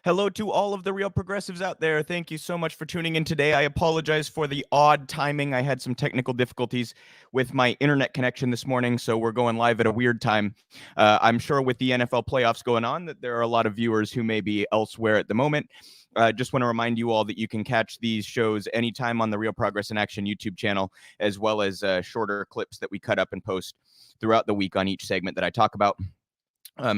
Hello to all of the real progressives out there. Thank you so much for tuning in today. I apologize for the odd timing. I had some technical difficulties with my internet connection this morning, so we're going live at a weird time. I'm sure with the NFL playoffs going on that there are a lot of viewers who may be elsewhere at the moment. Just want to remind you all that you can catch these shows anytime on the Real Progress in Action YouTube channel, as well as shorter clips that we cut up and post throughout the week on each segment that I talk about.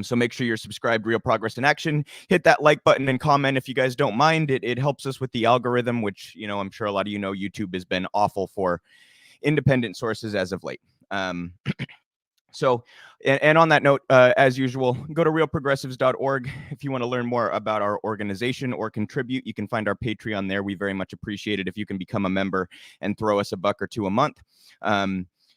So make sure you're subscribed, Real Progress in Action. Hit that like button and comment if you guys don't mind. It helps us with the algorithm, which, I'm sure a lot of you know YouTube has been awful for independent sources as of late. So on that note, as usual, go to realprogressives.org if you want to learn more about our organization or contribute. You can find our Patreon there. We very much appreciate it if you can become a member and throw us $1 or $2 a month.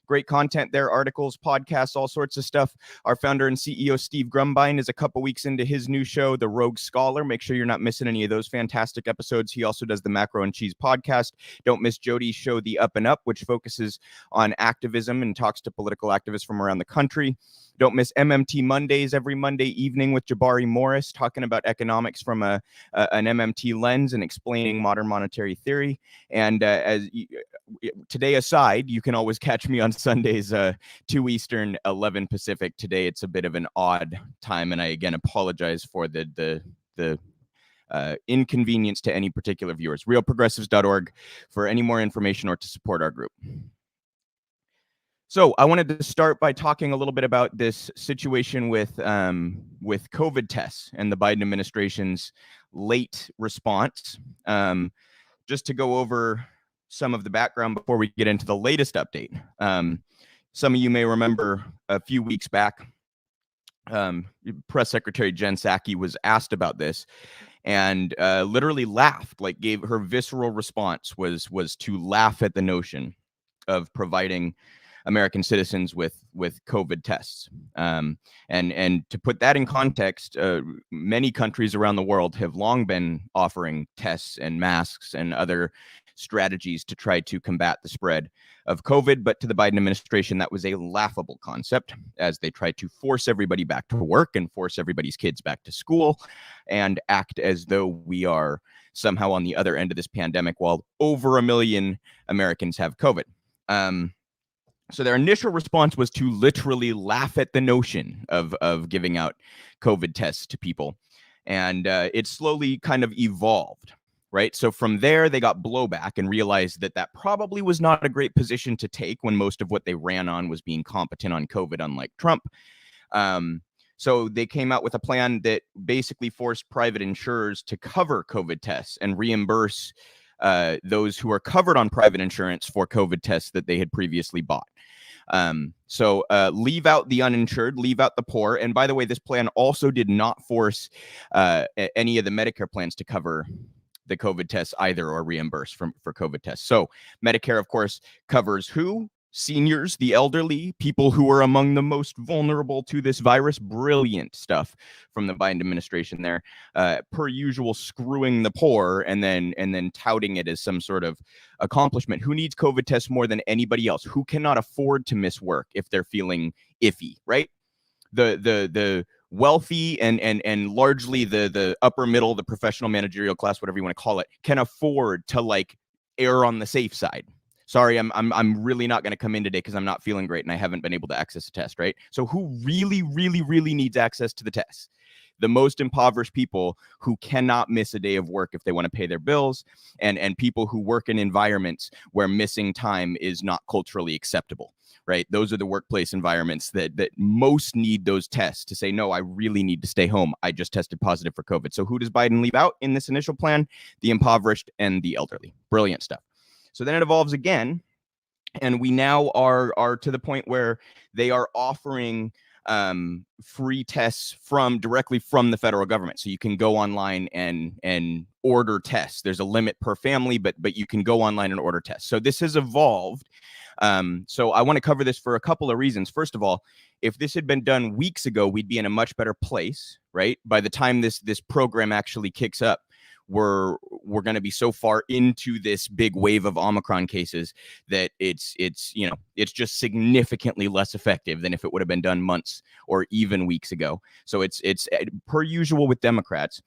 Great content there, articles, podcasts, all sorts of stuff. Our founder and CEO, Steve Grumbine, is a couple weeks into his new show, The Rogue Scholar. Make sure you're not missing any of those fantastic episodes. He also does the Macro and Cheese podcast. Don't miss Jody's show, The Up and Up, which focuses on activism and talks to political activists from around the country. Don't miss MMT Mondays every Monday evening with Jabari Morris, talking about economics from an MMT lens and explaining modern monetary theory. And today aside, you can always catch me on Sundays, 2 Eastern, 11 Pacific. Today it's a bit of an odd time, and I again apologize for the inconvenience to any particular viewers. Realprogressives.org for any more information or to support our group. So I wanted to start by talking a little bit about this situation with COVID tests and the Biden administration's late response. Just to go over some of the background before we get into the latest update. Some of you may remember a few weeks back, Press Secretary Jen Psaki was asked about this and literally laughed, like gave her visceral response was to laugh at the notion of providing American citizens with COVID tests. And to put that in context, many countries around the world have long been offering tests and masks and other strategies to try to combat the spread of COVID. But to the Biden administration, that was a laughable concept as they tried to force everybody back to work and force everybody's kids back to school and act as though we are somehow on the other end of this pandemic while over 1 million Americans have COVID. So their initial response was to literally laugh at the notion of giving out COVID tests to people. And it slowly kind of evolved, right? So from there, they got blowback and realized that that probably was not a great position to take when most of what they ran on was being competent on COVID, unlike Trump. So they came out with a plan that basically forced private insurers to cover COVID tests and reimburse those who are covered on private insurance for COVID tests that they had previously bought. So leave out the uninsured, leave out the poor. And by the way, this plan also did not force any of the Medicare plans to cover the COVID tests either or reimburse for COVID tests. So Medicare, of course, covers who? Seniors, the elderly, people who are among the most vulnerable to this virus. Brilliant stuff from the Biden administration there. Per usual, screwing the poor and then touting it as some sort of accomplishment. Who needs COVID tests more than anybody else? Who cannot afford to miss work if they're feeling iffy, right? The wealthy and largely the upper middle, the professional managerial class, whatever you want to call it, can afford to like err on the safe side. Sorry, I'm really not going to come in today because I'm not feeling great and I haven't been able to access a test, right? So who really, really, really needs access to the tests? The most impoverished people who cannot miss a day of work if they want to pay their bills, and people who work in environments where missing time is not culturally acceptable, right? Those are the workplace environments that most need those tests to say, no, I really need to stay home. I just tested positive for COVID. So who does Biden leave out in this initial plan? The impoverished and the elderly. Brilliant stuff. So then it evolves again, and we now are to the point where they are offering free tests directly from the federal government. So you can go online and order tests. There's a limit per family, but you can go online and order tests. So this has evolved. So I want to cover this for a couple of reasons. First of all, if this had been done weeks ago, we'd be in a much better place, right? By the time this program actually kicks up, we're going to be so far into this big wave of Omicron cases that it's just significantly less effective than if it would have been done months or even weeks ago. So it's per usual with Democrats.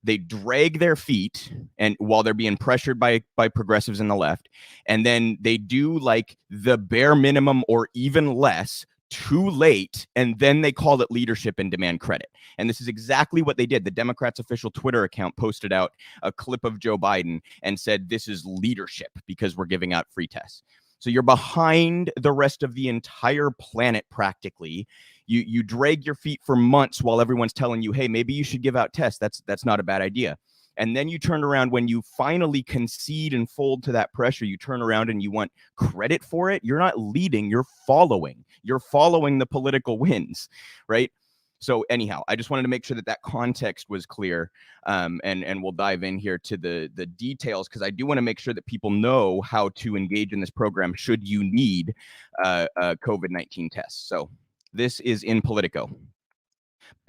they drag their feet and while they're being pressured by progressives in the left, and then they do like the bare minimum or even less too late, and then they call it leadership and demand credit. And this is exactly what they did. The Democrats' official Twitter account posted out a clip of Joe Biden and said, this is leadership because we're giving out free tests. So you're behind the rest of the entire planet practically. You drag your feet for months while everyone's telling you, hey, maybe you should give out tests. That's not a bad idea. And then you turn around when you finally concede and fold to that pressure, you turn around and you want credit for it. You're not leading, you're following. You're following the political winds, right? So anyhow, I just wanted to make sure that that context was clear, and we'll dive in here to the details, because I do want to make sure that people know how to engage in this program should you need COVID-19 tests. So this is in Politico.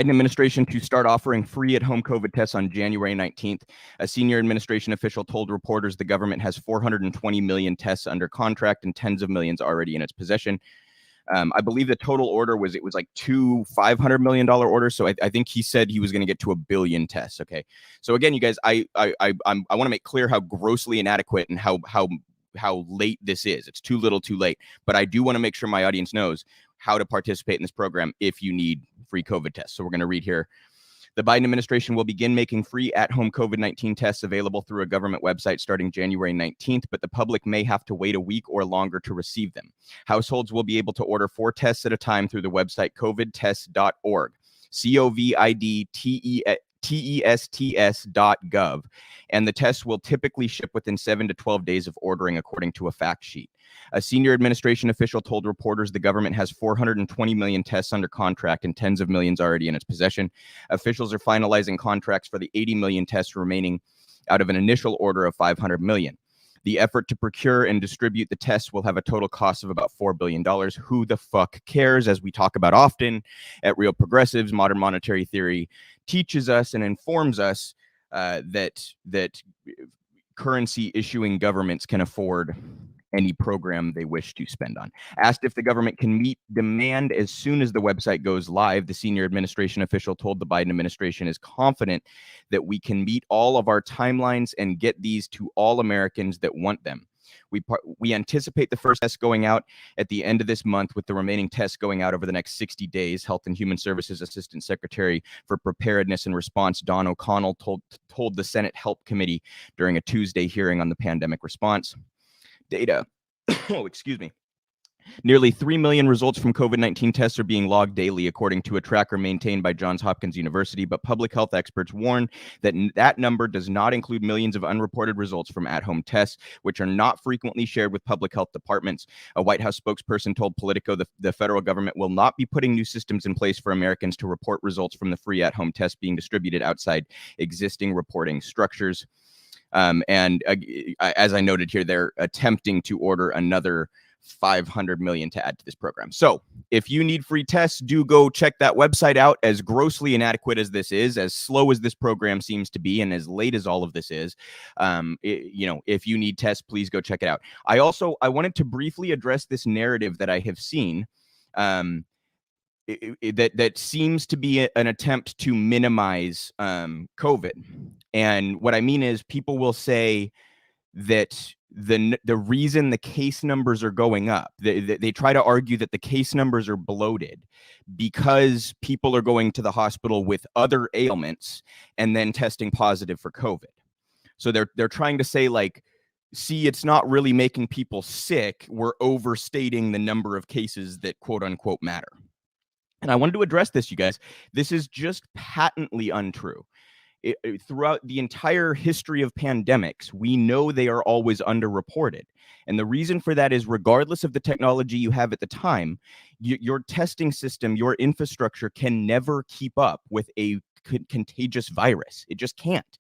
Biden administration to start offering free at-home COVID tests on January 19th. A senior administration official told reporters the government has 420 million tests under contract and tens of millions already in its possession. I believe the total order was like two $500 million orders. So I think he said he was going to get to 1 billion tests. Okay. So again, you guys, I want to make clear how grossly inadequate and how late this is. It's too little, too late. But I do want to make sure my audience knows how to participate in this program if you need free COVID tests. So we're going to read here. The Biden administration will begin making free at-home COVID-19 tests available through a government website starting January 19th, but the public may have to wait a week or longer to receive them. Households will be able to order 4 tests at a time through the website covidtests.org, covidtests.gov, and the tests will typically ship within 7 to 12 days of ordering, according to a fact sheet. A senior administration official told reporters the government has 420 million tests under contract and tens of millions already in its possession. Officials are finalizing contracts for the 80 million tests remaining out of an initial order of 500 million. The effort to procure and distribute the tests will have a total cost of about $4 billion. Who the fuck cares? As we talk about often at Real Progressives, modern monetary theory teaches us and informs us that currency issuing governments can afford any program they wish to spend on. Asked if the government can meet demand as soon as the website goes live, the senior administration official told the Biden administration is confident that we can meet all of our timelines and get these to all Americans that want them. We anticipate the first test going out at the end of this month, with the remaining tests going out over the next 60 days. Health and Human Services Assistant Secretary for Preparedness and Response, Don O'Connell, told the Senate Help Committee during a Tuesday hearing on the pandemic response. Data. Oh, excuse me. Nearly 3 million results from COVID-19 tests are being logged daily, according to a tracker maintained by Johns Hopkins University, but public health experts warn that that number does not include millions of unreported results from at-home tests, which are not frequently shared with public health departments. A White House spokesperson told Politico the federal government will not be putting new systems in place for Americans to report results from the free at-home tests being distributed outside existing reporting structures. As I noted here, they're attempting to order another 500 million to add to this program. So if you need free tests, do go check that website out. As grossly inadequate as this is, as slow as this program seems to be, and as late as all of this is, if you need tests, please go check it out. I wanted to briefly address this narrative that I have seen, that seems to be an attempt to minimize COVID. And what I mean is, people will say that the reason the case numbers are going up, they try to argue that the case numbers are bloated because people are going to the hospital with other ailments and then testing positive for COVID. So they're trying to say, like, see, it's not really making people sick. We're overstating the number of cases that quote unquote matter. And I wanted to address this, you guys. This is just patently untrue. Throughout the entire history of pandemics, we know they are always underreported. And the reason for that is, regardless of the technology you have at the time, your testing system, your infrastructure can never keep up with a contagious virus. It just can't.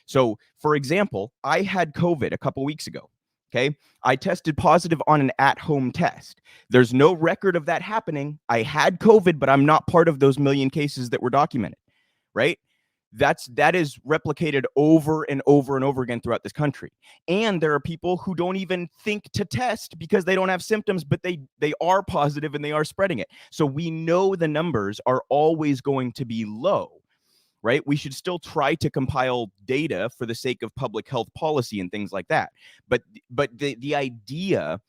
So, for example, I had COVID a couple weeks ago. Okay. I tested positive on an at-home test. There's no record of that happening. I had COVID, but I'm not part of those million cases that were documented, right? That is replicated over and over and over again throughout this country. And there are people who don't even think to test because they don't have symptoms, but they are positive and they are spreading it. So we know the numbers are always going to be low. right? We should still try to compile data for the sake of public health policy and things like that. But the idea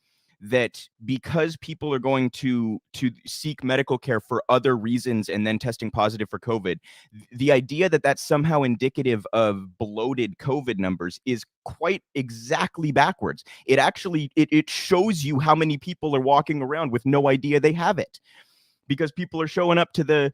that because people are going to seek medical care for other reasons and then testing positive for COVID, the idea that that's somehow indicative of bloated COVID numbers is quite exactly backwards. It actually it shows you how many people are walking around with no idea they have it, because people are showing up to the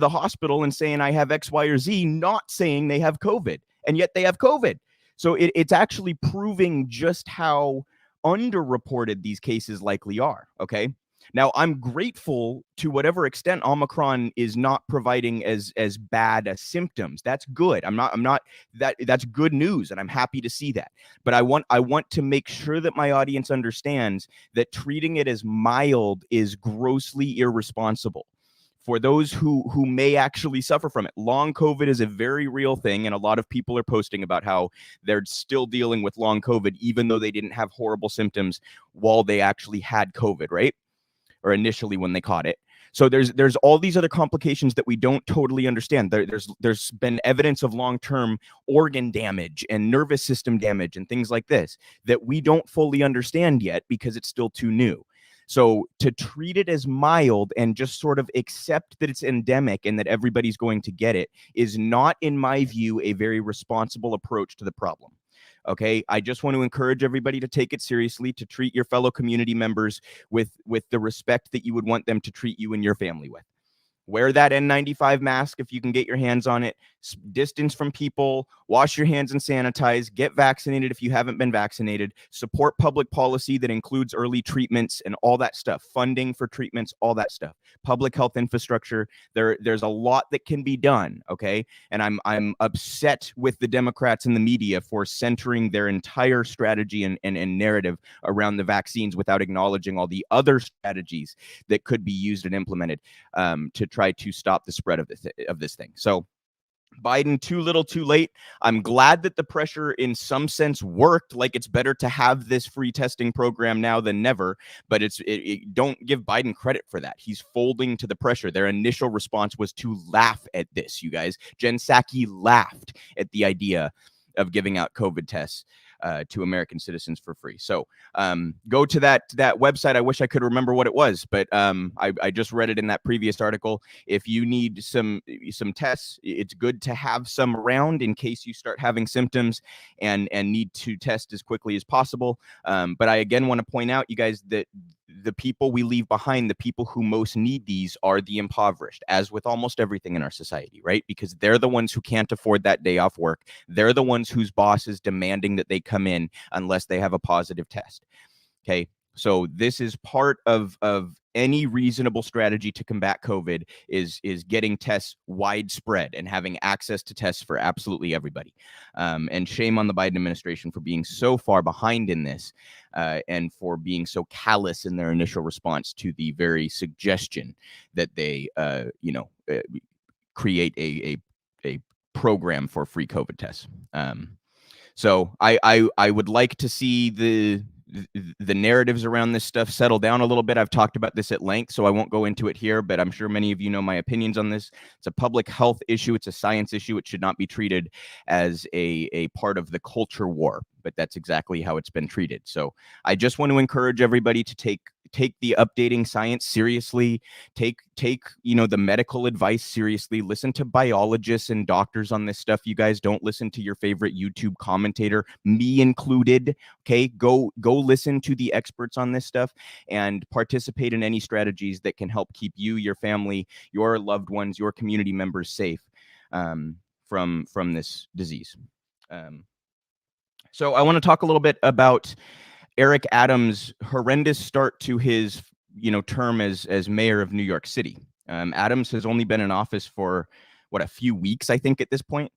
hospital and saying I have X, Y, or Z, not saying they have COVID, and yet they have COVID. So it's actually proving just how underreported these cases likely are. Okay. Now, I'm grateful to whatever extent Omicron is not providing as bad as symptoms. That's good. I'm not that's good news, and I'm happy to see that. But I want to make sure that my audience understands that treating it as mild is grossly irresponsible for those who may actually suffer from it. Long COVID is a very real thing, and a lot of people are posting about how they're still dealing with long COVID, even though they didn't have horrible symptoms while they actually had COVID, right? Or initially when they caught it. So there's all these other complications that we don't totally understand. There's been evidence of long-term organ damage and nervous system damage and things like this that we don't fully understand yet because it's still too new. So to treat it as mild and just sort of accept that it's endemic and that everybody's going to get it is not, in my view, a very responsible approach to the problem. Okay, I just want to encourage everybody to take it seriously, to treat your fellow community members with the respect that you would want them to treat you and your family with. Wear that N95 mask if you can get your hands on it. Distance from people, wash your hands and sanitize, get vaccinated if you haven't been vaccinated, support public policy that includes early treatments and all that stuff, funding for treatments, all that stuff, public health infrastructure. There's a lot that can be done, okay? And I'm upset with the Democrats and the media for centering their entire strategy and narrative around the vaccines without acknowledging all the other strategies that could be used and implemented to try to stop the spread of this thing. So Biden, too little, too late. I'm glad that the pressure in some sense worked. Like, it's better to have this free testing program now than never, but don't give Biden credit for that. He's folding to the pressure. Their initial response was to laugh at this, you guys. Jen Psaki laughed at the idea of giving out COVID tests to American citizens for free. So go to that website. I wish I could remember what it was, but I just read it in that previous article. If you need some tests, it's good to have some around in case you start having symptoms and need to test as quickly as possible. But I again want to point out, you guys, that the people we leave behind, the people who most need these, are the impoverished, as with almost everything in our society, right? Because they're the ones who can't afford that day off work. They're the ones whose boss is demanding that they come in unless they have a positive test. Okay. So this is part of any reasonable strategy to combat COVID is getting tests widespread and having access to tests for absolutely everybody. And shame on the Biden administration for being so far behind in this and for being so callous in their initial response to the very suggestion that they, create a program for free COVID tests. So I would like to see the narratives around this stuff settle down a little bit. I've talked about this at length, so I won't go into it here, but I'm sure many of you know my opinions on this. It's a public health issue. It's a science issue. It should not be treated as a part of the culture war, but that's exactly how it's been treated. So I just want to encourage everybody to take the updating science seriously, take the medical advice seriously, listen to biologists and doctors on this stuff. You guys don't listen to your favorite YouTube commentator, me included. Okay, go listen to the experts on this stuff and participate in any strategies that can help keep you, your family, your loved ones, your community members safe from this disease. So I want to talk a little bit about Eric Adams' horrendous start to his term as mayor of New York City. Adams has only been in office for a few weeks, I think, at this point.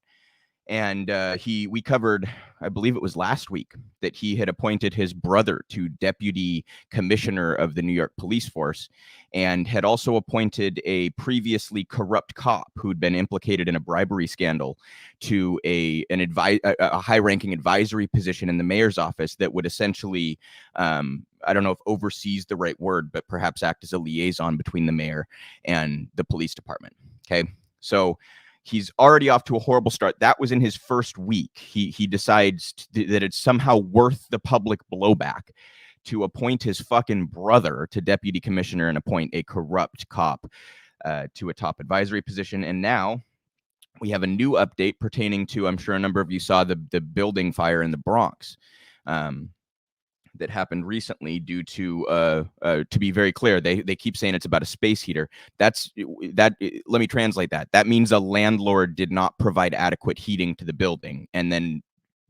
And we covered, I believe it was last week, that he had appointed his brother to deputy commissioner of the New York police force, and had also appointed a previously corrupt cop who'd been implicated in a bribery scandal to a high-ranking advisory position in the mayor's office that would essentially, I don't know if oversees the right word, but perhaps act as a liaison between the mayor and the police department. Okay, so He's already off to a horrible start. That was in his first week. He decides that it's somehow worth the public blowback to appoint his fucking brother to deputy commissioner and appoint a corrupt cop to a top advisory position. And now we have a new update pertaining to, I'm sure a number of you saw the building fire in the Bronx. That happened recently due to be very clear, they keep saying it's about a space heater. Let me translate that. That means a landlord did not provide adequate heating to the building, and then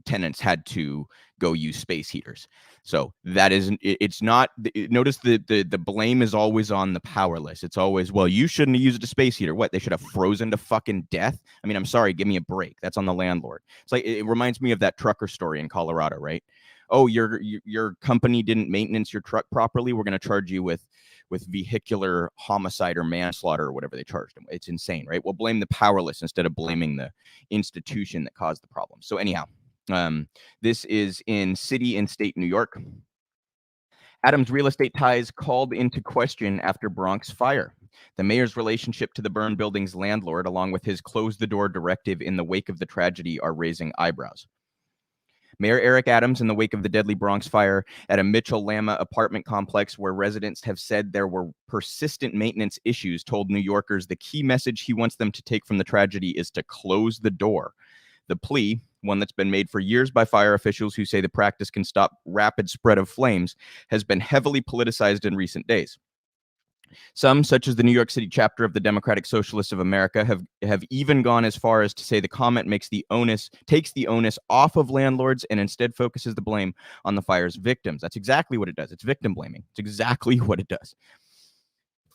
tenants had to go use space heaters. So that isn't, it's not, notice the blame is always on the powerless. It's always, well, you shouldn't have used a space heater. What, they should have frozen to fucking death? I mean, I'm sorry, give me a break. That's on the landlord. It's like, it reminds me of that trucker story in Colorado, right? Oh, your company didn't maintenance your truck properly, we're going to charge you with vehicular homicide or manslaughter or whatever they charged them. It's insane, right? We'll blame the powerless instead of blaming the institution that caused the problem. So anyhow, this is in city and state New York. Adams' real estate ties called into question after Bronx fire. The mayor's relationship to the burned building's landlord, along with his close the door directive in the wake of the tragedy, are raising eyebrows. Mayor Eric Adams, in the wake of the deadly Bronx fire at a Mitchell-Lama apartment complex where residents have said there were persistent maintenance issues, told New Yorkers the key message he wants them to take from the tragedy is to close the door. The plea, one that's been made for years by fire officials who say the practice can stop rapid spread of flames, has been heavily politicized in recent days. Some, such as the New York City chapter of the Democratic Socialists of America, have even gone as far as to say the comment takes the onus off of landlords and instead focuses the blame on the fire's victims. That's exactly what it does. It's victim blaming. It's exactly what it does.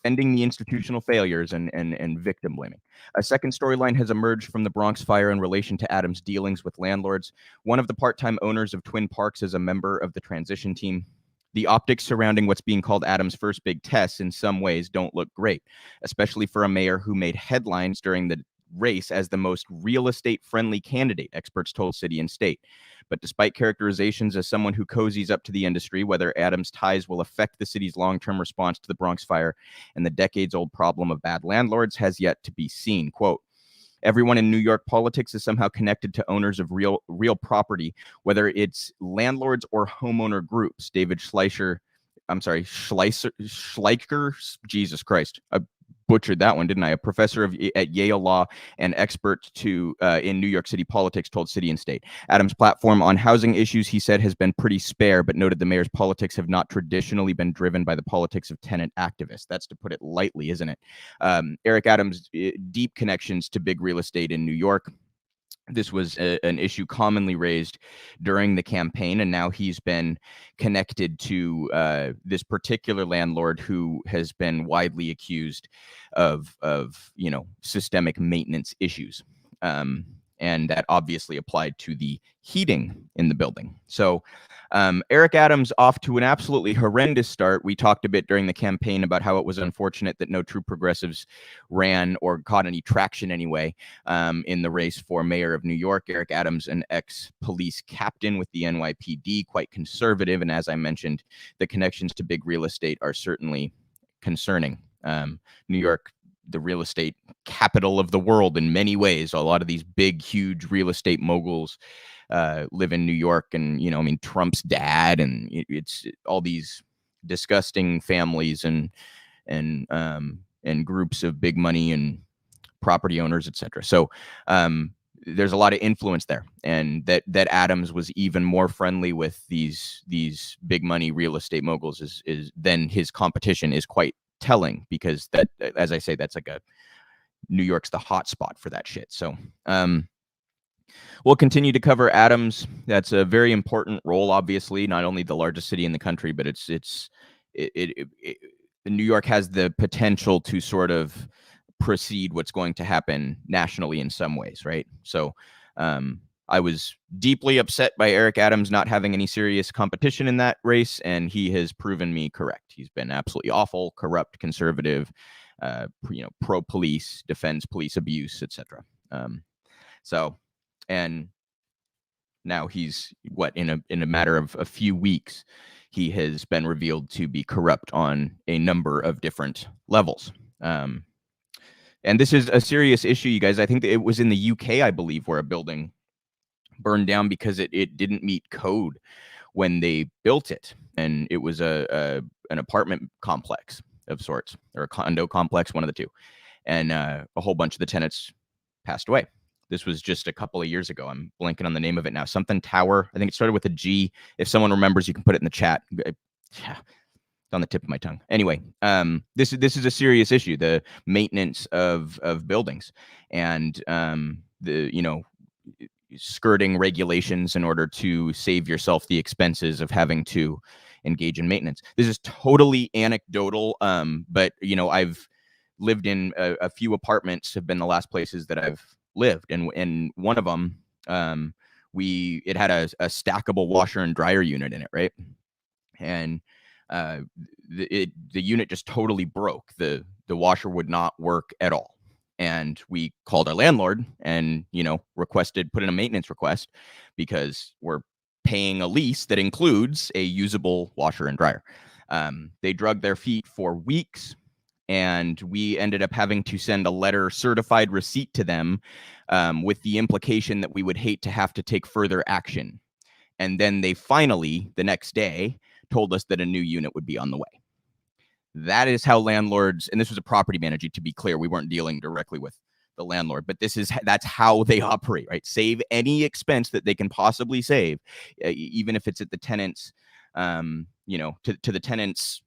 Ending the institutional failures and victim blaming. A second storyline has emerged from the Bronx fire in relation to Adams' dealings with landlords. One of the part-time owners of Twin Parks is a member of the transition team. The optics surrounding what's being called Adams' first big test in some ways don't look great, especially for a mayor who made headlines during the race as the most real estate friendly candidate, experts told City and State. But despite characterizations as someone who cozies up to the industry, whether Adams' ties will affect the city's long-term response to the Bronx fire and the decades-old problem of bad landlords has yet to be seen. Quote, everyone in New York politics is somehow connected to owners of real property, whether it's landlords or homeowner groups. David Schleicher, Jesus Christ, I butchered that one, didn't I? A professor at Yale Law and expert in New York City politics told City and State. Adams' platform on housing issues, he said, has been pretty spare, but noted the mayor's politics have not traditionally been driven by the politics of tenant activists. That's to put it lightly, isn't it? Eric Adams' deep connections to big real estate in New York. This was an issue commonly raised during the campaign, and now he's been connected to this particular landlord who has been widely accused of systemic maintenance issues. And that obviously applied to the heating in the building. So Eric Adams off to an absolutely horrendous start. We talked a bit during the campaign about how it was unfortunate that no true progressives ran or caught any traction anyway in the race for mayor of New York. Eric Adams, an ex-police captain with the NYPD, quite conservative. And as I mentioned, the connections to big real estate are certainly concerning. New York, the real estate capital of the world in many ways. A lot of these big, huge real estate moguls live in New York, and Trump's dad, and it's all these disgusting families and groups of big money and property owners, etc. So there's a lot of influence there, and that Adams was even more friendly with these big money real estate moguls is than his competition is quite telling, because that, as I say, that's like New York's the hot spot for that shit. So we'll continue to cover Adams. That's a very important role, obviously, not only the largest city in the country, but New York has the potential to sort of precede what's going to happen nationally in some ways, right? So I was deeply upset by Eric Adams not having any serious competition in that race, and he has proven me correct. He's been absolutely awful, corrupt, conservative, pro-police, defends police abuse, etc. And now he's in a matter of a few weeks, he has been revealed to be corrupt on a number of different levels. And this is a serious issue, you guys. I think it was in the UK, I believe, where a building burned down because it didn't meet code when they built it, and it was an apartment complex of sorts, or a condo complex, one of the two, and a whole bunch of the tenants passed away. This was just a couple of years ago. I'm blanking on the name of it now. Something Tower. I think it started with a G. If someone remembers, you can put it in the chat. Yeah, it's on the tip of my tongue. Anyway, this is a serious issue: the maintenance of buildings, and the skirting regulations in order to save yourself the expenses of having to engage in maintenance. This is totally anecdotal, but I've lived in a few apartments. Have been the last places that I've lived, and one of them, it had a stackable washer and dryer unit in it, right? And the unit just totally broke. The washer would not work at all. And we called our landlord and, put in a maintenance request because we're paying a lease that includes a usable washer and dryer. They drug their feet for weeks, and we ended up having to send a letter certified receipt to them, with the implication that we would hate to have to take further action. And then they finally, the next day, told us that a new unit would be on the way. That is how landlords, and this was a property manager, to be clear, we weren't dealing directly with the landlord, but that's how they operate, right? Save any expense that they can possibly save, even if it's at the tenant's, to the tenant's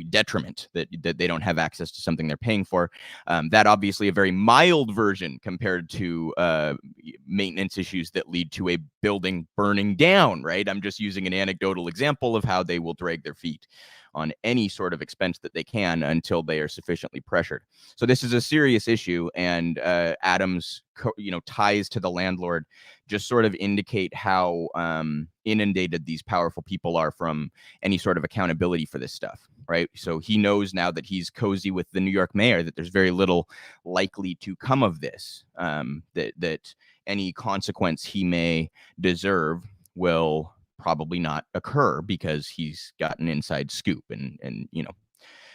detriment, that they don't have access to something they're paying for. That obviously a very mild version compared to maintenance issues that lead to a building burning down, right? I'm just using an anecdotal example of how they will drag their feet on any sort of expense that they can until they are sufficiently pressured. So this is a serious issue, and Adam's ties to the landlord just sort of indicate how inundated these powerful people are from any sort of accountability for this stuff, right? So he knows now that he's cozy with the New York mayor, that there's very little likely to come of this, that any consequence he may deserve will probably not occur because he's got an inside scoop, and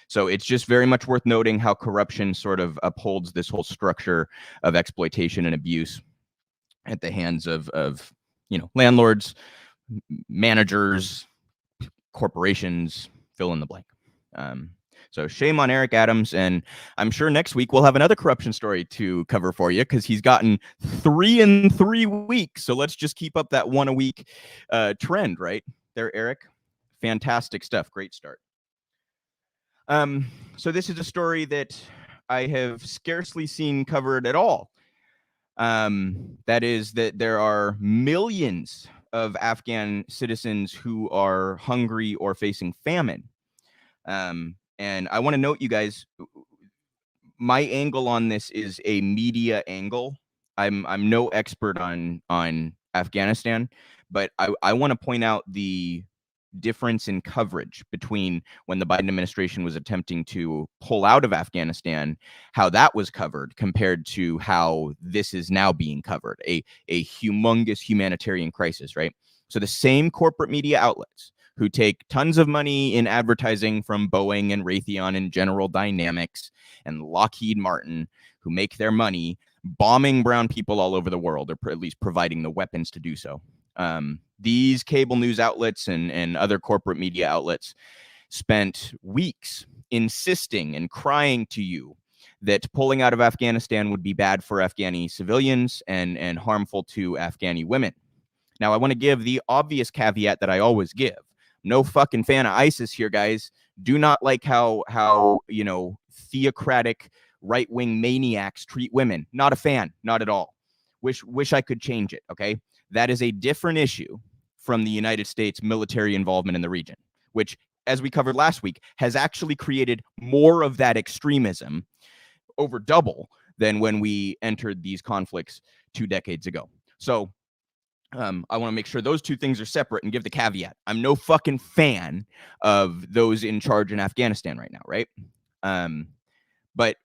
so it's just very much worth noting how corruption sort of upholds this whole structure of exploitation and abuse at the hands of landlords, managers, corporations, fill in the blank. So shame on Eric Adams, and I'm sure next week we'll have another corruption story to cover for you, because he's gotten 3 in 3 weeks. So let's just keep up that one a week trend, right there, Eric. Fantastic stuff. Great start. So this is a story that I have scarcely seen covered at all. That is that there are millions of Afghan citizens who are hungry or facing famine. And I want to note, you guys, my angle on this is a media angle. I'm no expert on Afghanistan, but I want to point out the difference in coverage between when the Biden administration was attempting to pull out of Afghanistan, how that was covered, compared to how this is now being covered, a humongous humanitarian crisis, right? So the same corporate media outlets who take tons of money in advertising from Boeing and Raytheon and General Dynamics and Lockheed Martin, who make their money bombing brown people all over the world, or at least providing the weapons to do so. These cable news outlets and other corporate media outlets spent weeks insisting and crying to you that pulling out of Afghanistan would be bad for Afghani civilians and harmful to Afghani women. Now, I want to give the obvious caveat that I always give. No fucking fan of ISIS here, guys. Do not like how theocratic right-wing maniacs treat women. Not a fan, not at all. Wish I could change it, okay? That is a different issue from the United States military involvement in the region, which, as we covered last week, has actually created more of that extremism, over double, than when we entered these conflicts 2 decades ago. So I want to make sure those two things are separate and give the caveat. I'm no fucking fan of those in charge in Afghanistan right now, right? But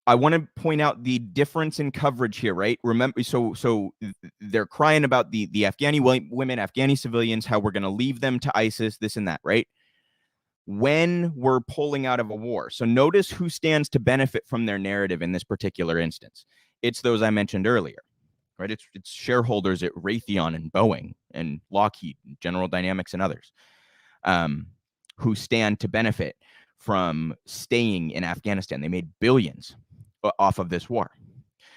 I want to point out the difference in coverage here, right? Remember, so they're crying about the Afghani women, Afghani civilians, how we're going to leave them to ISIS, this and that, right? when we're pulling out of a war. So notice who stands to benefit from their narrative in this particular instance. It's those I mentioned earlier, right? It's shareholders at Raytheon and Boeing and Lockheed, and General Dynamics and others, who stand to benefit from staying in Afghanistan. They made billions off of this war.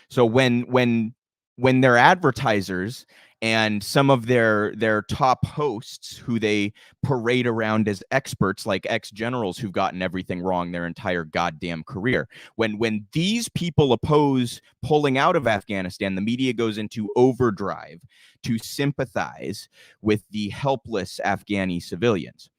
So when their advertisers and some of their top hosts who they parade around as experts, like ex-generals who've gotten everything wrong their entire goddamn career, when these people oppose pulling out of Afghanistan, the media goes into overdrive to sympathize with the helpless Afghani civilians.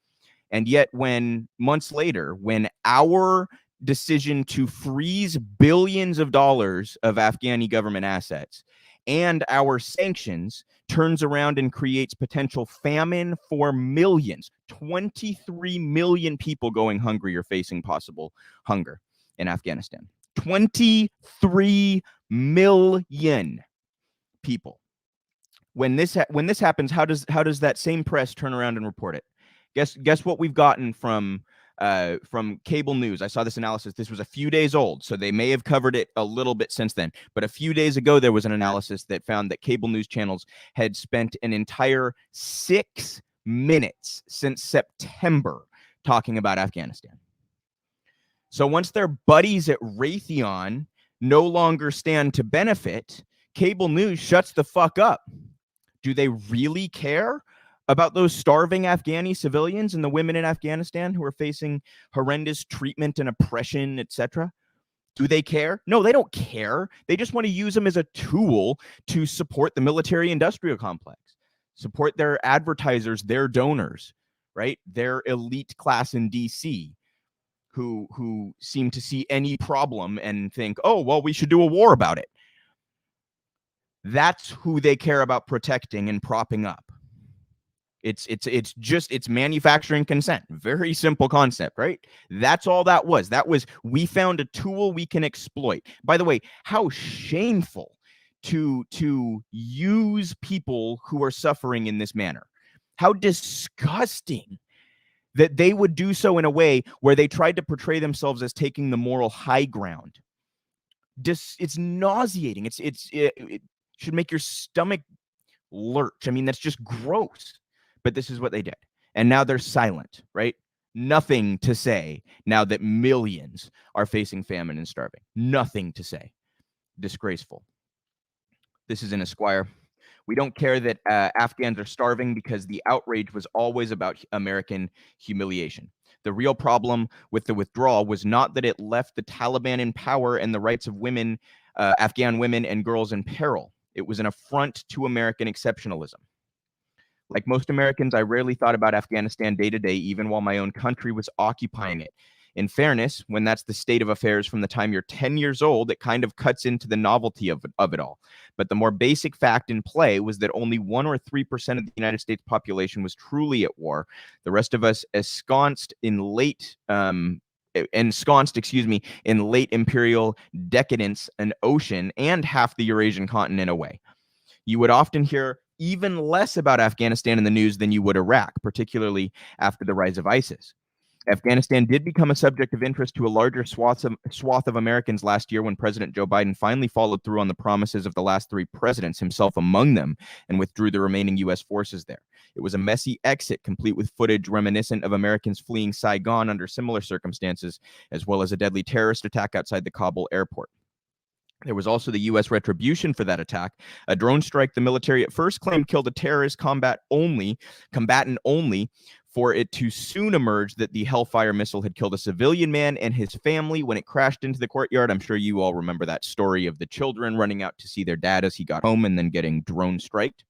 And yet when months later, when our decision to freeze billions of dollars of Afghani government assets and our sanctions turns around and creates potential famine for millions, 23 million people going hungry or facing possible hunger in Afghanistan. 23 million people. When this happens, how does that same press turn around and report it? Guess what we've gotten from cable news. I saw this analysis. This was a few days old, so they may have covered it a little bit since then. But a few days ago, there was an analysis that found that cable news channels had spent an entire 6 minutes since September talking about Afghanistan. So once their buddies at Raytheon no longer stand to benefit, cable news shuts the fuck up. Do they really care about those starving Afghani civilians and the women in Afghanistan who are facing horrendous treatment and oppression, etc.? Do they care? No, they don't care. They just want to use them as a tool to support the military-industrial complex, support their advertisers, their donors, right? Their elite class in DC who seem to see any problem and think, oh, well, we should do a war about it. That's who they care about protecting and propping up. It's manufacturing consent. Very simple concept, right? That's all that was. We found a tool we can exploit. By the way, how shameful to use people who are suffering in this manner. How disgusting that they would do so in a way where they tried to portray themselves as taking the moral high ground. It's nauseating. It should make your stomach lurch. I mean, that's just gross. But this is what they did. And now they're silent, right? Nothing to say now that millions are facing famine and starving. Nothing to say. Disgraceful. This is in Esquire. We don't care that Afghans are starving because the outrage was always about American humiliation. The real problem with the withdrawal was not that it left the Taliban in power and the rights of women, Afghan women and girls in peril. It was an affront to American exceptionalism. Like most Americans, I rarely thought about Afghanistan day to day, even while my own country was occupying it. In fairness, when that's the state of affairs from the time you're 10 years old, it kind of cuts into the novelty of it all. But the more basic fact in play was that only 1 or 3% of the United States population was truly at war. The rest of us ensconced in late imperial decadence, an ocean, and half the Eurasian continent away. You would often hear even less about Afghanistan in the news than you would Iraq, particularly after the rise of ISIS. Afghanistan did become a subject of interest to a larger swath of Americans last year when President Joe Biden finally followed through on the promises of the last 3 presidents, himself among them, and withdrew the remaining U.S. forces there. It was a messy exit, complete with footage reminiscent of Americans fleeing Saigon under similar circumstances, as well as a deadly terrorist attack outside the Kabul airport. There was also the U.S. retribution for that attack, a drone strike the military at first claimed killed a terrorist combatant only, for it to soon emerge that the Hellfire missile had killed a civilian man and his family when it crashed into the courtyard. I'm sure you all remember that story of the children running out to see their dad as he got home and then getting drone striked.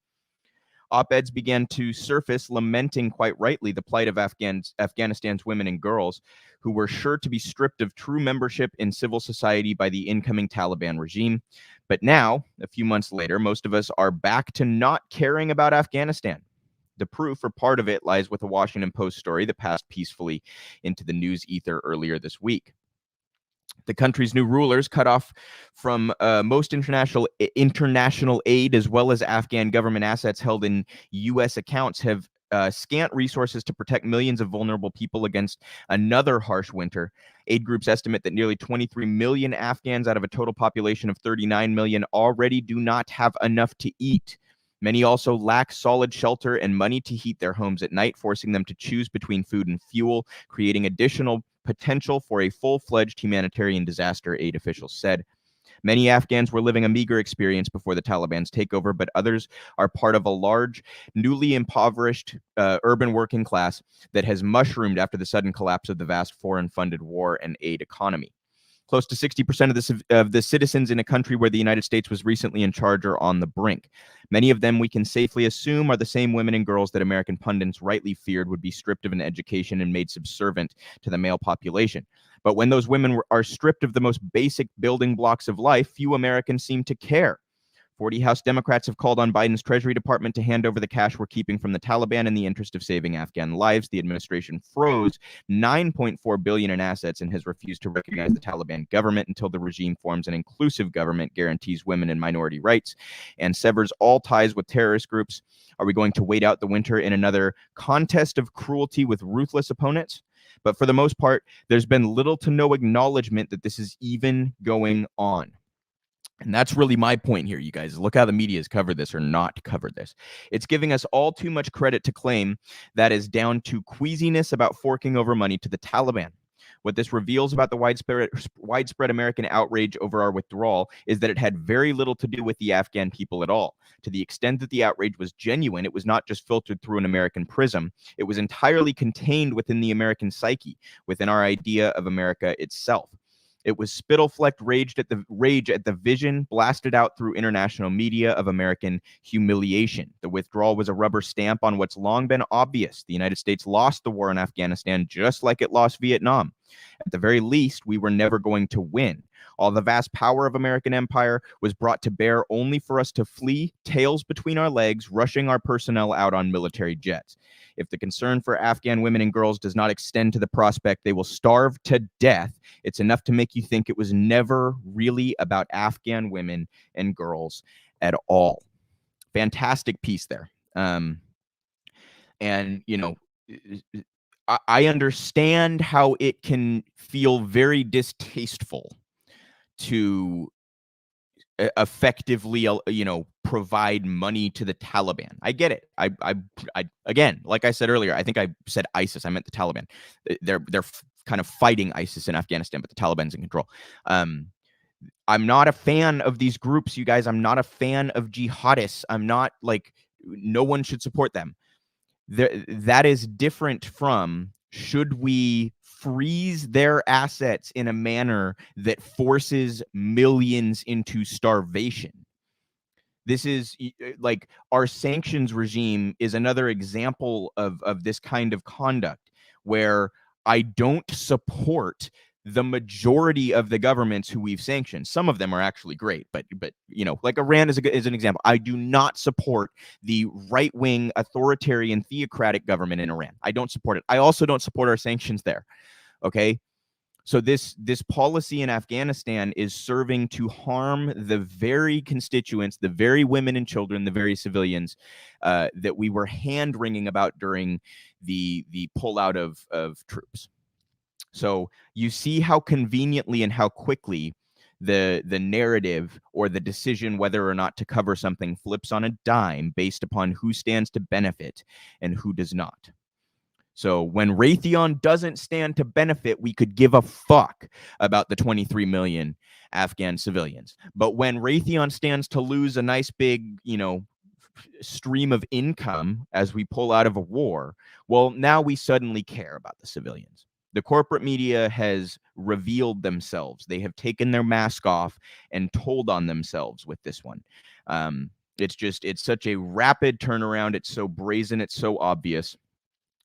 Op-eds began to surface, lamenting quite rightly the plight of Afghanistan's women and girls, who were sure to be stripped of true membership in civil society by the incoming Taliban regime. But now, a few months later, most of us are back to not caring about Afghanistan. The proof, or part of it, lies with a Washington Post story that passed peacefully into the news ether earlier this week. The country's new rulers, cut off from most international aid as well as Afghan government assets held in U.S. accounts, have scant resources to protect millions of vulnerable people against another harsh winter. Aid groups estimate that nearly 23 million Afghans out of a total population of 39 million already do not have enough to eat. Many also lack solid shelter and money to heat their homes at night, forcing them to choose between food and fuel, creating additional potential for a full-fledged humanitarian disaster, aid officials said. Many Afghans were living a meager experience before the Taliban's takeover, but others are part of a large, newly impoverished urban working class that has mushroomed after the sudden collapse of the vast foreign-funded war and aid economy. Close to 60% of the citizens in a country where the United States was recently in charge are on the brink. Many of them, we can safely assume, are the same women and girls that American pundits rightly feared would be stripped of an education and made subservient to the male population. But when those women are stripped of the most basic building blocks of life, few Americans seem to care. 40 House Democrats have called on Biden's Treasury Department to hand over the cash we're keeping from the Taliban in the interest of saving Afghan lives. The administration froze $9.4 billion in assets and has refused to recognize the Taliban government until the regime forms an inclusive government, guarantees women and minority rights, and severs all ties with terrorist groups. Are we going to wait out the winter in another contest of cruelty with ruthless opponents? But for the most part, there's been little to no acknowledgement that this is even going on. And that's really my point here, you guys. Look how the media has covered this or not covered this. It's giving us all too much credit to claim that is down to queasiness about forking over money to the Taliban. What this reveals about the widespread American outrage over our withdrawal is that it had very little to do with the Afghan people at all. To the extent that the outrage was genuine, it was not just filtered through an American prism. It was entirely contained within the American psyche, within our idea of America itself. It was spittle-flecked rage at the vision blasted out through international media of American humiliation. The withdrawal was a rubber stamp on what's long been obvious. The United States lost the war in Afghanistan just like it lost Vietnam. At the very least, we were never going to win. All the vast power of American empire was brought to bear only for us to flee, tails between our legs, rushing our personnel out on military jets. If the concern for Afghan women and girls does not extend to the prospect they will starve to death, it's enough to make you think it was never really about Afghan women and girls at all. Fantastic piece there. And, you know, I understand how it can feel very distasteful to effectively, you know, provide money to the Taliban. I get it. I again, like I said earlier, I think I said ISIS. I meant the Taliban. They're kind of fighting ISIS in Afghanistan, but the Taliban's in control. I'm not a fan of these groups, you guys. I'm not a fan of jihadists. I'm not like, no one should support them. That is different from, should we freeze their assets in a manner that forces millions into starvation? This is like, our sanctions regime is another example of this kind of conduct, where I don't support the majority of the governments who we've sanctioned. Some of them are actually great, but you know, like Iran is an example. I do not support the right-wing authoritarian theocratic government in Iran. I don't support it. I also don't support our sanctions there. Okay? So this policy in Afghanistan is serving to harm the very constituents, the very women and children, the very civilians that we were hand-wringing about during the pullout of troops. So you see how conveniently and how quickly the narrative or the decision whether or not to cover something flips on a dime based upon who stands to benefit and who does not. So when Raytheon doesn't stand to benefit, we could give a fuck about the 23 million Afghan civilians. But when Raytheon stands to lose a nice big, you know, stream of income as we pull out of a war, well, now we suddenly care about the civilians. The corporate media has revealed themselves. They have taken their mask off and told on themselves with this one. It's such a rapid turnaround. It's so brazen. It's so obvious.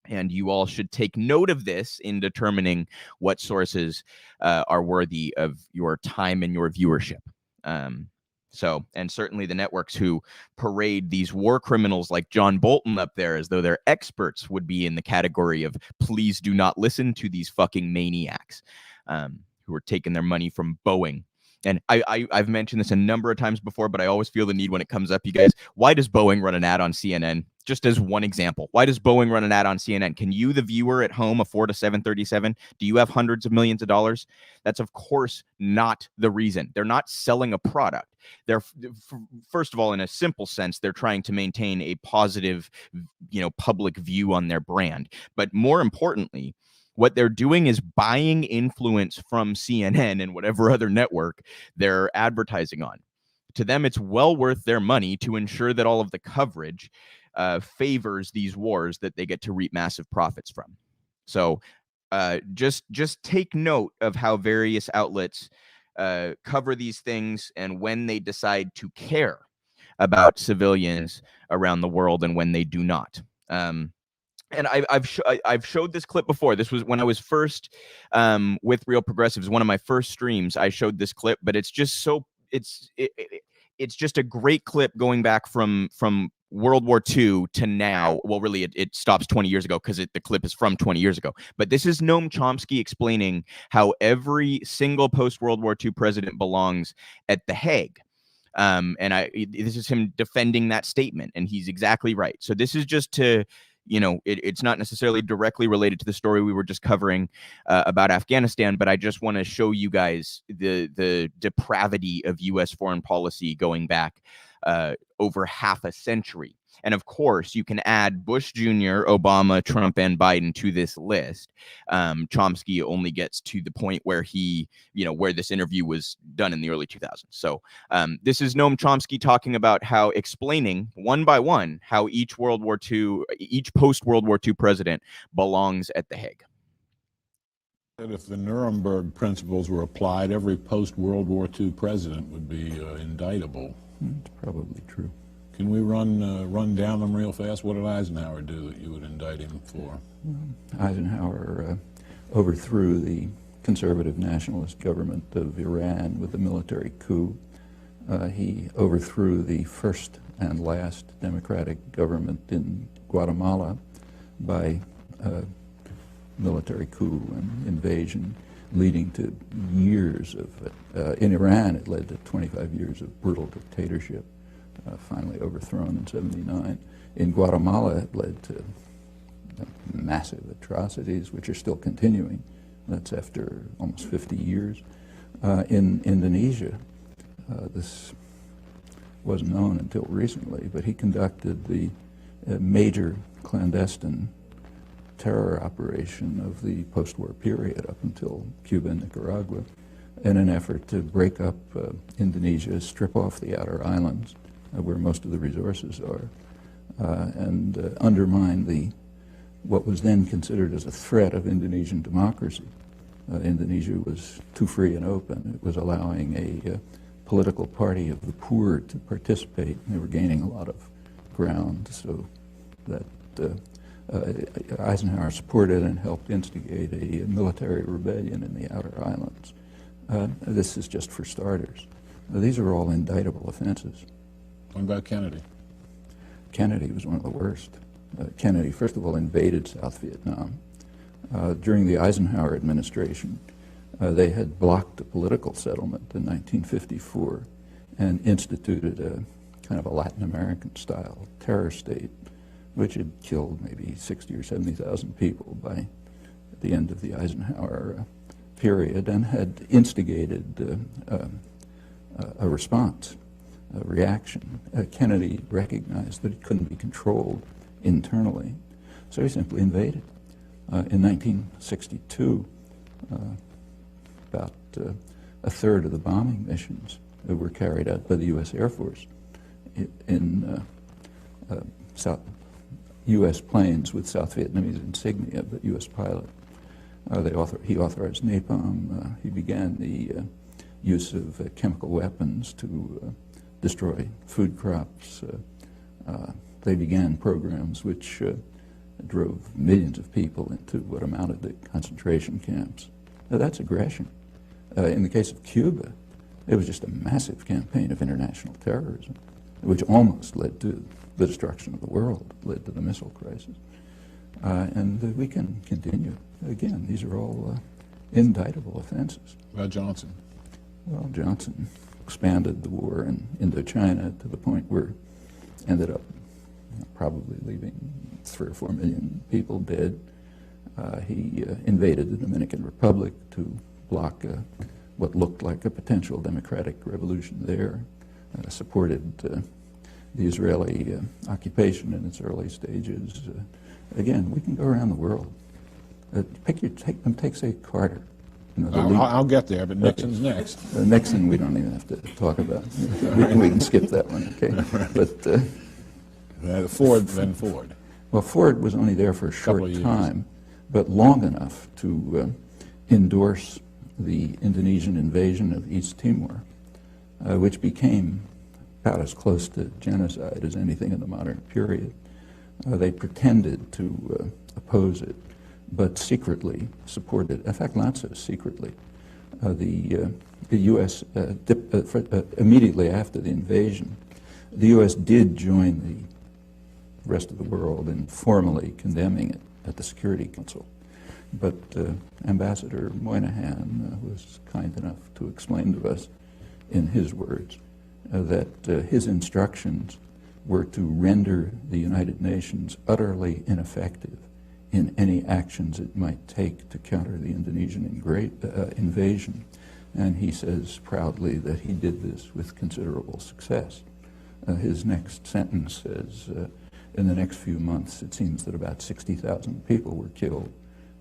And you all should take note of this in determining what sources are worthy of your time and your viewership. And certainly the networks who parade these war criminals like John Bolton up there as though they're experts would be in the category of, please do not listen to these fucking maniacs who are taking their money from Boeing. And I've mentioned this a number of times before, but I always feel the need when it comes up, you guys. Why does Boeing run an ad on CNN? Just as one example. Why does Boeing run an ad on CNN? Can you, the viewer at home, afford a 737? Do you have hundreds of millions of dollars? That's, of course, not the reason. They're not selling a product. They're, first of all, in a simple sense, they're trying to maintain a positive, public view on their brand. But more importantly, what they're doing is buying influence from CNN and whatever other network they're advertising on. To them, it's well worth their money to ensure that all of the coverage favors these wars that they get to reap massive profits from. So just take note of how various outlets cover these things and when they decide to care about civilians around the world and when they do not. And I've showed this clip before. This was when I was first with Real Progressives. One of my first streams, I showed this clip, but it's just so it's just a great clip going back from World War II to now. Well, really, it stops 20 years ago because the clip is from 20 years ago. But this is Noam Chomsky explaining how every single post-World War II president belongs at The Hague. And this is him defending that statement, and he's exactly right. So this is just to, it's not necessarily directly related to the story we were just covering about Afghanistan, but I just want to show you guys the depravity of U.S. foreign policy going back over half a century. And of course, you can add Bush Jr., Obama, Trump, and Biden to this list. Chomsky only gets to the point where where this interview was done in the early 2000s. So this is Noam Chomsky talking about explaining one by one how each post-World War II president belongs at The Hague. If the Nuremberg principles were applied, every post-World War II president would be indictable. It's probably true. Can we run down them real fast? What did Eisenhower do that you would indict him for? Eisenhower overthrew the conservative nationalist government of Iran with a military coup. He overthrew the first and last democratic government in Guatemala by military coup and invasion, leading to years of, in Iran it led to 25 years of brutal dictatorship, finally overthrown in '79. In Guatemala it led to massive atrocities which are still continuing. That's after almost 50 years. In Indonesia, this wasn't known until recently, but he conducted the major clandestine terror operation of the post-war period up until Cuba and Nicaragua in an effort to break up Indonesia, strip off the outer islands where most of the resources are, and undermine what was then considered as a threat of Indonesian democracy. Indonesia was too free and open. It was allowing a political party of the poor to participate. They were gaining a lot of ground, so that Eisenhower supported and helped instigate a military rebellion in the outer islands. This is just for starters. These are all indictable offenses. What about Kennedy? Kennedy was one of the worst. Kennedy, first of all, invaded South Vietnam. During the Eisenhower administration, they had blocked a political settlement in 1954 and instituted a kind of a Latin American-style terror state, which had killed maybe 60 or 70,000 people by the end of the Eisenhower period, and had instigated a response, a reaction. Kennedy recognized that it couldn't be controlled internally, so he simply invaded. In 1962, about a third of the bombing missions were carried out by the U.S. Air Force in U.S. planes with South Vietnamese insignia, but U.S. pilot. He authorized napalm. He began the use of chemical weapons to destroy food crops. They began programs which drove millions of people into what amounted to concentration camps. Now, that's aggression. In the case of Cuba, it was just a massive campaign of international terrorism, which almost led to the destruction of the world, led to the missile crisis. And we can continue. Again, these are all indictable offenses. About Johnson? Well, Johnson expanded the war in Indochina to the point where it ended up probably leaving 3 or 4 million people dead. He invaded the Dominican Republic to block what looked like a potential democratic revolution there, supported the Israeli occupation in its early stages. Again, we can go around the world. Take, say, Carter. You know, I'll get there, but Nixon's next. Nixon, we don't even have to talk about. We can skip that one, okay? But Ford, then Ford. Well, Ford was only there for a short time, but long enough to endorse the Indonesian invasion of East Timor, which became about as close to genocide as anything in the modern period. They pretended to oppose it, but secretly supported, in fact, not so secretly. The U.S., immediately after the invasion, the U.S. did join the rest of the world in formally condemning it at the Security Council. But Ambassador Moynihan was kind enough to explain to us, in his words, that his instructions were to render the United Nations utterly ineffective in any actions it might take to counter the Indonesian invasion. And he says proudly that he did this with considerable success. His next sentence says, in the next few months, it seems that about 60,000 people were killed.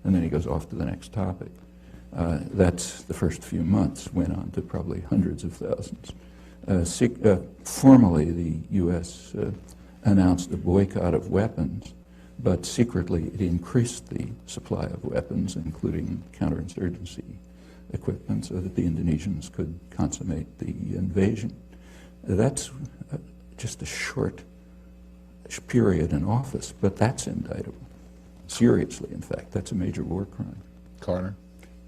And then he goes off to the next topic. That's the first few months, went on to probably hundreds of thousands. Formally, the U.S. Announced a boycott of weapons, but secretly it increased the supply of weapons, including counterinsurgency equipment, so that the Indonesians could consummate the invasion. That's just a short period in office, but that's indictable. Seriously, in fact, that's a major war crime. Carter?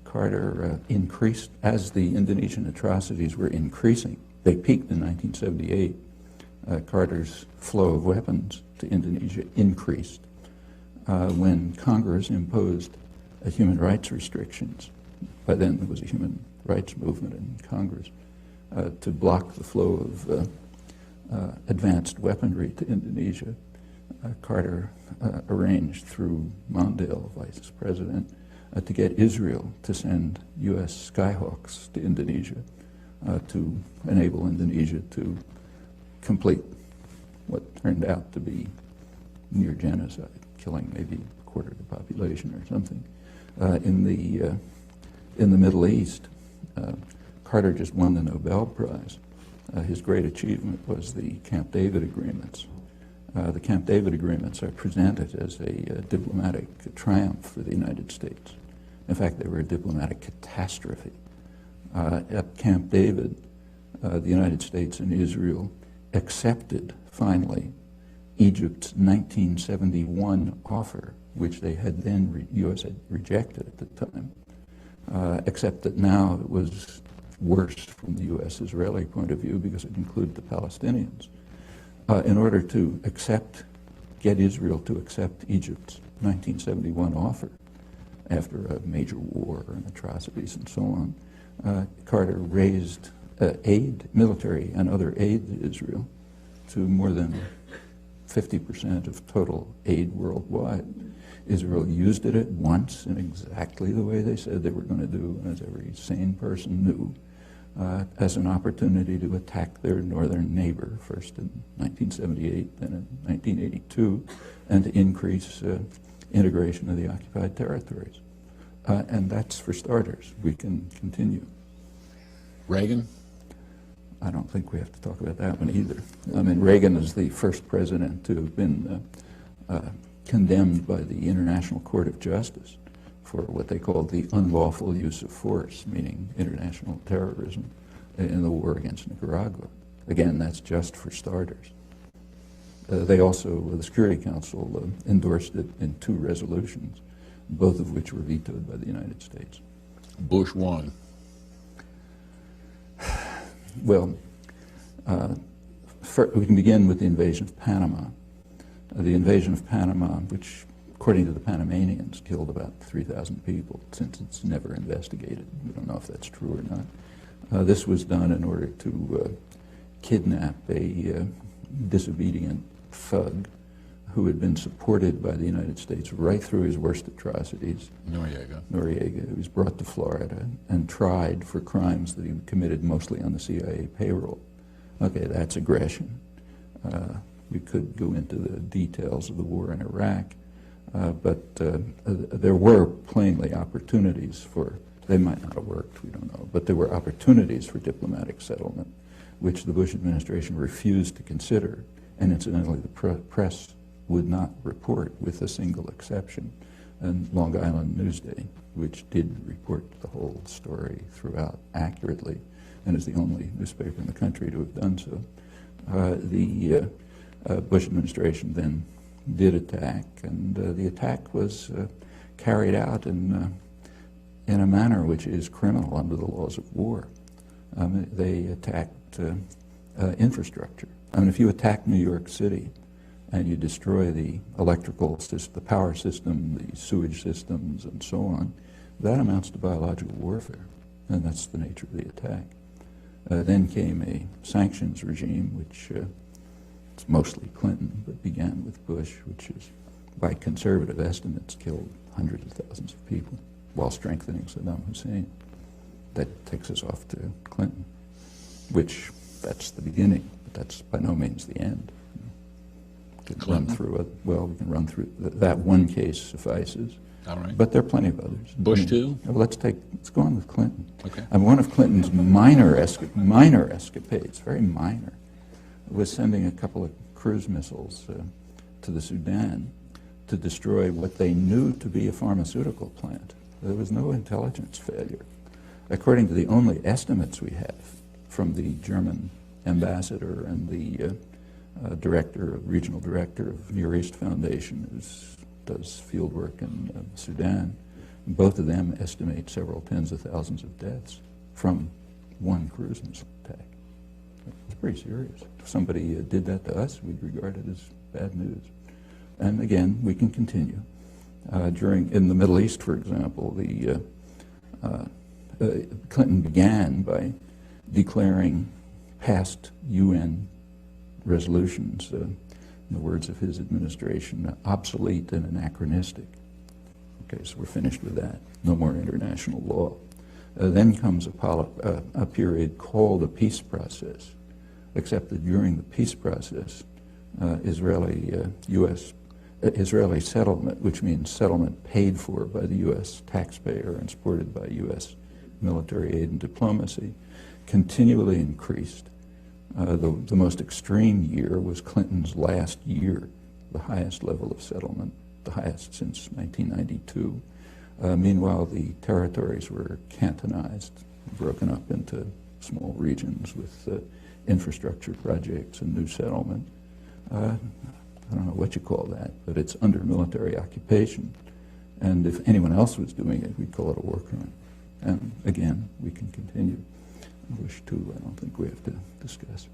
Carter increased, as the Indonesian atrocities were increasing. They peaked in 1978. Carter's flow of weapons to Indonesia increased. When Congress imposed human rights restrictions, by then there was a human rights movement in Congress, to block the flow of advanced weaponry to Indonesia, Carter arranged through Mondale, vice president, to get Israel to send U.S. Skyhawks to Indonesia to enable Indonesia to complete what turned out to be near genocide, killing maybe a quarter of the population or something. In the Middle East, Carter just won the Nobel Prize. His great achievement was the Camp David agreements. The Camp David agreements are presented as a diplomatic triumph for the United States. In fact, they were a diplomatic catastrophe. At Camp David, the United States and Israel accepted, finally, Egypt's 1971 offer, which they had then, U.S. had rejected at the time, except that now it was worse from the U.S.-Israeli point of view because it included the Palestinians. In order to get Israel to accept Egypt's 1971 offer, after a major war and atrocities and so on, Carter raised aid, military and other aid to Israel, to more than 50% of total aid worldwide. Israel used it at once in exactly the way they said they were going to do, as every sane person knew, as an opportunity to attack their northern neighbor, first in 1978, then in 1982, and to increase integration of the occupied territories. And that's for starters. We can continue. Reagan? I don't think we have to talk about that one either. I mean, Reagan is the first president to have been condemned by the International Court of Justice for what they called the unlawful use of force, meaning international terrorism in the war against Nicaragua. Again, that's just for starters. They also, the Security Council endorsed it in 2 resolutions, both of which were vetoed by the United States. Bush won. Well, we can begin with the invasion of Panama. The invasion of Panama, which, according to the Panamanians, killed about 3,000 people, since it's never investigated. We don't know if that's true or not. This was done in order to kidnap a disobedient thug who had been supported by the United States right through his worst atrocities. Noriega. He was brought to Florida and tried for crimes that he committed mostly on the CIA payroll. Okay, that's aggression. We could go into the details of the war in Iraq, but there were plainly opportunities for, they might not have worked, we don't know, but there were opportunities for diplomatic settlement, which the Bush administration refused to consider. And incidentally, the press would not report, with a single exception. And Long Island Newsday, which did report the whole story throughout accurately, and is the only newspaper in the country to have done so. The Bush administration then did attack, and the attack was carried out in a manner which is criminal under the laws of war. They attacked infrastructure. I mean, if you attack New York City and you destroy the electrical system, the power system, the sewage systems, and so on, that amounts to biological warfare, and that's the nature of the attack. Then came a sanctions regime, which it's mostly Clinton, but began with Bush, which is, by conservative estimates, killed hundreds of thousands of people while strengthening Saddam Hussein. That takes us off to Clinton, which that's the beginning, but that's by no means the end. We can run through it. Well, we can run through that one case suffices. All right. But there are plenty of others. Bush too? Well, let's go on with Clinton. Okay. And one of Clinton's minor escapades, very minor, was sending a couple of cruise missiles to the Sudan to destroy what they knew to be a pharmaceutical plant. There was no intelligence failure. According to the only estimates we have from the German ambassador and the regional director of Near East Foundation, who does field work in Sudan, both of them estimate several tens of thousands of deaths from one cruise missile attack. It's pretty serious. If somebody did that to us, we'd regard it as bad news. And again, we can continue. In the Middle East, for example, Clinton began by declaring past UN resolutions, in the words of his administration, obsolete and anachronistic. Okay, so we're finished with that. No more international law. Then comes a period called a peace process, except that during the peace process, Israeli settlement, which means settlement paid for by the U.S. taxpayer and supported by U.S. military aid and diplomacy, continually increased. The most extreme year was Clinton's last year, the highest level of settlement, the highest since 1992. Meanwhile, the territories were cantonized, broken up into small regions with infrastructure projects and new settlement. I don't know what you call that, but it's under military occupation. And if anyone else was doing it, we'd call it a war crime. And again, we can continue. Bush too, I don't think we have to discuss.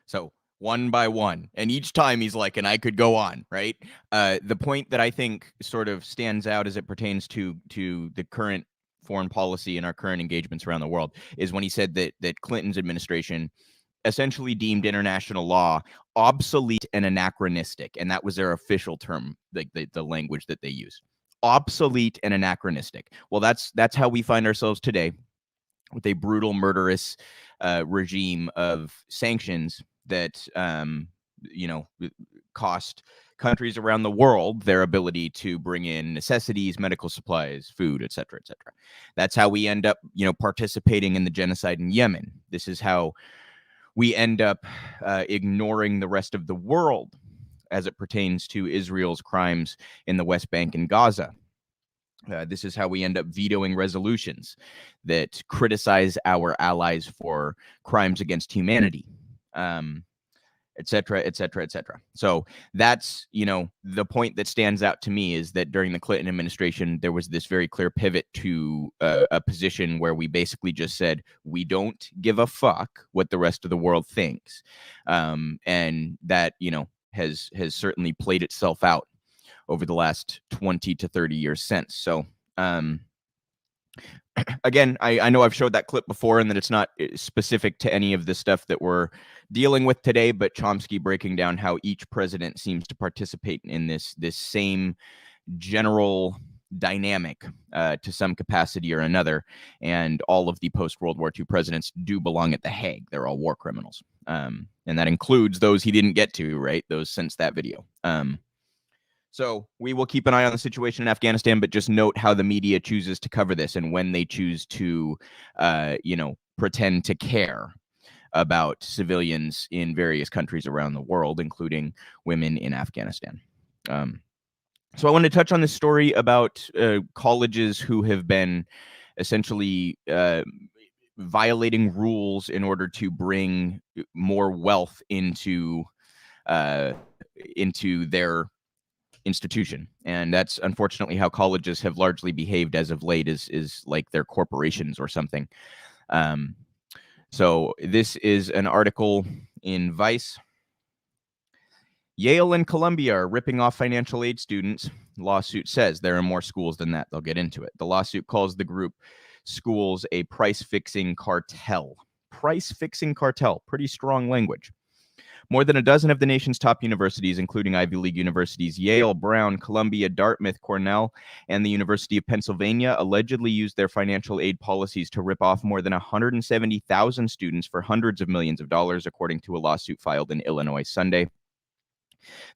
So one by one, and each time he's like, and I could go on, right? The point that I think sort of stands out as it pertains to the current foreign policy and our current engagements around the world is when he said that Clinton's administration essentially deemed international law obsolete and anachronistic, and that was their official term, the language that they use. Obsolete and anachronistic. Well, that's how we find ourselves today, with a brutal, murderous regime of sanctions that cost countries around the world their ability to bring in necessities, medical supplies, food, et cetera, et cetera. That's how we end up, participating in the genocide in Yemen. This is how we end up ignoring the rest of the world as it pertains to Israel's crimes in the West Bank and Gaza. This is how we end up vetoing resolutions that criticize our allies for crimes against humanity, et cetera, et cetera, et cetera. So that's, the point that stands out to me is that during the Clinton administration, there was this very clear pivot to a position where we basically just said, we don't give a fuck what the rest of the world thinks. And that, has certainly played itself out over the last 20 to 30 years since. So Again, I know I've showed that clip before and that it's not specific to any of the stuff that we're dealing with today, but Chomsky breaking down how each president seems to participate in this same general dynamic to some capacity or another. And all of the post-World War II presidents do belong at The Hague. They're all war criminals. And that includes those he didn't get to, right? Those since that video. So we will keep an eye on the situation in Afghanistan, but just note how the media chooses to cover this and when they choose to, pretend to care about civilians in various countries around the world, including women in Afghanistan. So I want to touch on this story about colleges who have been essentially violating rules in order to bring more wealth into their institution. And that's unfortunately how colleges have largely behaved as of late, is like they're corporations or something. So this is an article in Vice. Yale and Columbia are ripping off financial aid students. Lawsuit says there are more schools than that. They'll get into it. The lawsuit calls the group schools a price-fixing cartel. Price-fixing cartel. Pretty strong language. More than a dozen of the nation's top universities, including Ivy League universities Yale, Brown, Columbia, Dartmouth, Cornell, and the University of Pennsylvania, allegedly used their financial aid policies to rip off more than 170,000 students for hundreds of millions of dollars, according to a lawsuit filed in Illinois Sunday.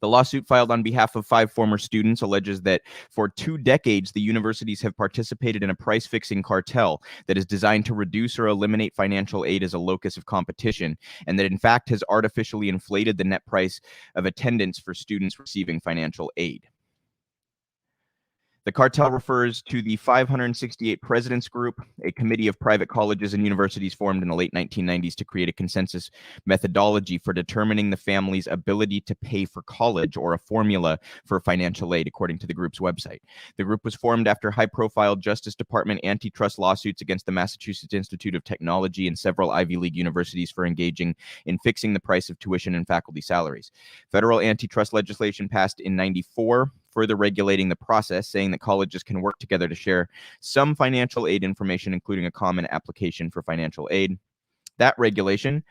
The lawsuit, filed on behalf of 5 former students, alleges that for 2 decades, the universities have participated in a price-fixing cartel that is designed to reduce or eliminate financial aid as a locus of competition, and that in fact has artificially inflated the net price of attendance for students receiving financial aid. The cartel refers to the 568 Presidents Group, a committee of private colleges and universities formed in the late 1990s to create a consensus methodology for determining the family's ability to pay for college, or a formula for financial aid, according to the group's website. The group was formed after high-profile Justice Department antitrust lawsuits against the Massachusetts Institute of Technology and several Ivy League universities for engaging in fixing the price of tuition and faculty salaries. Federal antitrust legislation passed in '94, further regulating the process, saying that colleges can work together to share some financial aid information, including a common application for financial aid. That regulation,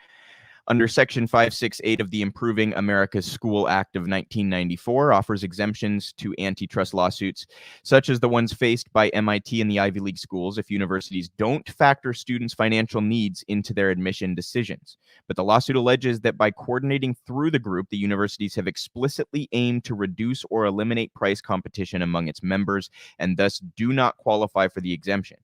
under Section 568 of the Improving America's School Act of 1994, offers exemptions to antitrust lawsuits, such as the ones faced by MIT and the Ivy League schools, if universities don't factor students' financial needs into their admission decisions. But the lawsuit alleges that by coordinating through the group, the universities have explicitly aimed to reduce or eliminate price competition among its members, and thus do not qualify for the exemption.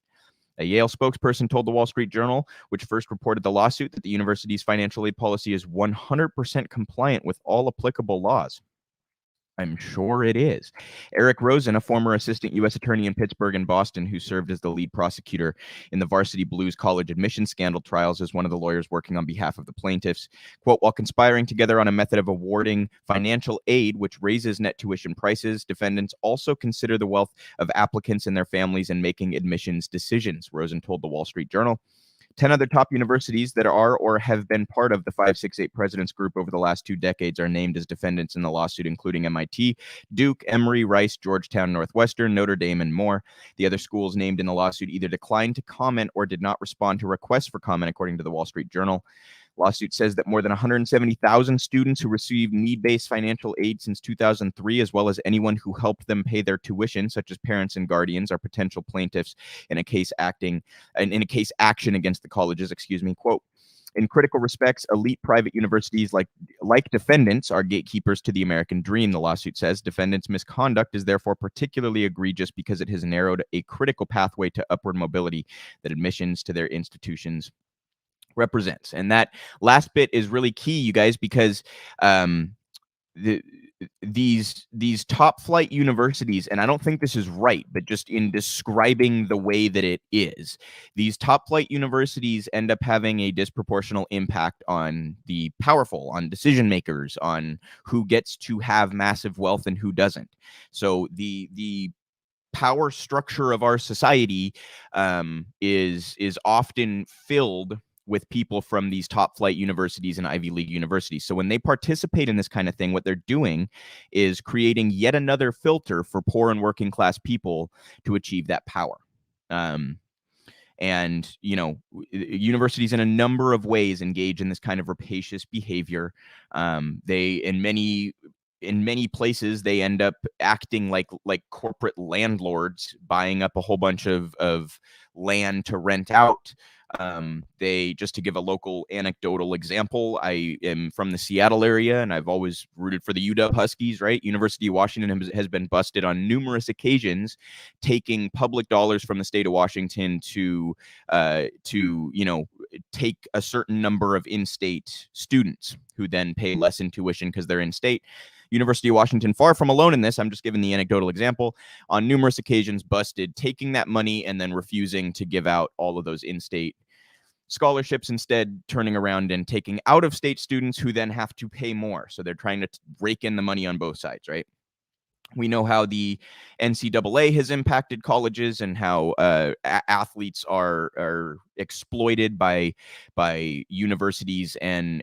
A Yale spokesperson told the Wall Street Journal, which first reported the lawsuit, that the university's financial aid policy is 100% compliant with all applicable laws. I'm sure it is. Eric Rosen, a former assistant U.S. attorney in Pittsburgh and Boston who served as the lead prosecutor in the Varsity Blues college admission scandal trials, is one of the lawyers working on behalf of the plaintiffs. Quote, while conspiring together on a method of awarding financial aid which raises net tuition prices, defendants also consider the wealth of applicants and their families in making admissions decisions, Rosen told the Wall Street Journal. 10 other top universities that are or have been part of the 568 Presidents Group over the last 2 decades are named as defendants in the lawsuit, including MIT, Duke, Emory, Rice, Georgetown, Northwestern, Notre Dame, and more. The other schools named in the lawsuit either declined to comment or did not respond to requests for comment, according to the Wall Street Journal. Lawsuit says that more than 170,000 students who received need-based financial aid since 2003, as well as anyone who helped them pay their tuition, such as parents and guardians, are potential plaintiffs in a case action against the colleges. Quote, in critical respects, elite private universities like defendants are gatekeepers to the American dream, the lawsuit says. Defendants' misconduct is therefore particularly egregious because it has narrowed a critical pathway to upward mobility that admissions to their institutions represents. And that last bit is really key, you guys, because these top flight universities, and I don't think this is right, but just in describing the way that it is, these top flight universities end up having a disproportional impact on the powerful, on decision makers, on who gets to have massive wealth and who doesn't. So the power structure of our society is often filled with people from these top flight universities and Ivy League universities. So when they participate in this kind of thing, what they're doing is creating yet another filter for poor and working class people to achieve that power. And, universities in a number of ways engage in this kind of rapacious behavior. They, in many places, they end up acting like corporate landlords, buying up a whole bunch of land to rent out. They, just to give a local anecdotal example, I am from the Seattle area, and I've always rooted for the UW Huskies, right? University of Washington has been busted on numerous occasions, taking public dollars from the state of Washington to take a certain number of in-state students who then pay less in tuition because they're in-state. University of Washington, far from alone in this, I'm just giving the anecdotal example, on numerous occasions busted taking that money and then refusing to give out all of those in-state scholarships, instead turning around and taking out-of-state students who then have to pay more. So they're trying to rake in the money on both sides, right? We know how the NCAA has impacted colleges and how athletes are exploited by universities and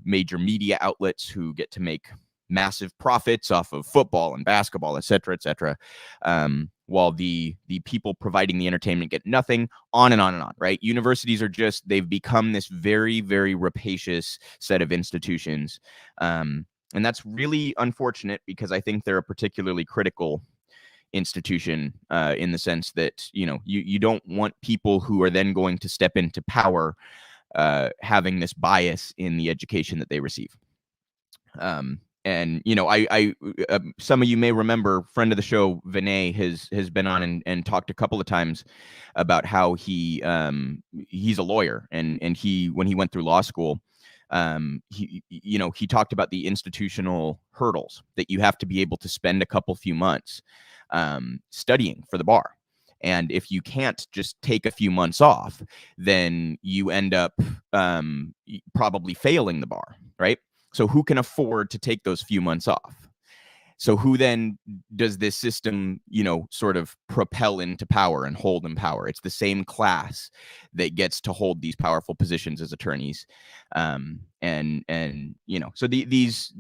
major media outlets who get to make massive profits off of football and basketball, et cetera, while the people providing the entertainment get nothing, on and on and on, right? Universities are they've become this very, very rapacious set of institutions. And that's really unfortunate, because I think they're a particularly critical institution in the sense that, you don't want people who are then going to step into power having this bias in the education that they receive. And I some of you may remember, friend of the show Vinay has been on and talked a couple of times about how he's a lawyer, and he, when he went through law school, he talked about the institutional hurdles that you have to be able to spend a few months studying for the bar. And if you can't just take a few months off, then you end up probably failing the bar, right? So who can afford to take those few months off? So who then does this system, sort of propel into power and hold in power? It's the same class that gets to hold these powerful positions as attorneys. So these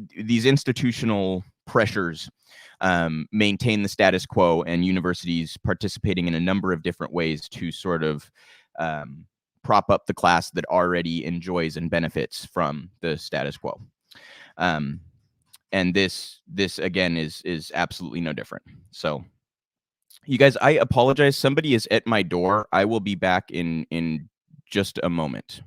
institutional pressures maintain the status quo, and universities participating in a number of different ways to sort of prop up the class that already enjoys and benefits from the status quo. And this again is absolutely no different. So, you guys, I apologize. Somebody is at my door. I will be back in just a moment.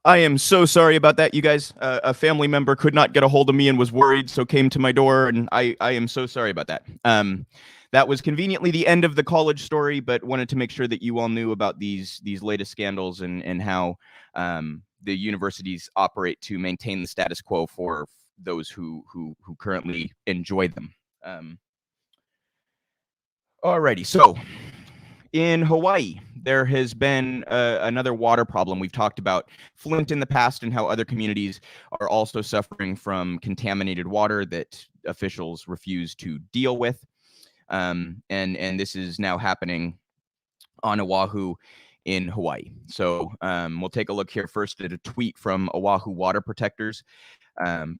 I am so sorry about that, you guys. A family member could not get a hold of me and was worried, so came to my door, and I am so sorry about that. That was conveniently the end of the college story, but wanted to make sure that you all knew about these latest scandals and how the universities operate to maintain the status quo for those who currently enjoy them. Alrighty, so in Hawaii, there has been another water problem. We've talked about Flint in the past and how other communities are also suffering from contaminated water that officials refuse to deal with. And this is now happening on Oahu in Hawaii. So we'll take a look here first at a tweet from Oahu Water Protectors.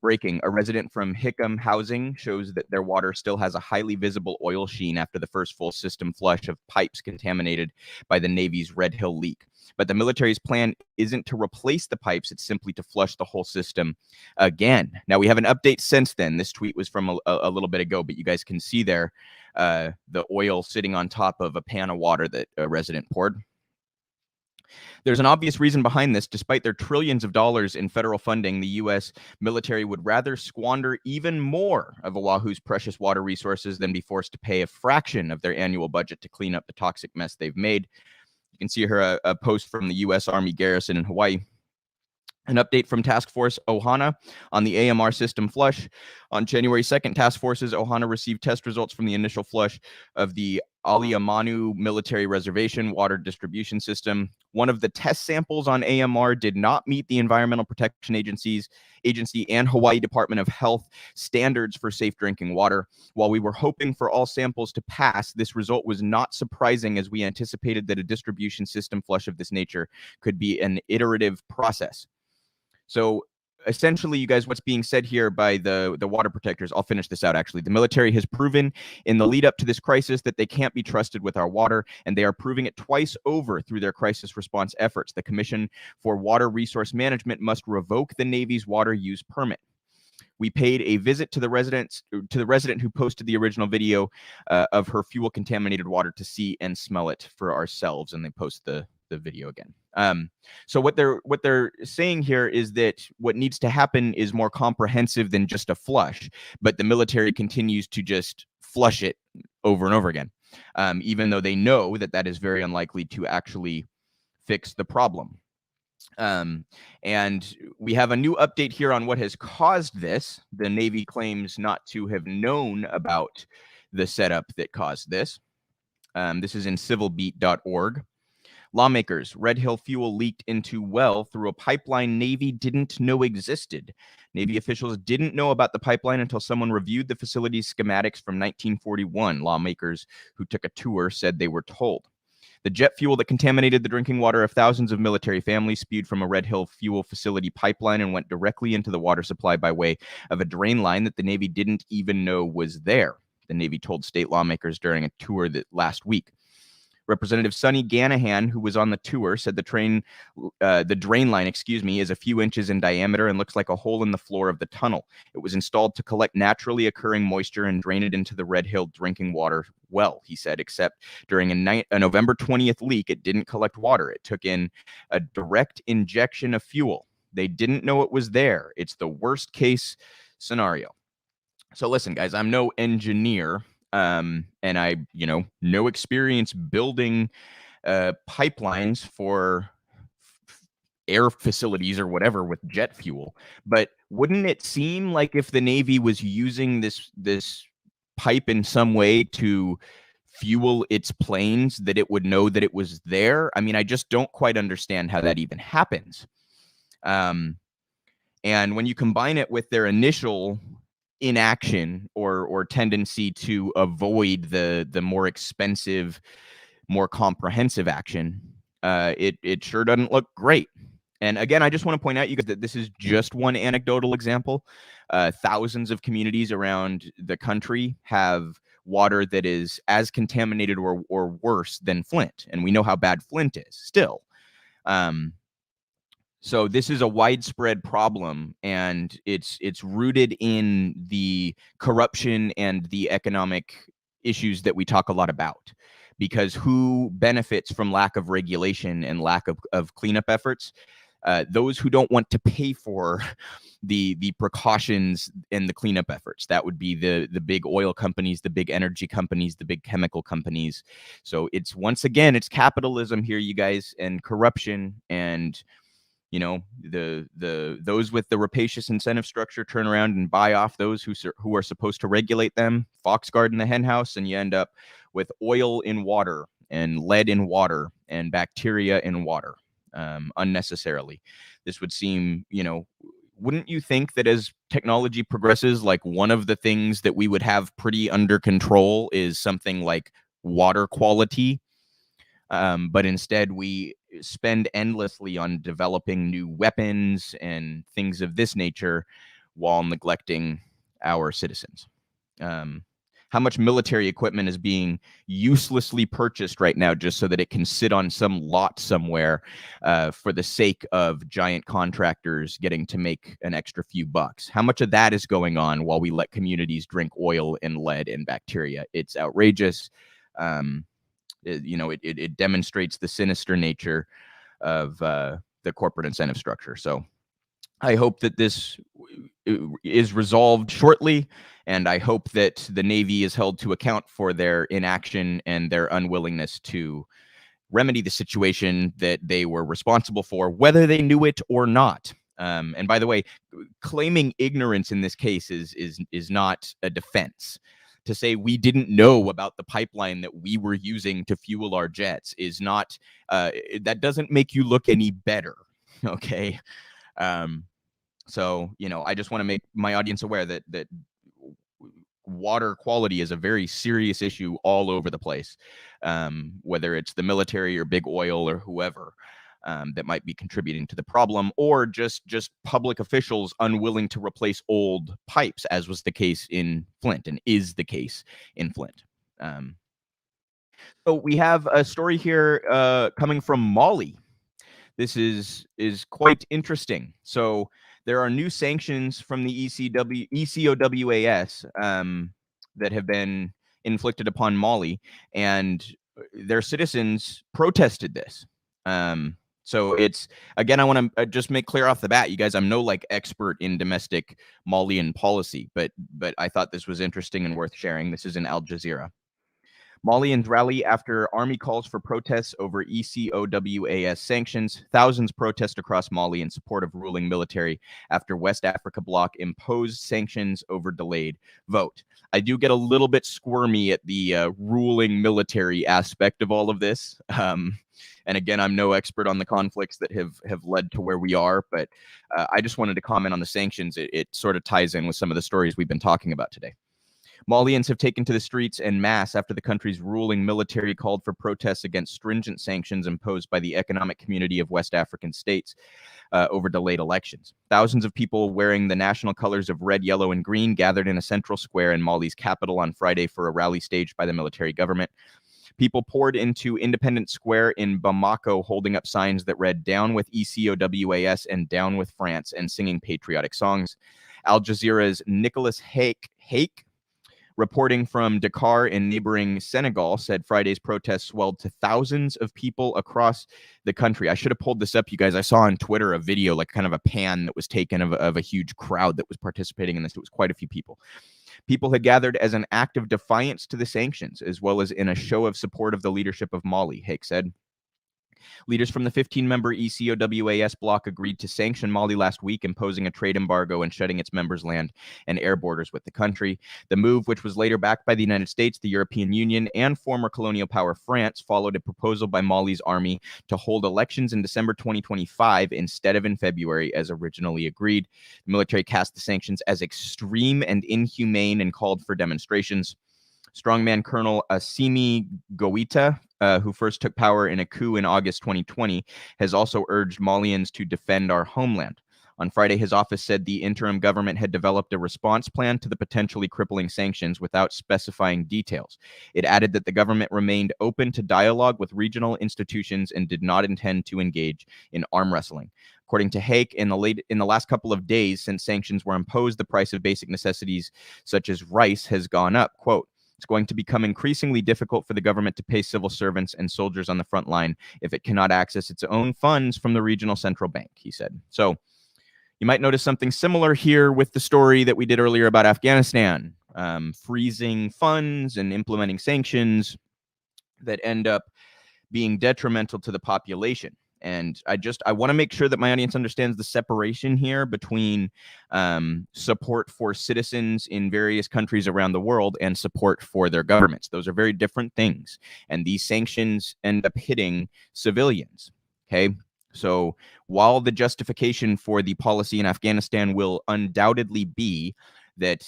Breaking, a resident from Hickam Housing shows that their water still has a highly visible oil sheen after the first full system flush of pipes contaminated by the Navy's Red Hill leak. But the military's plan isn't to replace the pipes, it's simply to flush the whole system again. Now, we have an update since then. This tweet was from a little bit ago, but you guys can see there the oil sitting on top of a pan of water that a resident poured. There's an obvious reason behind this. Despite their trillions of dollars in federal funding, the U.S. military would rather squander even more of Oahu's precious water resources than be forced to pay a fraction of their annual budget to clean up the toxic mess they've made. You can see here a post from the U.S. Army garrison in Hawaii. An update from Task Force Ohana on the AMR system flush. On January 2nd, Task Forces Ohana received test results from the initial flush of the Aliamanu Military Reservation water distribution system. One of the test samples on AMR did not meet the Environmental Protection Agency and Hawaii Department of Health standards for safe drinking water. While we were hoping for all samples to pass, this result was not surprising, as we anticipated that a distribution system flush of this nature could be an iterative process. So essentially, you guys, what's being said here by the water protectors, I'll finish this out actually. The military has proven in the lead up to this crisis that they can't be trusted with our water, and they are proving it twice over through their crisis response efforts. The Commission for Water Resource Management must revoke the Navy's water use permit. We paid a visit to the resident who posted the original video of her fuel contaminated water to see and smell it for ourselves, and they post the video again. So what they're saying here is that what needs to happen is more comprehensive than just a flush, but the military continues to just flush it over and over again, even though they know that that is very unlikely to actually fix the problem. And we have a new update here on what has caused this. The Navy claims not to have known about the setup that caused this. This is in civilbeat.org. Lawmakers, Red Hill fuel leaked into well through a pipeline Navy didn't know existed. Navy officials didn't know about the pipeline until someone reviewed the facility's schematics from 1941. Lawmakers who took a tour said they were told. The jet fuel that contaminated the drinking water of thousands of military families spewed from a Red Hill fuel facility pipeline and went directly into the water supply by way of a drain line that the Navy didn't even know was there, the Navy told state lawmakers during a tour last week. Representative Sonny Ganahan, who was on the tour, said the drain line, is a few inches in diameter and looks like a hole in the floor of the tunnel. It was installed to collect naturally occurring moisture and drain it into the Red Hill drinking water well, he said, except during a November 20th leak, it didn't collect water. It took in a direct injection of fuel. They didn't know it was there. It's the worst case scenario. So listen, guys, I'm no engineer. And I, no experience building pipelines for air facilities or whatever with jet fuel. But wouldn't it seem like if the Navy was using this pipe in some way to fuel its planes, that it would know that it was there? I mean, I just don't quite understand how that even happens. And when you combine it with their initial inaction or tendency to avoid the more expensive, more comprehensive action, it sure doesn't look great. And again, I just want to point out, you guys, that this is just one anecdotal example. Thousands of communities around the country have water that is as contaminated or worse than Flint, and we know how bad Flint is still. So this is a widespread problem, and it's rooted in the corruption and the economic issues that we talk a lot about. Because who benefits from lack of regulation and lack of cleanup efforts? Those who don't want to pay for the precautions and the cleanup efforts. That would be the big oil companies, the big energy companies, the big chemical companies. So it's, once again, it's capitalism here, you guys, and corruption, and those with the rapacious incentive structure turn around and buy off those who are supposed to regulate them. Fox guard in the hen house, and you end up with oil in water and lead in water and bacteria in water unnecessarily. This would seem, wouldn't you think that as technology progresses, like one of the things that we would have pretty under control is something like water quality? But instead, we spend endlessly on developing new weapons and things of this nature while neglecting our citizens. How much military equipment is being uselessly purchased right now just so that it can sit on some lot somewhere for the sake of giant contractors getting to make an extra few bucks? How much of that is going on while we let communities drink oil and lead and bacteria? It's outrageous. It demonstrates the sinister nature of the corporate incentive structure. So I hope that this is resolved shortly, and I hope that the Navy is held to account for their inaction and their unwillingness to remedy the situation that they were responsible for, whether they knew it or not. And by the way, claiming ignorance in this case is not a defense. To say we didn't know about the pipeline that we were using to fuel our jets is not, that doesn't make you look any better, okay? So, I just want to make my audience aware that water quality is a very serious issue all over the place, whether it's the military or big oil or whoever. That might be contributing to the problem, or just public officials unwilling to replace old pipes, as was the case in Flint and is the case in Flint. So we have a story here coming from Mali. This is quite interesting. So there are new sanctions from the ECOWAS that have been inflicted upon Mali, and their citizens protested this. So it's, again, I want to just make clear off the bat, you guys, I'm no expert in domestic Malian policy, but I thought this was interesting and worth sharing. This is in Al Jazeera. Malians rally after army calls for protests over ECOWAS sanctions. Thousands protest across Mali in support of ruling military after West Africa bloc imposed sanctions over delayed vote. I do get a little bit squirmy at the ruling military aspect of all of this. And again, I'm no expert on the conflicts that have led to where we are, but I just wanted to comment on the sanctions. It sort of ties in with some of the stories we've been talking about today. Malians have taken to the streets en masse after the country's ruling military called for protests against stringent sanctions imposed by the Economic Community of West African States over delayed elections. Thousands of people wearing the national colors of red, yellow, and green gathered in a central square in Mali's capital on Friday for a rally staged by the military government. People poured into Independence Square in Bamako, holding up signs that read "Down with ECOWAS" and "Down with France," and singing patriotic songs. Al Jazeera's Nicholas Hake, reporting from Dakar in neighboring Senegal, said Friday's protests swelled to thousands of people across the country. I should have pulled this up, you guys. I saw on Twitter a video, kind of a pan that was taken of a huge crowd that was participating in this. It was quite a few people. People had gathered as an act of defiance to the sanctions, as well as in a show of support of the leadership of Mali, Hake said. Leaders from the 15-member ECOWAS bloc agreed to sanction Mali last week, imposing a trade embargo and shutting its members' land and air borders with the country. The move, which was later backed by the United States, the European Union, and former colonial power France, followed a proposal by Mali's army to hold elections in December 2025 instead of in February, as originally agreed. The military cast the sanctions as extreme and inhumane and called for demonstrations. Strongman Colonel Assimi Goïta, who first took power in a coup in August 2020, has also urged Malians to defend our homeland. On Friday, his office said the interim government had developed a response plan to the potentially crippling sanctions without specifying details. It added that the government remained open to dialogue with regional institutions and did not intend to engage in arm wrestling. According to Hake, in the last couple of days since sanctions were imposed, the price of basic necessities such as rice has gone up. Quote, "It's going to become increasingly difficult for the government to pay civil servants and soldiers on the front line if it cannot access its own funds from the regional central bank," he said. So you might notice something similar here with the story that we did earlier about Afghanistan, freezing funds and implementing sanctions that end up being detrimental to the population. And I want to make sure that my audience understands the separation here between support for citizens in various countries around the world and support for their governments. Those are very different things. And these sanctions end up hitting civilians. Okay. So while the justification for the policy in Afghanistan will undoubtedly be that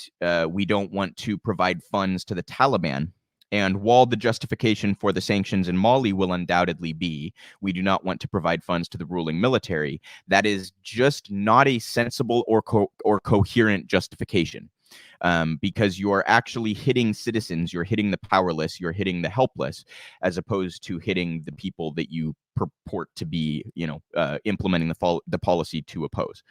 we don't want to provide funds to the Taliban, and while the justification for the sanctions in Mali will undoubtedly be we do not want to provide funds to the ruling military, that is just not a sensible or coherent justification. Because you are actually hitting citizens, you're hitting the powerless, you're hitting the helpless, as opposed to hitting the people that you purport to be, implementing the policy to oppose.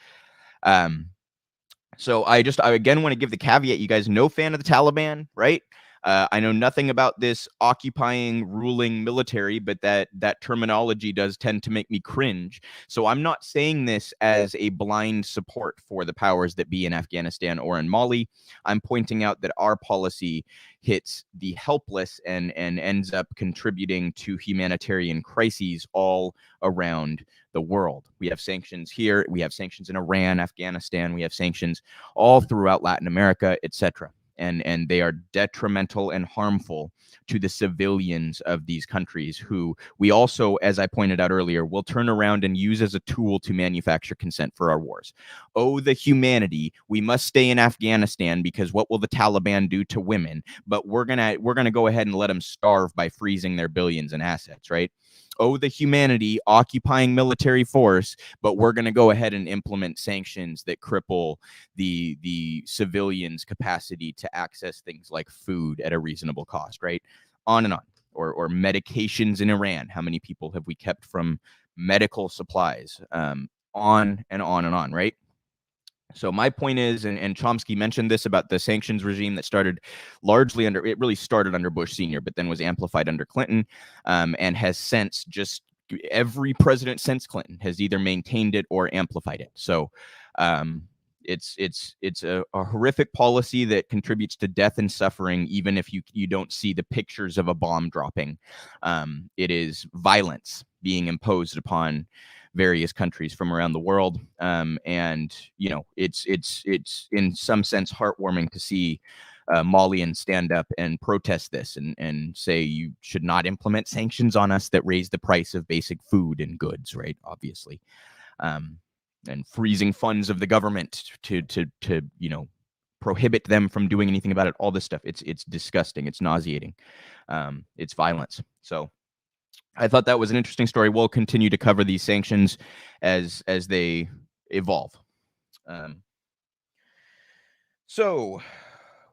So I again want to give the caveat, you guys, no fan of the Taliban, right? I know nothing about this occupying, ruling military, but that terminology does tend to make me cringe. So I'm not saying this as a blind support for the powers that be in Afghanistan or in Mali. I'm pointing out that our policy hits the helpless and ends up contributing to humanitarian crises all around the world. We have sanctions here. We have sanctions in Iran, Afghanistan. We have sanctions all throughout Latin America, etc. And they are detrimental and harmful to the civilians of these countries, who we also, as I pointed out earlier, will turn around and use as a tool to manufacture consent for our wars. Oh, the humanity. We must stay in Afghanistan because what will the Taliban do to women? But we're gonna go ahead and let them starve by freezing their billions in assets, right? Oh, the humanity, occupying military force, but we're going to go ahead and implement sanctions that cripple the civilians' capacity to access things like food at a reasonable cost, right? On and on. Or medications in Iran. How many people have we kept from medical supplies? On and on and on, right? So my point is, and Chomsky mentioned this about the sanctions regime that started largely under, it really started under Bush Sr., but then was amplified under Clinton, and has since just every president since Clinton has either maintained it or amplified it. So it's a horrific policy that contributes to death and suffering, even if you don't see the pictures of a bomb dropping. It is violence being imposed upon various countries from around the world, and it's in some sense heartwarming to see Malians stand up and protest this and say you should not implement sanctions on us that raise the price of basic food and goods, right? Obviously, and freezing funds of the government to prohibit them from doing anything about it. All this stuff, it's disgusting. It's nauseating. It's violence. So I thought that was an interesting story. We'll continue to cover these sanctions as they evolve. So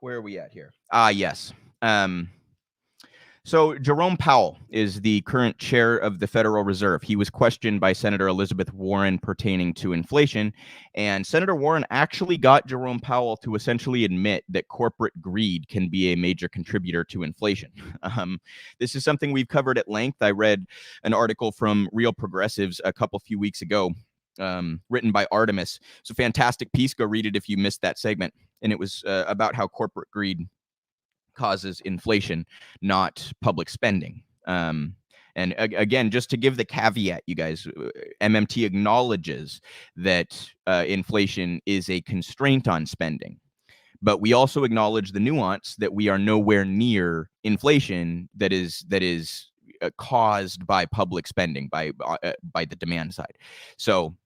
where are we at here? Yes. So Jerome Powell is the current chair of the Federal Reserve. He was questioned by Senator Elizabeth Warren pertaining to inflation, and Senator Warren actually got Jerome Powell to essentially admit that corporate greed can be a major contributor to inflation. This is something we've covered at length. I read an article from Real Progressives a few weeks ago, written by Artemis. It's a fantastic piece. Go read it if you missed that segment. And it was about how corporate greed causes inflation, not public spending. And again, just to give the caveat, you guys, MMT acknowledges that inflation is a constraint on spending. But we also acknowledge the nuance that we are nowhere near inflation that is caused by public spending, by the demand side. So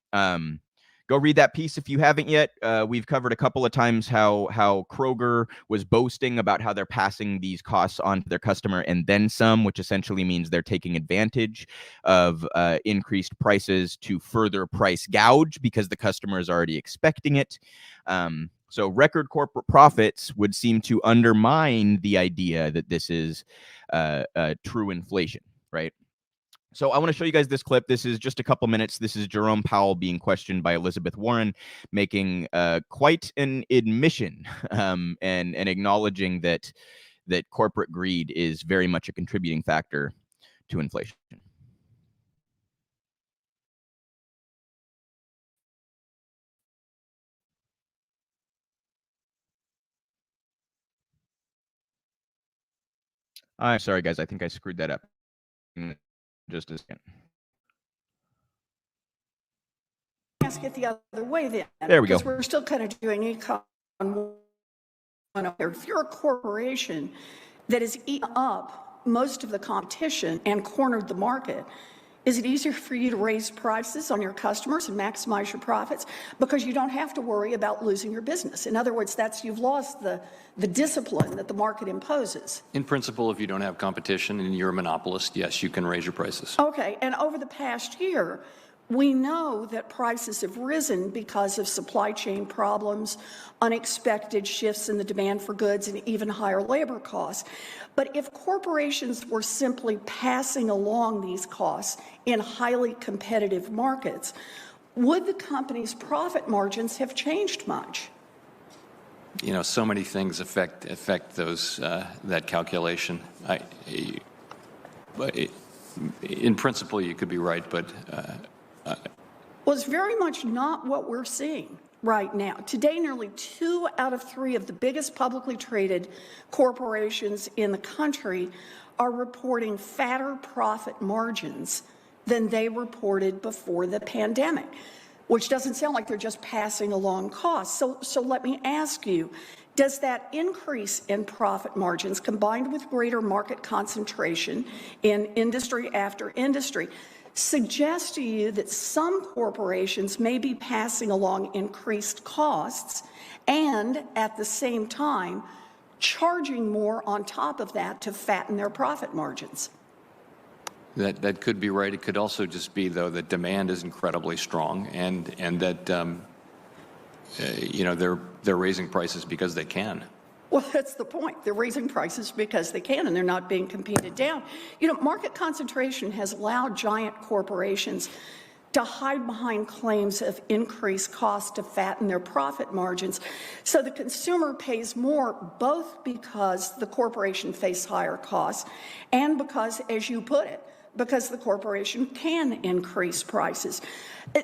go read that piece if you haven't yet. We've covered a couple of times how Kroger was boasting about how they're passing these costs on to their customer and then some, which essentially means they're taking advantage of increased prices to further price gouge because the customer is already expecting it. So record corporate profits would seem to undermine the idea that this is true inflation, right? So I want to show you guys this clip. This is just a couple minutes. This is Jerome Powell being questioned by Elizabeth Warren, making quite an admission and acknowledging that corporate greed is very much a contributing factor to inflation. I'm sorry, guys. I think I screwed that up. Just a second. ask it the other way then. There we go. Because we're still kind of doing econ. If you're a corporation that has eaten up most of the competition and cornered the market, is it easier for you to raise prices on your customers and maximize your profits because you don't have to worry about losing your business? In other words, you've lost the discipline that the market imposes. In principle, if you don't have competition and you're a monopolist, yes, you can raise your prices. Okay, and over the past year, we know that prices have risen because of supply chain problems, unexpected shifts in the demand for goods, and even higher labor costs. But if corporations were simply passing along these costs in highly competitive markets, would the company's profit margins have changed much? You know, so many things affect those that calculation. In principle, you could be right, but well, it's very much not what we're seeing right now. Today, nearly 2 out of 3 of the biggest publicly traded corporations in the country are reporting fatter profit margins than they reported before the pandemic, which doesn't sound like they're just passing along costs. So let me ask you, does that increase in profit margins combined with greater market concentration in industry after industry suggest to you that some corporations may be passing along increased costs and at the same time charging more on top of that to fatten their profit margins? that could be right. It could also just be, though, that demand is incredibly strong, and that you know, they're raising prices because they can. Well, that's the point. They're raising prices because they can, and they're not being competed down. You know, market concentration has allowed giant corporations to hide behind claims of increased cost to fatten their profit margins. So the consumer pays more, both because the corporation faces higher costs and because, as you put it, because the corporation can increase prices.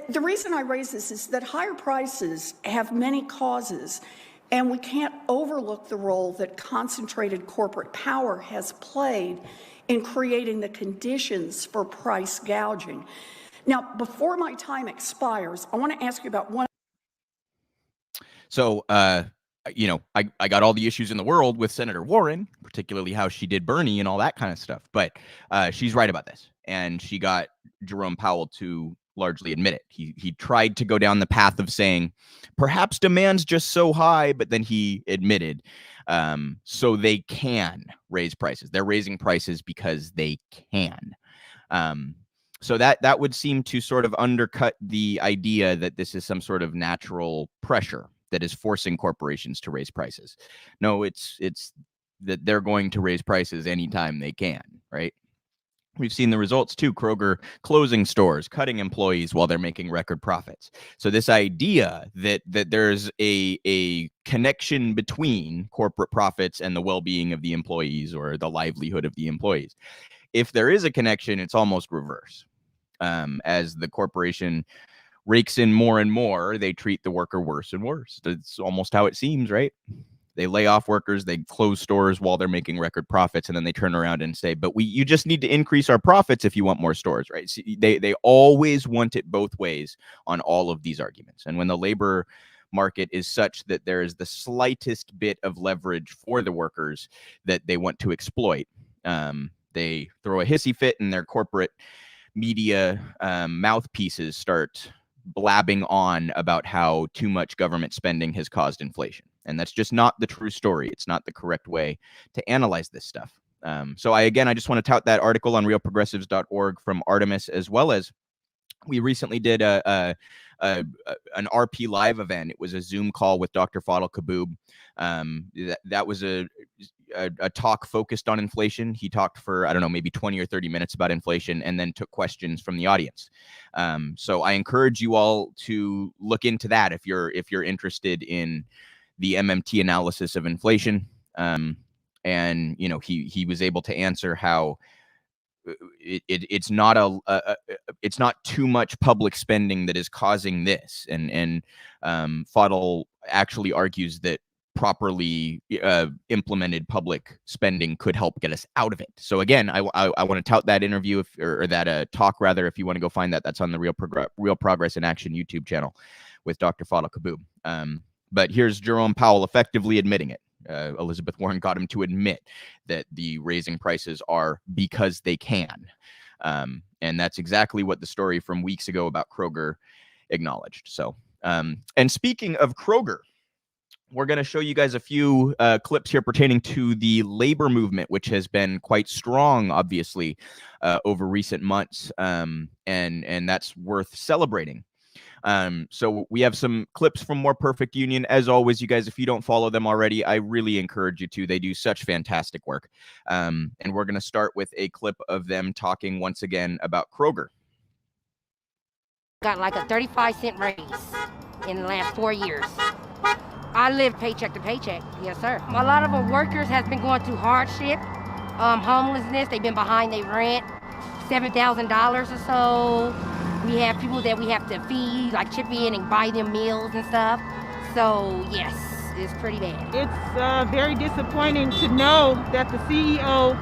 The reason I raise this is that higher prices have many causes, and we can't overlook the role that concentrated corporate power has played in creating the conditions for price gouging. Now, before my time expires, I want to ask you about one. So, you know, I got all the issues in the world with Senator Warren, particularly how she did Bernie and all that kind of stuff. But she's right about this. And she got Jerome Powell to largely admit it. He tried to go down the path of saying, perhaps demand's just so high, but then he admitted, so they can raise prices. They're raising prices because they can. So that would seem to sort of undercut the idea that this is some sort of natural pressure that is forcing corporations to raise prices. No, it's that they're going to raise prices anytime they can, right? We've seen the results too. Kroger closing stores, cutting employees while they're making record profits. So this idea that there's a connection between corporate profits and the well-being of the employees or the livelihood of the employees. If there is a connection, it's almost reverse. As the corporation rakes in more and more, they treat the worker worse and worse. That's almost how it seems, right? They lay off workers, they close stores while they're making record profits, and then they turn around and say, but you just need to increase our profits if you want more stores, right? So they always want it both ways on all of these arguments. And when the labor market is such that there is the slightest bit of leverage for the workers that they want to exploit, they throw a hissy fit, and their corporate media mouthpieces start blabbing on about how too much government spending has caused inflation. And that's just not the true story. It's not the correct way to analyze this stuff. So I just want to tout that article on realprogressives.org from Artemis, as well as we recently did an RP Live event. It was a Zoom call with Dr. Fadl Kaboub. That was a talk focused on inflation. He talked for, I don't know, maybe 20 or 30 minutes about inflation, and then took questions from the audience. So I encourage you all to look into that if you're interested in the MMT analysis of inflation. And you know, he was able to answer how it's not it's not too much public spending that is causing this, and Fadl actually argues that properly implemented public spending could help get us out of it. So again, I want to tout that interview or that talk rather, if you want to go find that. That's on the Real Progress in Action YouTube channel with Dr. Fadl Kaboub. But here's Jerome Powell effectively admitting it. Elizabeth Warren got him to admit that the raising prices are because they can. And that's exactly what the story from weeks ago about Kroger acknowledged. So, and speaking of Kroger, we're going to show you guys a few clips here pertaining to the labor movement, which has been quite strong, obviously, over recent months, and that's worth celebrating. So we have some clips from More Perfect Union. As always, you guys, if you don't follow them already, I really encourage you to. They do such fantastic work. And we're going to start with a clip of them talking once again about Kroger. Got like a 35-cent raise in the last 4 years. I live paycheck to paycheck, yes sir. A lot of our workers has been going through hardship, homelessness. They've been behind their rent, $7,000 or so. We have people that we have to feed, like chip in and buy them meals and stuff. So yes, it's pretty bad. It's very disappointing to know that the CEO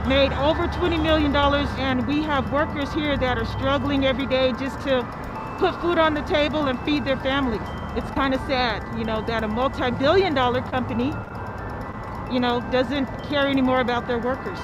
made over $20 million, and we have workers here that are struggling every day just to put food on the table and feed their families. It's kind of sad, that a multi-billion-dollar company, doesn't care anymore about their workers.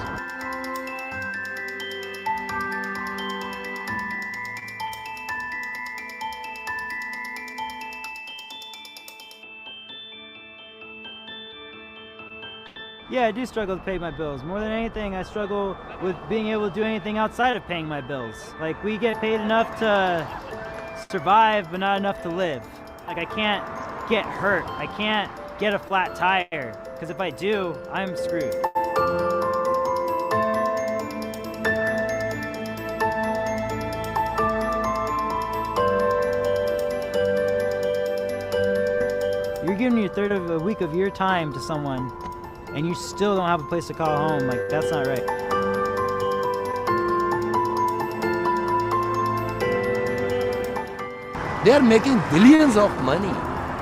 Yeah, I do struggle to pay my bills. More than anything, I struggle with being able to do anything outside of paying my bills. Like, we get paid enough to survive, but not enough to live. Like, I can't get hurt. I can't get a flat tire, because if I do, I'm screwed. You're giving your third of a week of your time to someone, and you still don't have a place to call home. Like, that's not right. They are making billions of money,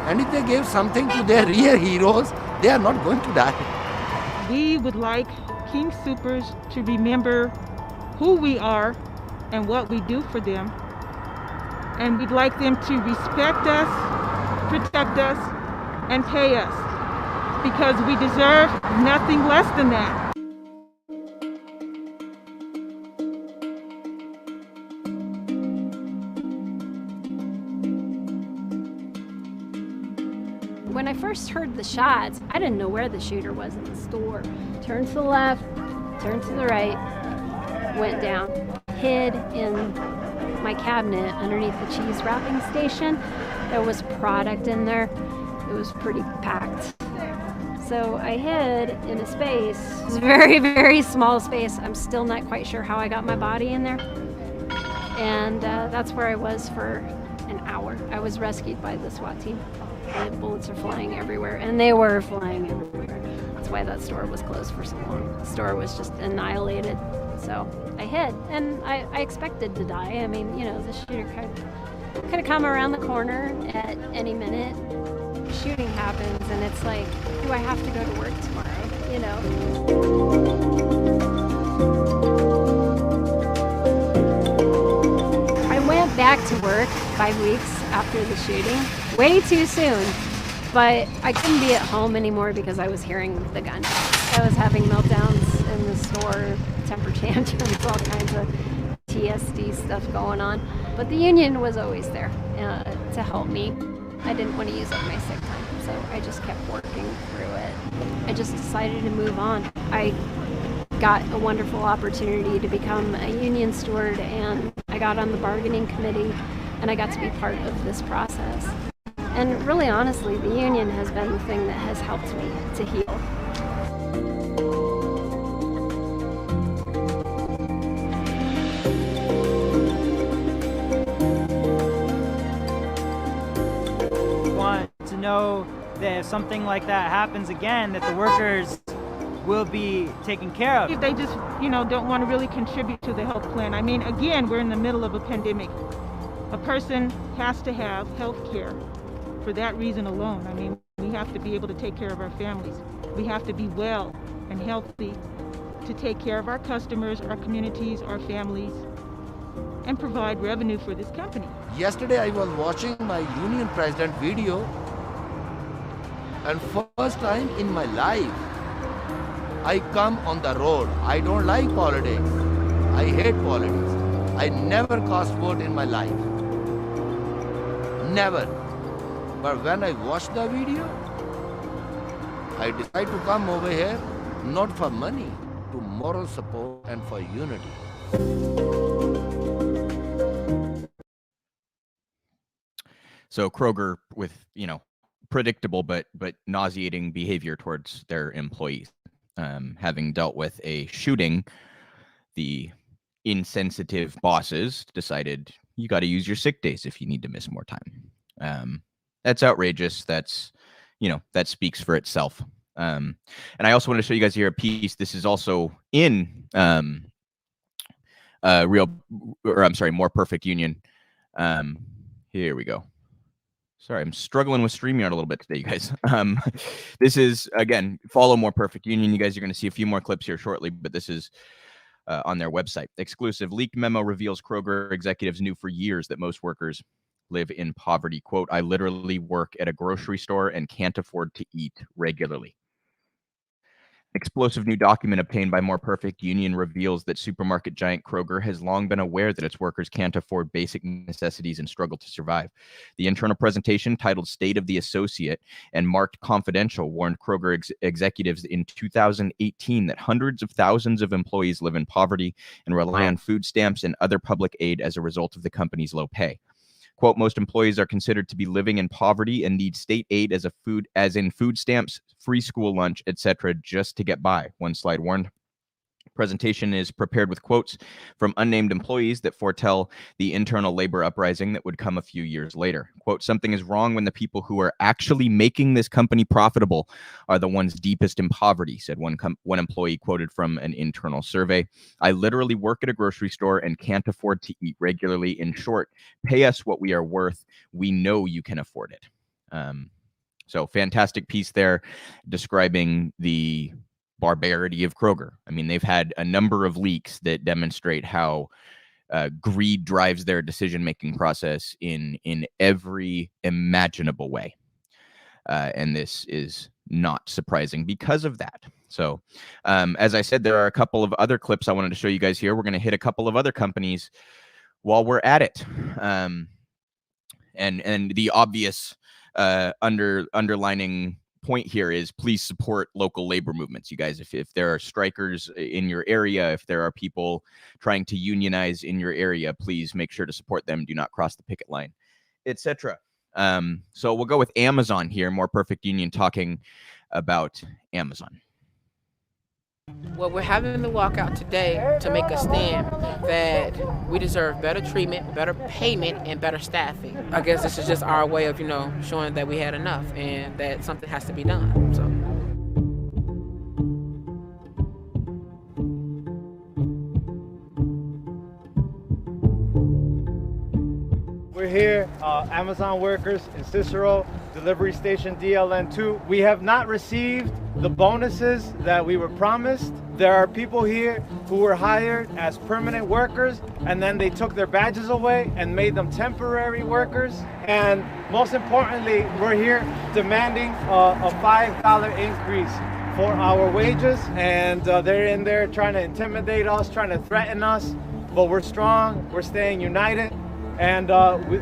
and if they gave something to their real heroes, they are not going to die. We would like King Soopers to remember who we are and what we do for them. And we'd like them to respect us, protect us, and pay us, because we deserve nothing less than that. When I first heard the shots, I didn't know where the shooter was in the store. Turned to the left, turned to the right, went down, hid in my cabinet underneath the cheese wrapping station. There was product in there. It was pretty packed. So I hid in a space. It was a very, very small space. I'm still not quite sure how I got my body in there. And that's where I was for an hour. I was rescued by the SWAT team. The bullets are flying everywhere, and they were flying everywhere. That's why that store was closed for so long. The store was just annihilated. So I hid, and I expected to die. I mean, the shooter could have come around the corner at any minute. Shooting happens, and it's like, do I have to go to work tomorrow? I went back to work 5 weeks after the shooting, way too soon, but I couldn't be at home anymore because I was hearing the gunshots. I was having meltdowns in the store, temper tantrums, all kinds of TSD stuff going on. But the union was always there to help me. I didn't want to use up my sick time, so I just kept working through it. I just decided to move on. I got a wonderful opportunity to become a union steward, and I got on the bargaining committee, and I got to be part of this process. And really, honestly, the union has been the thing that has helped me to heal. Want to know that if something like that happens again, that the workers will be taken care of. If they just, don't want to really contribute to the health plan. I mean, again, we're in the middle of a pandemic. A person has to have health care for that reason alone. I mean, we we have to be able to take care of our families. We have to be well and healthy to take care of our customers, our communities, our families, and provide revenue for this company. Yesterday I was watching my union president video, and first time in my life I come on the road. I don't like politics. I hate politics. I never cast vote in my life. Never. But when I watched the video, I decided to come over here not for money, to moral support and for unity. So Kroger with, predictable but nauseating behavior towards their employees. Having dealt with a shooting, the insensitive bosses decided you got to use your sick days if you need to miss more time. That's outrageous. That's, that speaks for itself. And I also want to show you guys here a piece. This is also in More Perfect Union. Here we go. Sorry, I'm struggling with StreamYard a little bit today, you guys. This is, again, follow More Perfect Union. You guys are going to see a few more clips here shortly, but this is on their website. Exclusive. Leaked memo reveals Kroger executives knew for years that most workers live in poverty. Quote, I literally work at a grocery store and can't afford to eat regularly. Explosive new document obtained by More Perfect Union reveals that supermarket giant Kroger has long been aware that its workers can't afford basic necessities and struggle to survive. The internal presentation, titled State of the Associate and marked confidential, warned Kroger executives in 2018 that hundreds of thousands of employees live in poverty and rely on food stamps and other public aid as a result of the company's low pay. Quote, most employees are considered to be living in poverty and need state aid as in food stamps, free school lunch, etc., just to get by, one slide warned. Presentation is prepared with quotes from unnamed employees that foretell the internal labor uprising that would come a few years later. Quote, something is wrong when the people who are actually making this company profitable are the ones deepest in poverty, said one employee quoted from an internal survey. I literally work at a grocery store and can't afford to eat regularly. In short, pay us what we are worth. We know you can afford it. So fantastic piece there describing the barbarity of Kroger. I mean, they've had a number of leaks that demonstrate how greed drives their decision-making process in every imaginable way. And this is not surprising because of that. So as I said, there are a couple of other clips I wanted to show you guys here. We're going to hit a couple of other companies while we're at it. And the obvious underlining point here is please support local labor movements. You guys, if there are strikers in your area, if there are people trying to unionize in your area, please make sure to support them. Do not cross the picket line, etc. So we'll go with Amazon here. More Perfect Union talking about Amazon. Well, we're having the walkout today to make a stand that we deserve better treatment, better payment, and better staffing. I guess this is just our way of, showing that we had enough and that something has to be done. So. We're here, Amazon workers in Cicero, delivery station DLN2. We have not received the bonuses that we were promised. There are people here who were hired as permanent workers and then they took their badges away and made them temporary workers. And most importantly, we're here demanding a $5 increase for our wages. And they're in there trying to intimidate us, trying to threaten us, but we're strong, we're staying united. And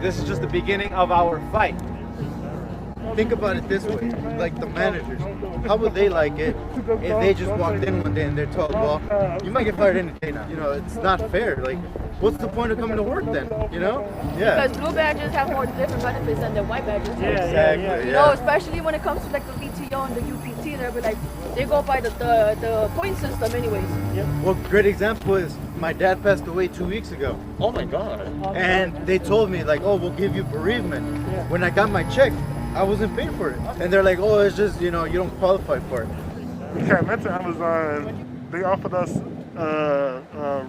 this is just the beginning of our fight. Think about it this way, like the managers, how would they like it if they just walked in one day and they're told, well, you might get fired any day now. It's not fair. Like, what's the point of coming to work then, Yeah. Because blue badges have more different benefits than the white badges. Yeah, exactly. Especially when it comes to like the VTO and the UPT, they'll be like, they go by the point system anyways. Yeah. Well, great example is my dad passed away 2 weeks ago. Oh my God. And they told me like, oh, we'll give you bereavement. Yeah. When I got my check, I wasn't paid for it. And they're like, oh, it's just, you don't qualify for it. Yeah, I went to Amazon. They offered us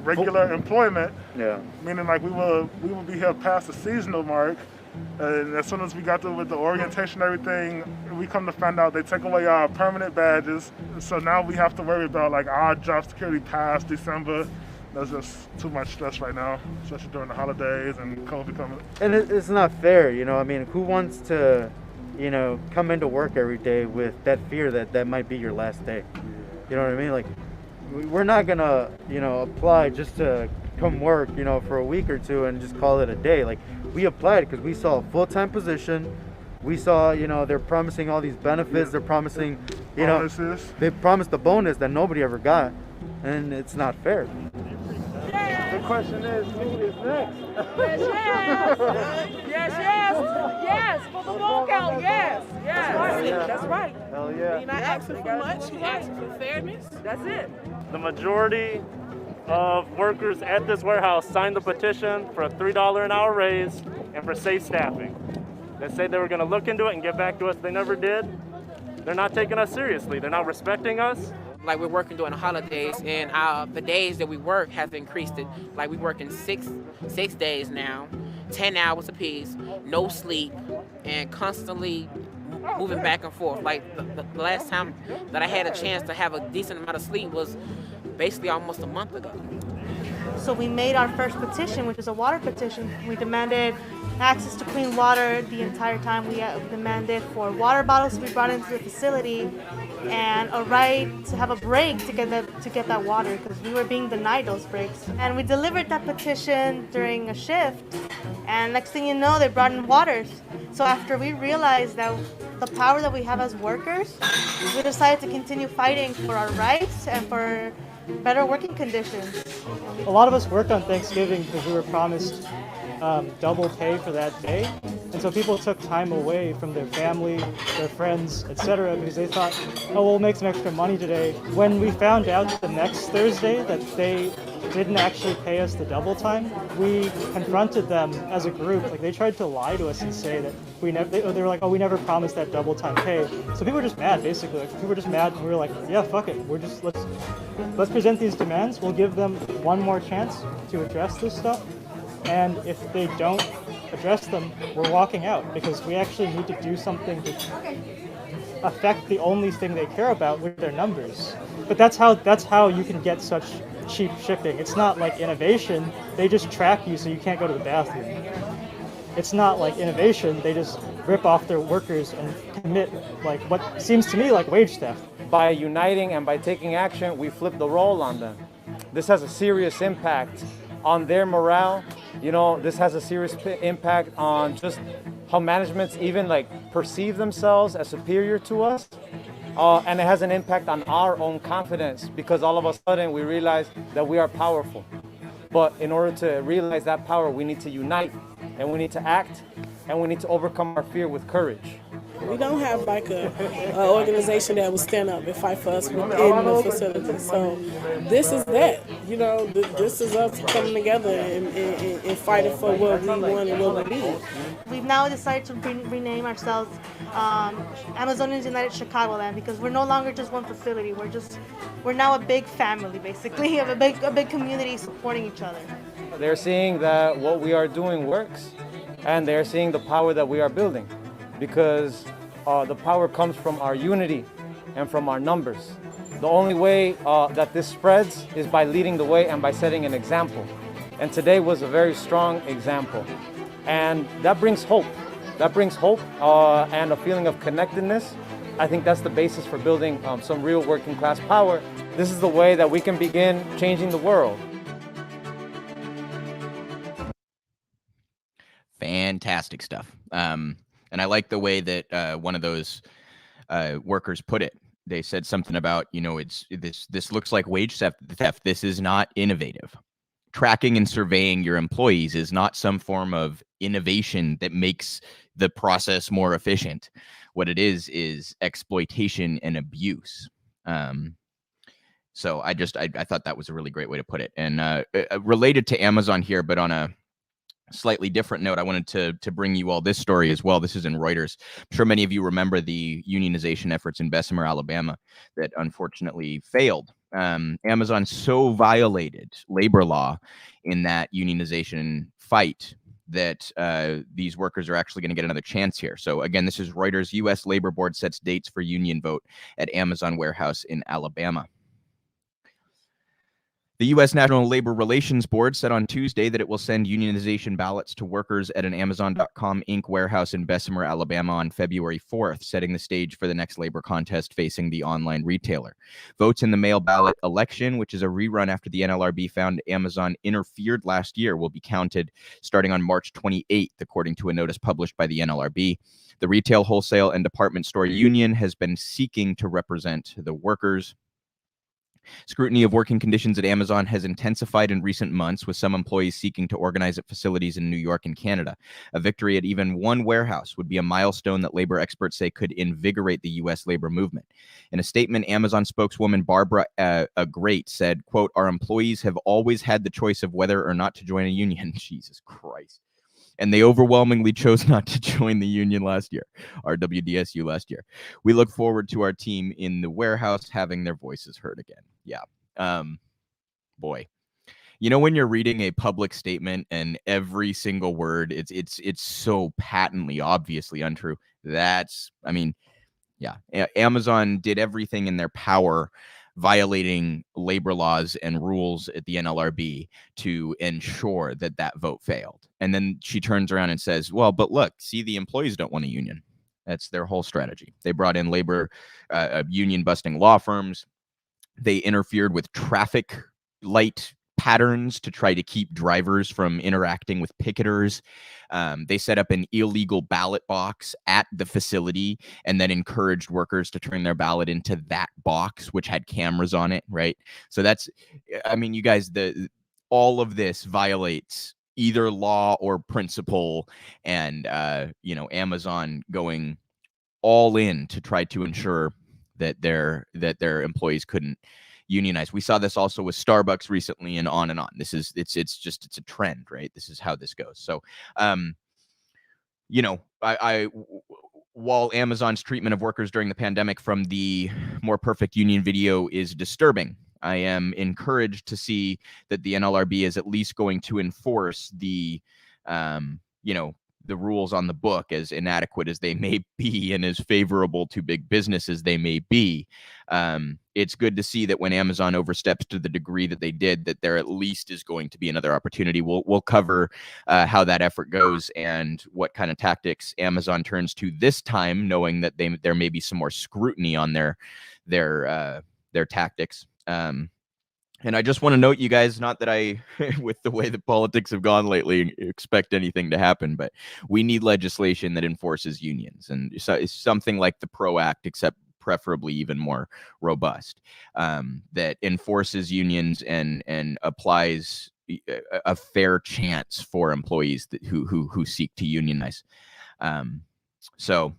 regular employment. Yeah. Meaning like we will be here past the seasonal mark. And as soon as we got with the orientation and everything, we come to find out they take away our permanent badges. So now we have to worry about like our job security past December. That's just too much stress right now, especially during the holidays and COVID coming. And it's not fair, you know. I mean, who wants to, you know, come into work every day with that fear that that might be your last day? You know what I mean? Like, we're not gonna, you know, apply just to come work, you know, for a week or two and just call it a day. Like, we applied because we saw a full-time position. We saw, you know, they're promising all these benefits. They're promising, you know, they promised a bonus that nobody ever got, and it's not fair. The question is, who is next? Yes, for the walkout, yes. That's right. Hell yeah. You're not asking for much, you're asking for fairness. That's it. The majority of workers at this warehouse signed the petition for a $3 an hour raise and for safe staffing. They said they were going to look into it and get back to us. They never did. They're not taking us seriously. They're not respecting us. Like, we're working during the holidays, and the days that we work have increased. Like, we work in six days now, 10 hours apiece, no sleep, and constantly moving back and forth. Like, the last time that I had a chance to have a decent amount of sleep was basically almost a month ago. So we made our first petition, which is a water petition. We demanded access to clean water the entire time. We demanded for water bottles to be brought into the facility and a right to have a break to get that water, because we were being denied those breaks. And we delivered that petition during a shift, and next thing you know, they brought in waters. So after we realized that the power that we have as workers, we decided to continue fighting for our rights and for better working conditions. A lot of us worked on Thanksgiving because we were promised double pay for that day. And so people took time away from their family, their friends, etc. because they thought, oh, we'll make some extra money today. When we found out the next Thursday that they didn't actually pay us the double time, we confronted them as a group. Like, they tried to lie to us and say that they were like, oh, we never promised that double time pay. So people were just mad, basically. Like, people were just mad, and we were like, yeah, fuck it. Let's present these demands. We'll give them one more chance to address this stuff. And if they don't address them, we're walking out, because we actually need to do something to affect the only thing they care about, with their numbers. But that's how you can get such cheap shipping. It's not like innovation. They just track you so you can't go to the bathroom. It's not like innovation. They just rip off their workers and commit like what seems to me like wage theft. By uniting and by taking action, we flip the role on them. This has a serious impact on their morale. You know, this has a serious impact on just how managements even like perceive themselves as superior to us. And it has an impact on our own confidence, because all of a sudden we realize that we are powerful. But in order to realize that power, we need to unite, and we need to act, and we need to overcome our fear with courage. We don't have like a organization that will stand up and fight for us within the facility. So this is that, you know, this is us coming together and fighting for what we want and what we need. We've now decided to rename ourselves Amazonians United Chicagoland, because we're no longer just one facility. We're now a big family, basically, of a big community supporting each other. They're seeing that what we are doing works, and they're seeing the power that we are building, because the power comes from our unity and from our numbers. The only way that this spreads is by leading the way and by setting an example. And today was a very strong example. And that brings hope. That brings hope and a feeling of connectedness. I think that's the basis for building some real working class power. This is the way that we can begin changing the world. Fantastic stuff. And I like the way that one of those workers put it. They said something about, you know, this looks like wage theft. This is not innovative. Tracking and surveying your employees is not some form of innovation that makes the process more efficient. What it is exploitation and abuse. So I thought that was a really great way to put it. And related to Amazon here, but on a slightly different note, I wanted to bring you all this story as well. This is in Reuters. I'm sure many of you remember the unionization efforts in Bessemer, Alabama, that unfortunately failed. Amazon so violated labor law in that unionization fight that these workers are actually going to get another chance here. So again, this is Reuters. U.S. Labor Board sets dates for union vote at Amazon warehouse in Alabama. The U.S. National Labor Relations Board said on Tuesday that it will send unionization ballots to workers at an Amazon.com Inc. warehouse in Bessemer, Alabama on February 4th, setting the stage for the next labor contest facing the online retailer. Votes in the mail ballot election, which is a rerun after the NLRB found Amazon interfered last year, will be counted starting on March 28th, according to a notice published by the NLRB. The Retail, Wholesale, and Department Store Union has been seeking to represent the workers. Scrutiny of working conditions at Amazon has intensified in recent months, with some employees seeking to organize at facilities in New York and Canada. A victory at even one warehouse would be a milestone that labor experts say could invigorate the U.S. labor movement. In a statement, Amazon spokeswoman Barbara Great said, quote, "Our employees have always had the choice of whether or not to join a union." Jesus Christ. And they overwhelmingly chose not to join the union last year, our WDSU last year. We look forward to our team in the warehouse having their voices heard again. Yeah. Boy. You know, when you're reading a public statement and every single word, it's so patently, obviously untrue. That's, I mean, yeah. Amazon did everything in their power, violating labor laws and rules at the NLRB to ensure that that vote failed. And then she turns around and says, well, but look, see, the employees don't want a union. That's their whole strategy. They brought in labor union busting law firms. They interfered with traffic light patterns to try to keep drivers from interacting with picketers. They set up an illegal ballot box at the facility and then encouraged workers to turn their ballot into that box, which had cameras on it, right? So that's, I mean, you guys, all of this violates either law or principle, and you know, Amazon going all in to try to ensure that their employees couldn't unionize. We saw this also with Starbucks recently, and on and on. This is it's a trend, right? This is how this goes. So you know, while Amazon's treatment of workers during the pandemic from the More Perfect Union video is disturbing, I am encouraged to see that the NLRB is at least going to enforce the you know, the rules on the book, as inadequate as they may be and as favorable to big business as they may be. It's good to see that when Amazon oversteps to the degree that they did, that there at least is going to be another opportunity. We'll cover how that effort goes and what kind of tactics Amazon turns to this time, knowing that there may be some more scrutiny on their tactics. And I just want to note, you guys, not that I, with the way that politics have gone lately, expect anything to happen, but we need legislation that enforces unions, and so it's something like the PRO Act, except preferably even more robust, that enforces unions and applies a fair chance for employees who seek to unionize. So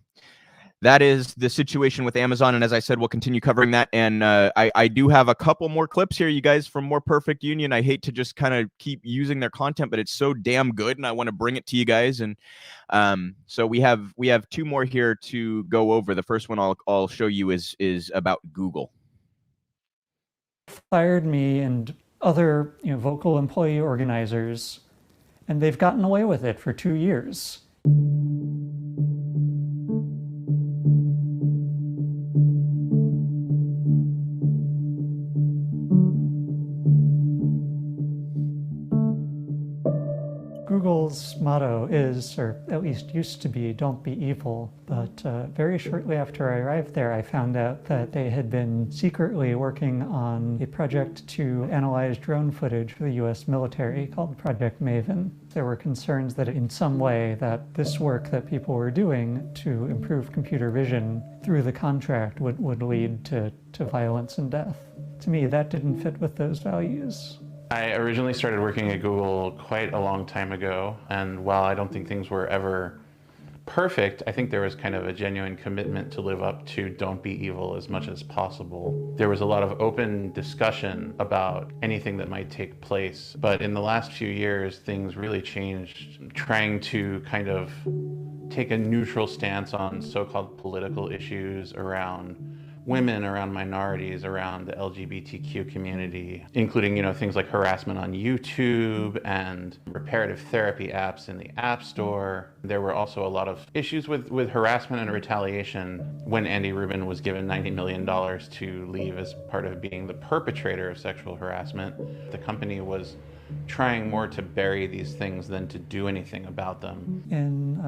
that is the situation with Amazon, and as I said, we'll continue covering that. And I do have a couple more clips here, you guys, from More Perfect Union. I hate to just kind of keep using their content, but it's so damn good, and I want to bring it to you guys. And so we have two more here to go over. The first one I'll show you is about Google. Fired me and other vocal employee organizers, and they've gotten away with it for 2 years. Google's motto is, or at least used to be, "Don't be evil." But very shortly after I arrived there, I found out that they had been secretly working on a project to analyze drone footage for the US military called Project Maven. There were concerns that in some way that this work that people were doing to improve computer vision through the contract would lead to violence and death. To me, that didn't fit with those values. I originally started working at Google quite a long time ago, and while I don't think things were ever perfect, I think there was kind of a genuine commitment to live up to "don't be evil" as much as possible. There was a lot of open discussion about anything that might take place, but in the last few years, things really changed. Trying to kind of take a neutral stance on so-called political issues around women, around minorities, around the LGBTQ community, including, things like harassment on YouTube and reparative therapy apps in the App Store. There were also a lot of issues with harassment and retaliation when Andy Rubin was given $90 million to leave as part of being the perpetrator of sexual harassment. The company was trying more to bury these things than to do anything about them. In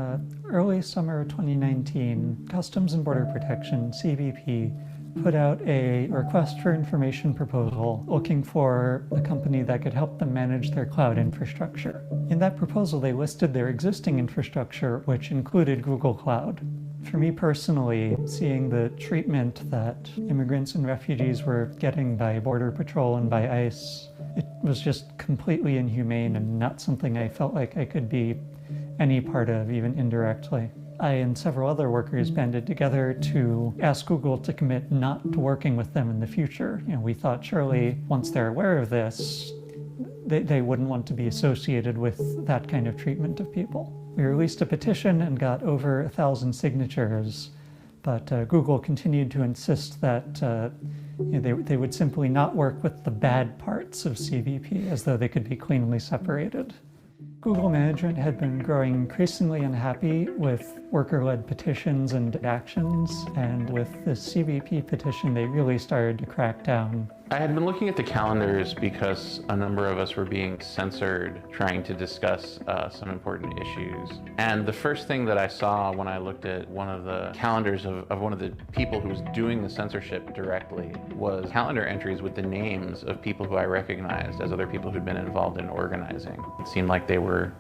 early summer of 2019, Customs and Border Protection, CBP, put out a request for information proposal looking for a company that could help them manage their cloud infrastructure. In that proposal, they listed their existing infrastructure, which included Google Cloud. For me personally, seeing the treatment that immigrants and refugees were getting by Border Patrol and by ICE, it was just completely inhumane and not something I felt like I could be any part of, even indirectly. I and several other workers banded together to ask Google to commit not to working with them in the future. We thought surely once they're aware of this, they wouldn't want to be associated with that kind of treatment of people. We released a petition and got over 1,000 signatures, but Google continued to insist that they would simply not work with the bad parts of CBP, as though they could be cleanly separated. Google management had been growing increasingly unhappy with worker-led petitions and actions, and with the CBP petition, they really started to crack down. I had been looking at the calendars because a number of us were being censored trying to discuss some important issues. And the first thing that I saw when I looked at one of the calendars of one of the people who was doing the censorship directly was calendar entries with the names of people who I recognized as other people who'd been involved in organizing. It seemed like they were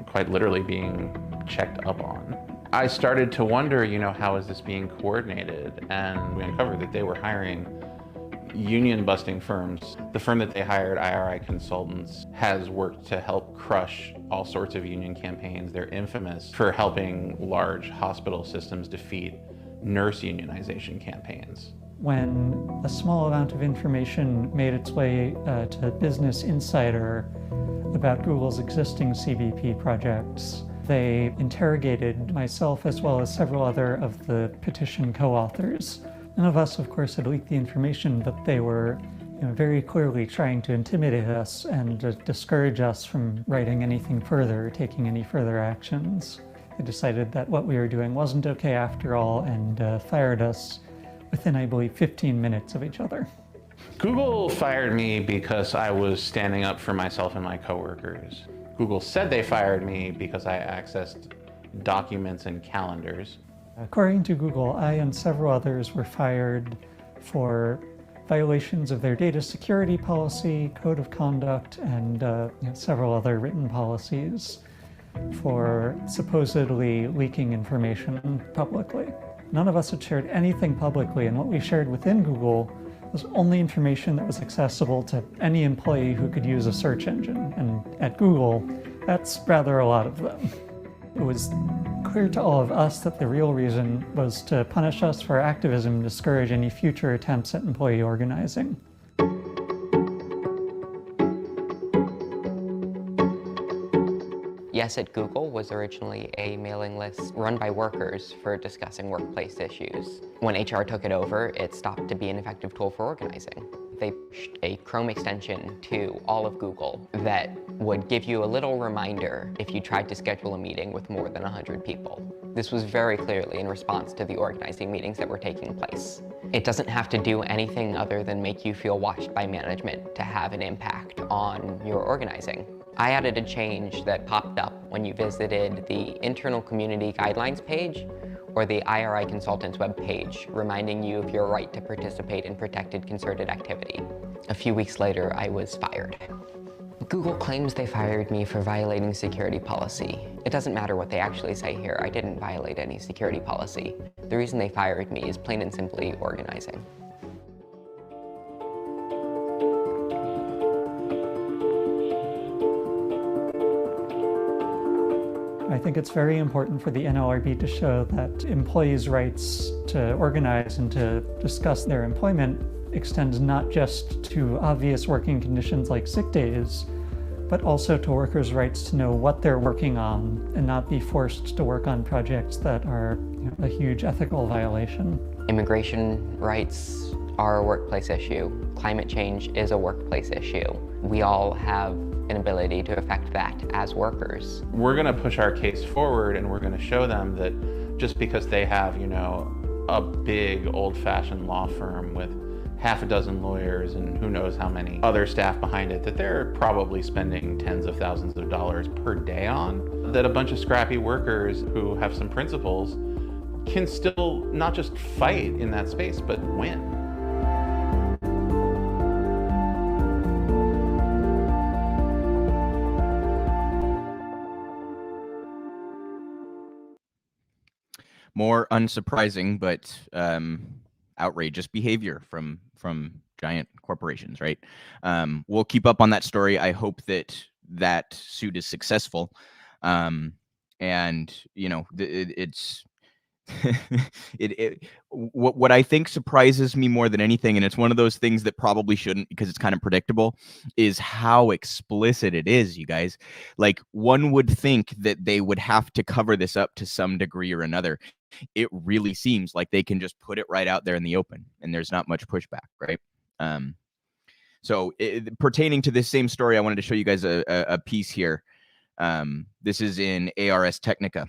quite literally being checked up on. I started to wonder, how is this being coordinated? And we uncovered that they were hiring union-busting firms. The firm that they hired, IRI Consultants, has worked to help crush all sorts of union campaigns. They're infamous for helping large hospital systems defeat nurse unionization campaigns. When a small amount of information made its way to Business Insider about Google's existing CBP projects, they interrogated myself as well as several other of the petition co-authors. None of us, of course, had leaked the information, but they were very clearly trying to intimidate us and discourage us from writing anything further or taking any further actions. They decided that what we were doing wasn't okay after all and fired us within, I believe, 15 minutes of each other. Google fired me because I was standing up for myself and my coworkers. Google said they fired me because I accessed documents and calendars. According to Google, I and several others were fired for violations of their data security policy, code of conduct, and several other written policies for supposedly leaking information publicly. None of us had shared anything publicly, and what we shared within Google was only information that was accessible to any employee who could use a search engine. And at Google, that's rather a lot of them. It was clear to all of us that the real reason was to punish us for our activism and discourage any future attempts at employee organizing. Yes at Google was originally a mailing list run by workers for discussing workplace issues. When HR took it over, it stopped to be an effective tool for organizing. They pushed a Chrome extension to all of Google that would give you a little reminder if you tried to schedule a meeting with more than 100 people. This was very clearly in response to the organizing meetings that were taking place. It doesn't have to do anything other than make you feel watched by management to have an impact on your organizing. I added a change that popped up when you visited the internal community guidelines page or the IRI Consultants webpage, reminding you of your right to participate in protected concerted activity. A few weeks later, I was fired. Google claims they fired me for violating security policy. It doesn't matter what they actually say here. I didn't violate any security policy. The reason they fired me is plain and simply organizing. I think it's very important for the NLRB to show that employees' rights to organize and to discuss their employment extends not just to obvious working conditions like sick days, but also to workers' rights to know what they're working on and not be forced to work on projects that are a huge ethical violation. Immigration rights are a workplace issue. Climate change is a workplace issue. We all have an ability to affect that as workers. We're going to push our case forward, and we're going to show them that just because they have, a big old-fashioned law firm with half a dozen lawyers and who knows how many other staff behind it that they're probably spending tens of thousands of dollars per day on, that a bunch of scrappy workers who have some principles can still not just fight in that space, but win. More unsurprising, but outrageous behavior from giant corporations, right? We'll keep up on that story. I hope that suit is successful. And it's what I think surprises me more than anything, and it's one of those things that probably shouldn't because it's kind of predictable, is how explicit it is, you guys. Like, one would think that they would have to cover this up to some degree or another. It really seems like they can just put it right out there in the open, and there's not much pushback, right? So pertaining to this same story, I wanted to show you guys a piece here. This is in ARS Technica.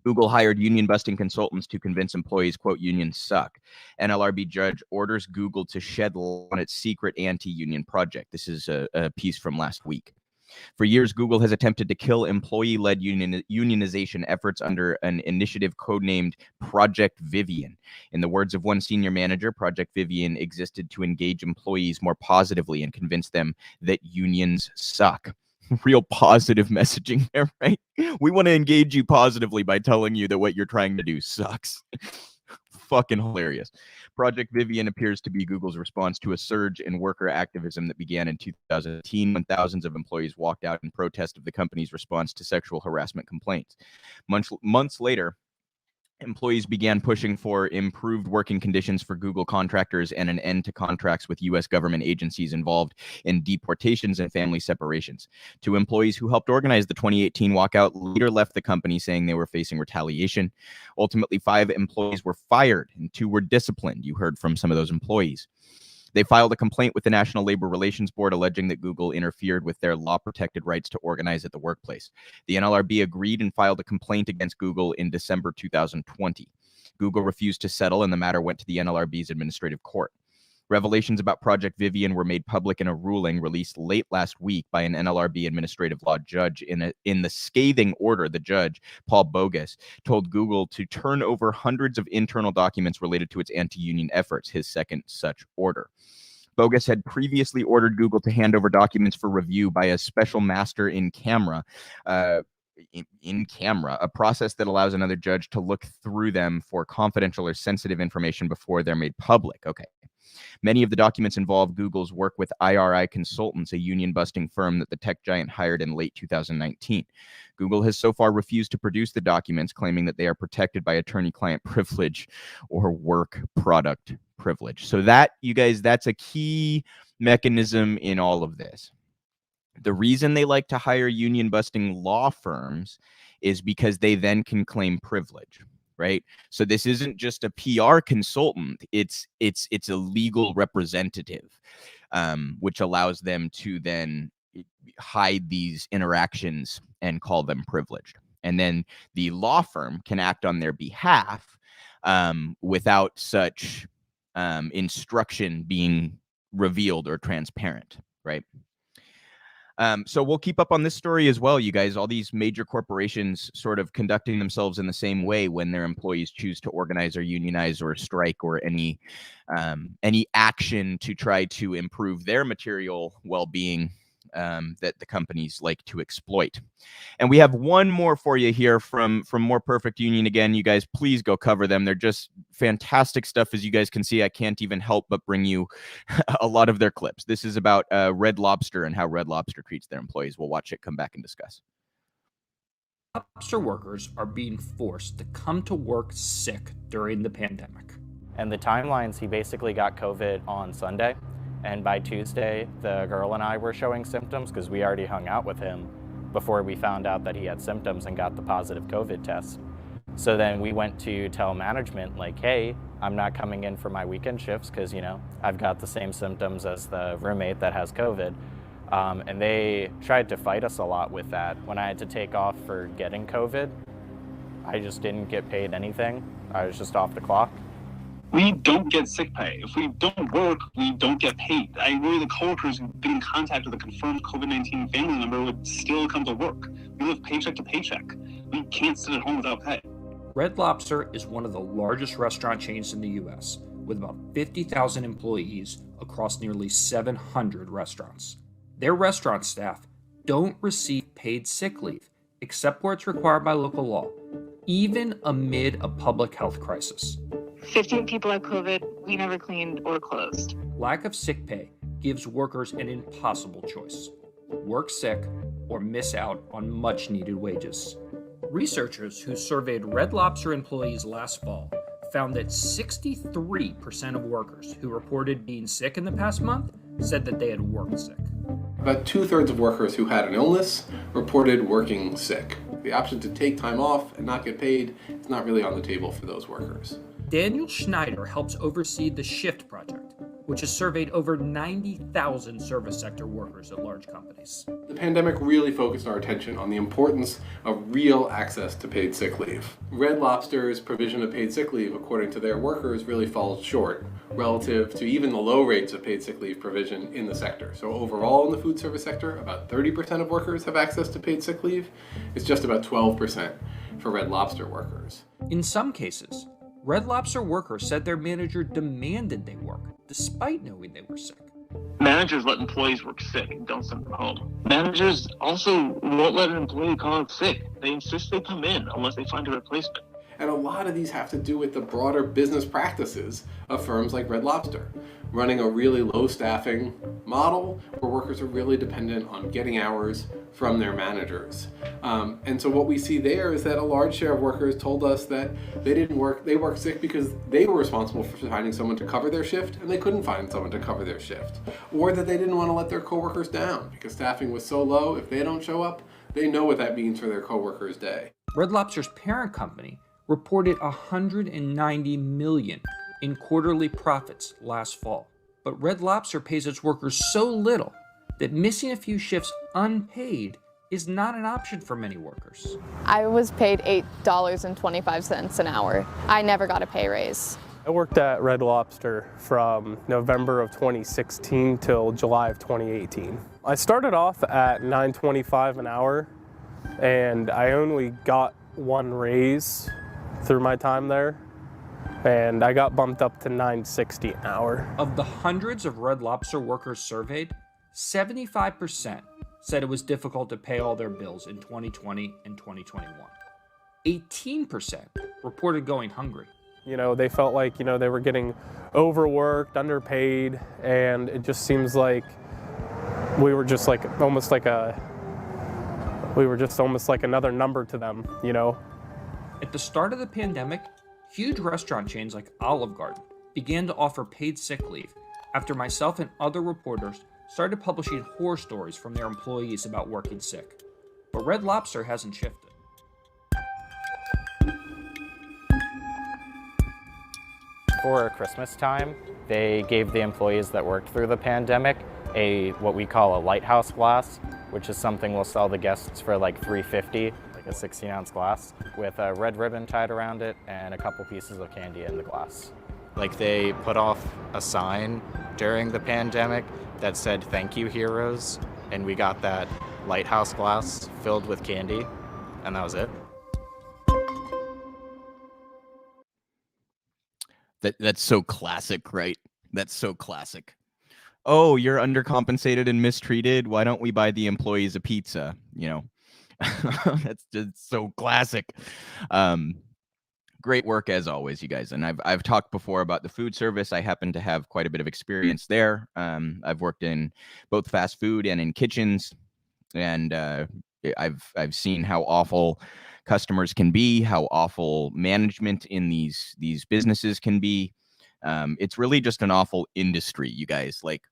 Google hired union-busting consultants to convince employees, quote, unions suck. NLRB judge orders Google to shed light on its secret anti-union project. This is a piece from last week. For years, Google has attempted to kill employee-led unionization efforts under an initiative codenamed Project Vivian. In the words of one senior manager, Project Vivian existed to engage employees more positively and convince them that unions suck. Real positive messaging there, right? We want to engage you positively by telling you that what you're trying to do sucks. Fucking hilarious. Project Vivian appears to be Google's response to a surge in worker activism that began in 2018 when thousands of employees walked out in protest of the company's response to sexual harassment complaints. Months later, employees began pushing for improved working conditions for Google contractors and an end to contracts with U.S. government agencies involved in deportations and family separations. Two employees who helped organize the 2018 walkout later left the company saying they were facing retaliation. Ultimately, 5 employees were fired and 2 were disciplined. You heard from some of those employees. They filed a complaint with the National Labor Relations Board alleging that Google interfered with their law-protected rights to organize at the workplace. The NLRB agreed and filed a complaint against Google in December 2020. Google refused to settle, and the matter went to the NLRB's administrative court. Revelations about Project Vivian were made public in a ruling released late last week by an NLRB administrative law judge. In the scathing order, the judge, Paul Bogus, told Google to turn over hundreds of internal documents related to its anti-union efforts, his second such order. Bogus had previously ordered Google to hand over documents for review by a special master in camera, a process that allows another judge to look through them for confidential or sensitive information before they're made public. Okay. Many of the documents involve Google's work with IRI Consultants, a union-busting firm that the tech giant hired in late 2019. Google has so far refused to produce the documents, claiming that they are protected by attorney-client privilege or work product privilege. So that, you guys, that's a key mechanism in all of this. The reason they like to hire union-busting law firms is because they then can claim privilege. Right. So this isn't just a PR consultant. It's a legal representative, which allows them to then hide these interactions and call them privileged. And then the law firm can act on their behalf without such instruction being revealed or transparent. Right. So we'll keep up on this story as well, you guys. All these major corporations sort of conducting themselves in the same way when their employees choose to organize or unionize or strike or any action to try to improve their material well-being that the companies like to exploit. And we have one more for you here from More Perfect Union. Again, you guys, please go cover them. They're just fantastic stuff. As you guys can see, I can't even help but bring you a lot of their clips. This is about Red Lobster and how Red Lobster treats their employees. We'll watch it, come back and discuss. Lobster workers are being forced to come to work sick during the pandemic. And the timelines, he basically got COVID on Sunday, And by Tuesday, the girl and I were showing symptoms because we already hung out with him before we found out that he had symptoms and got the positive COVID test. So then we went to tell management, like, hey, I'm not coming in for my weekend shifts because, I've got the same symptoms as the roommate that has COVID. And they tried to fight us a lot with that. When I had to take off for getting COVID, I just didn't get paid anything. I was just off the clock. We don't get sick pay. If we don't work, we don't get paid. The coworkers who've been in contact with a confirmed COVID-19 family member would still come to work. We live paycheck to paycheck. We can't sit at home without pay. Red Lobster is one of the largest restaurant chains in the U.S., with about 50,000 employees across nearly 700 restaurants. Their restaurant staff don't receive paid sick leave, except where it's required by local law, even amid a public health crisis. 15 people have COVID, we never cleaned or closed. Lack of sick pay gives workers an impossible choice: work sick or miss out on much needed wages. Researchers who surveyed Red Lobster employees last fall found that 63% of workers who reported being sick in the past month said that they had worked sick. About 2/3 of workers who had an illness reported working sick. The option to take time off and not get paid is not really on the table for those workers. Daniel Schneider helps oversee the Shift Project, which has surveyed over 90,000 service sector workers at large companies. The pandemic really focused our attention on the importance of real access to paid sick leave. Red Lobster's provision of paid sick leave, according to their workers, really falls short relative to even the low rates of paid sick leave provision in the sector. So overall in the food service sector, about 30% of workers have access to paid sick leave. It's just about 12% for Red Lobster workers. In some cases, Red Lobster workers said their manager demanded they work, despite knowing they were sick. Managers let employees work sick and don't send them home. Managers also won't let an employee call out sick. They insist they come in unless they find a replacement. And a lot of these have to do with the broader business practices of firms like Red Lobster, running a really low staffing model where workers are really dependent on getting hours from their managers. And so what we see there is that a large share of workers told us that they worked sick because they were responsible for finding someone to cover their shift and they couldn't find someone to cover their shift. Or that they didn't want to let their coworkers down because staffing was so low, if they don't show up, they know what that means for their coworkers' day. Red Lobster's parent company reported $190 million in quarterly profits last fall. But Red Lobster pays its workers so little that missing a few shifts unpaid is not an option for many workers. I was paid $8.25 an hour. I never got a pay raise. I worked at Red Lobster from November of 2016 till July of 2018. I started off at $9.25 an hour, and I only got one raise through my time there, and I got bumped up to $9.60 an hour. Of the hundreds of Red Lobster workers surveyed, 75% said it was difficult to pay all their bills in 2020 and 2021. 18% reported going hungry. They felt like, they were getting overworked, underpaid, and it just seems like we were just almost like another number to them, At the start of the pandemic, huge restaurant chains like Olive Garden began to offer paid sick leave after myself and other reporters started publishing horror stories from their employees about working sick. But Red Lobster hasn't shifted. For Christmas time, they gave the employees that worked through the pandemic what we call a lighthouse glass, which is something we'll sell the guests for like $3.50, like a 16-ounce glass, with a red ribbon tied around it and a couple pieces of candy in the glass. Like they put off a sign during the pandemic that said, "Thank you, heroes," and we got that lighthouse glass filled with candy, and that was it. That's so classic, right? That's so classic. Oh, you're undercompensated and mistreated. Why don't we buy the employees a pizza? That's just so classic. Great work as always, you guys. And I've talked before about the food service. I happen to have quite a bit of experience there. I've worked in both fast food and in kitchens, and I've seen how awful customers can be, how awful management in these businesses can be. It's really just an awful industry, you guys. Like,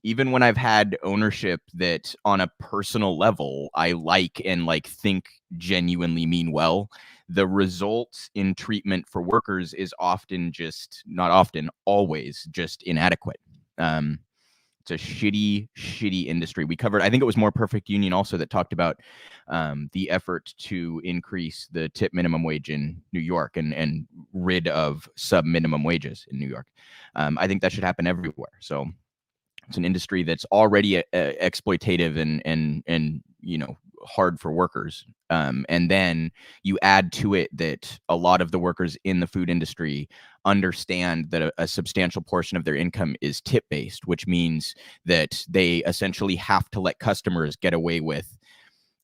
even when I've had ownership that on a personal level I like and like think genuinely mean well, the results in treatment for workers is often just not often, always just inadequate. It's a shitty industry. We covered, I think it was More Perfect Union also that talked about the effort to increase the tip minimum wage in New York and rid of sub minimum wages in New York. I think that should happen everywhere. So it's an industry that's already exploitative and you know, hard for workers. And then you add to it that a lot of the workers in the food industry understand that a substantial portion of their income is tip based, which means that they essentially have to let customers get away with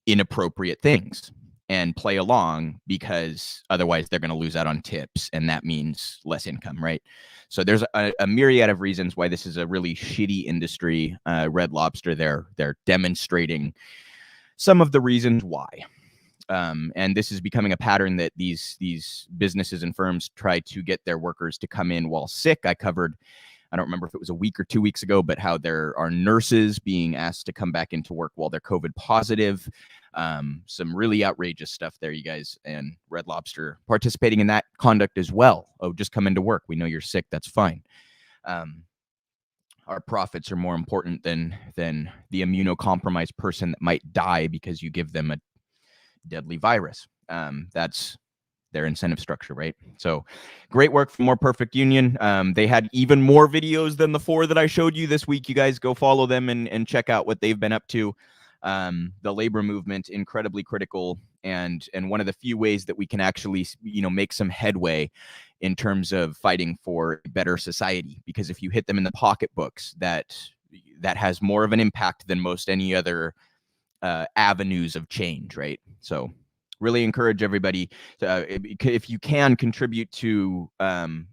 inappropriate things and play along, because otherwise they're going to lose out on tips, and that means less income, right? So there's a myriad of reasons why this is a really shitty industry. Red Lobster, they're demonstrating some of the reasons why. And this is becoming a pattern that these businesses and firms try to get their workers to come in while sick. I covered, I don't remember if it was a week or 2 weeks ago, but how there are nurses being asked to come back into work while they're COVID positive. Some really outrageous stuff there, you guys, and Red Lobster participating in that conduct as well. Oh, just come into work. We know you're sick. That's fine. Our profits are more important than the immunocompromised person that might die because you give them a deadly virus. That's their incentive structure, right? So great work from More Perfect Union. They had even more videos than the 4 that I showed you this week. You guys go follow them and check out what they've been up to. The labor movement, incredibly critical, and one of the few ways that we can actually, you know, make some headway in terms of fighting for a better society. Because if you hit them in the pocketbooks, that has more of an impact than most any other avenues of change, right? So really encourage everybody to, if you can, contribute to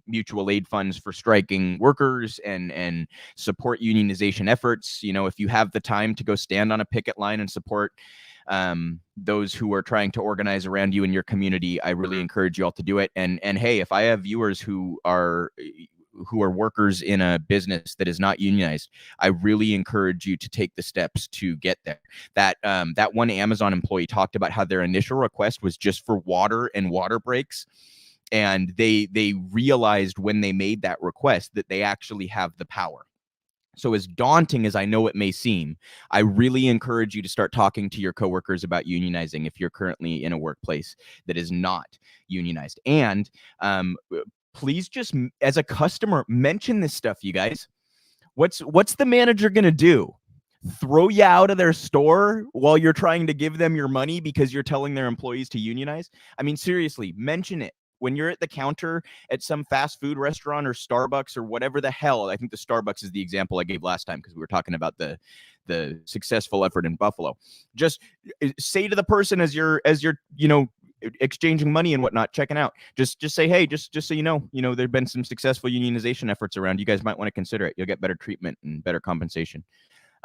mutual aid funds for striking workers and support unionization efforts. You know, if you have the time to go stand on a picket line and support those who are trying to organize around you in your community, I really encourage you all to do it. And hey, if I have viewers who are workers in a business that is not unionized, I really encourage you to take the steps to get there. That one Amazon employee talked about how their initial request was just for water and water breaks. And they realized when they made that request that they actually have the power. So as daunting as I know it may seem, I really encourage you to start talking to your coworkers about unionizing if you're currently in a workplace that is not unionized. And please just, as a customer, mention this stuff, you guys. What's the manager going to do? Throw you out of their store while you're trying to give them your money because you're telling their employees to unionize? I mean, seriously, mention it. When you're at the counter at some fast food restaurant or Starbucks or whatever the hell, I think the Starbucks is the example I gave last time because we were talking about the successful effort in Buffalo. Just say to the person as you're you know, exchanging money and whatnot, checking out, just say, hey, just so you know, there've been some successful unionization efforts around. You guys might want to consider it. You'll get better treatment and better compensation.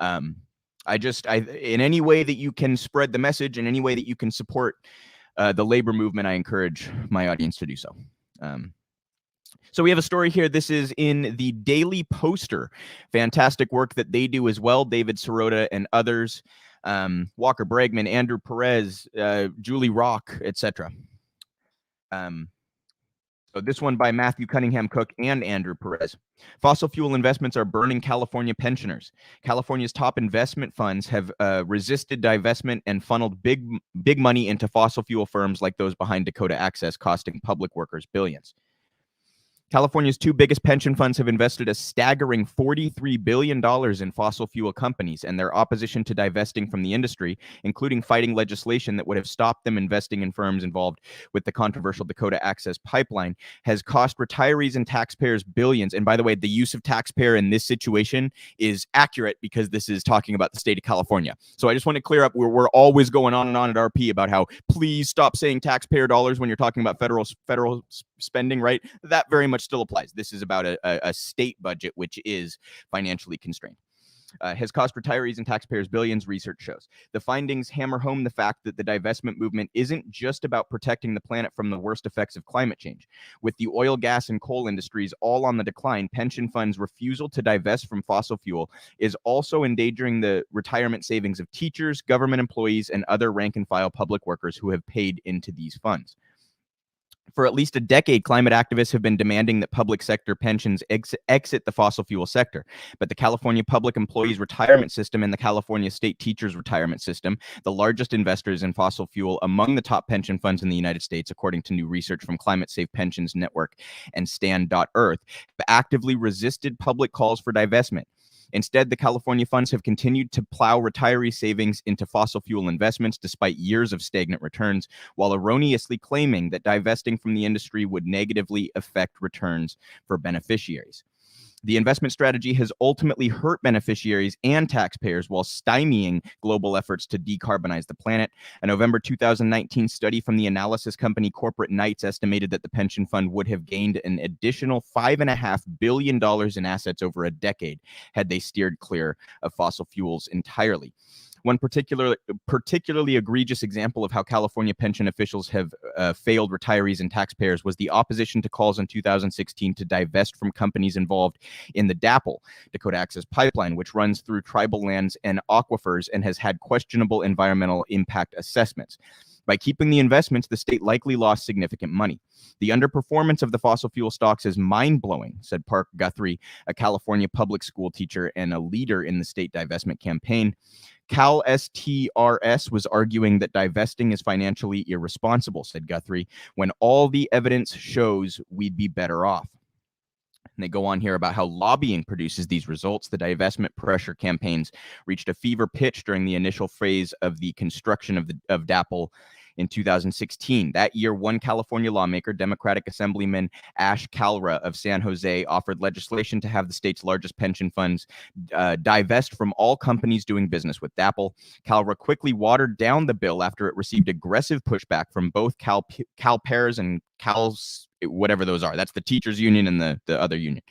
In any way that you can spread the message, in any way that you can support the labor movement, I encourage my audience to do so. So we have a story here. This is in the Daily Poster. Fantastic work that they do as well. David Sirota and others. Walker Bregman, Andrew Perez, Julie Rock, etc. So this one by Matthew Cunningham Cook and Andrew Perez. Fossil fuel investments are burning California pensioners. California's top investment funds have resisted divestment and funneled big money into fossil fuel firms like those behind Dakota Access, costing public workers billions. California's 2 biggest pension funds have invested a staggering $43 billion in fossil fuel companies, and their opposition to divesting from the industry, including fighting legislation that would have stopped them investing in firms involved with the controversial Dakota Access pipeline, has cost retirees and taxpayers billions. And by the way, the use of taxpayer in this situation is accurate because this is talking about the state of California. So I just want to clear up, we're always going on and on at RP about how please stop saying taxpayer dollars when you're talking about federal spending, right? That very much still applies. This is about a state budget which is financially constrained. has cost retirees and taxpayers billions, research shows. The findings hammer home the fact that the divestment movement isn't just about protecting the planet from the worst effects of climate change. With the oil, gas, and coal industries all on the decline, pension funds' refusal to divest from fossil fuel is also endangering the retirement savings of teachers, government employees, and other rank-and-file public workers who have paid into these funds. For at least a decade, climate activists have been demanding that public sector pensions exit the fossil fuel sector. But the California Public Employees Retirement System and the California State Teachers Retirement System, the largest investors in fossil fuel among the top pension funds in the United States, according to new research from Climate Safe Pensions Network and Stand.Earth, have actively resisted public calls for divestment. Instead, the California funds have continued to plow retiree savings into fossil fuel investments despite years of stagnant returns, while erroneously claiming that divesting from the industry would negatively affect returns for beneficiaries. The investment strategy has ultimately hurt beneficiaries and taxpayers while stymieing global efforts to decarbonize the planet. A November 2019 study from the analysis company Corporate Knights estimated that the pension fund would have gained an additional $5.5 billion in assets over a decade had they steered clear of fossil fuels entirely. One particularly egregious example of how California pension officials have failed retirees and taxpayers was the opposition to calls in 2016 to divest from companies involved in the DAPL, Dakota Access Pipeline, which runs through tribal lands and aquifers and has had questionable environmental impact assessments. By keeping the investments, the state likely lost significant money. The underperformance of the fossil fuel stocks is mind-blowing, said Park Guthrie, a California public school teacher and a leader in the state divestment campaign. Cal STRS was arguing that divesting is financially irresponsible, said Guthrie, when all the evidence shows we'd be better off. And they go on here about how lobbying produces these results. The divestment pressure campaigns reached a fever pitch during the initial phase of the construction of DAPL in 2016. That year, one California lawmaker, Democratic Assemblyman Ash Kalra of San Jose, offered legislation to have the state's largest pension funds divest from all companies doing business with DAPL. Kalra quickly watered down the bill after it received aggressive pushback from both CalPERS and Cal's, whatever those are. That's the teachers union and the other union.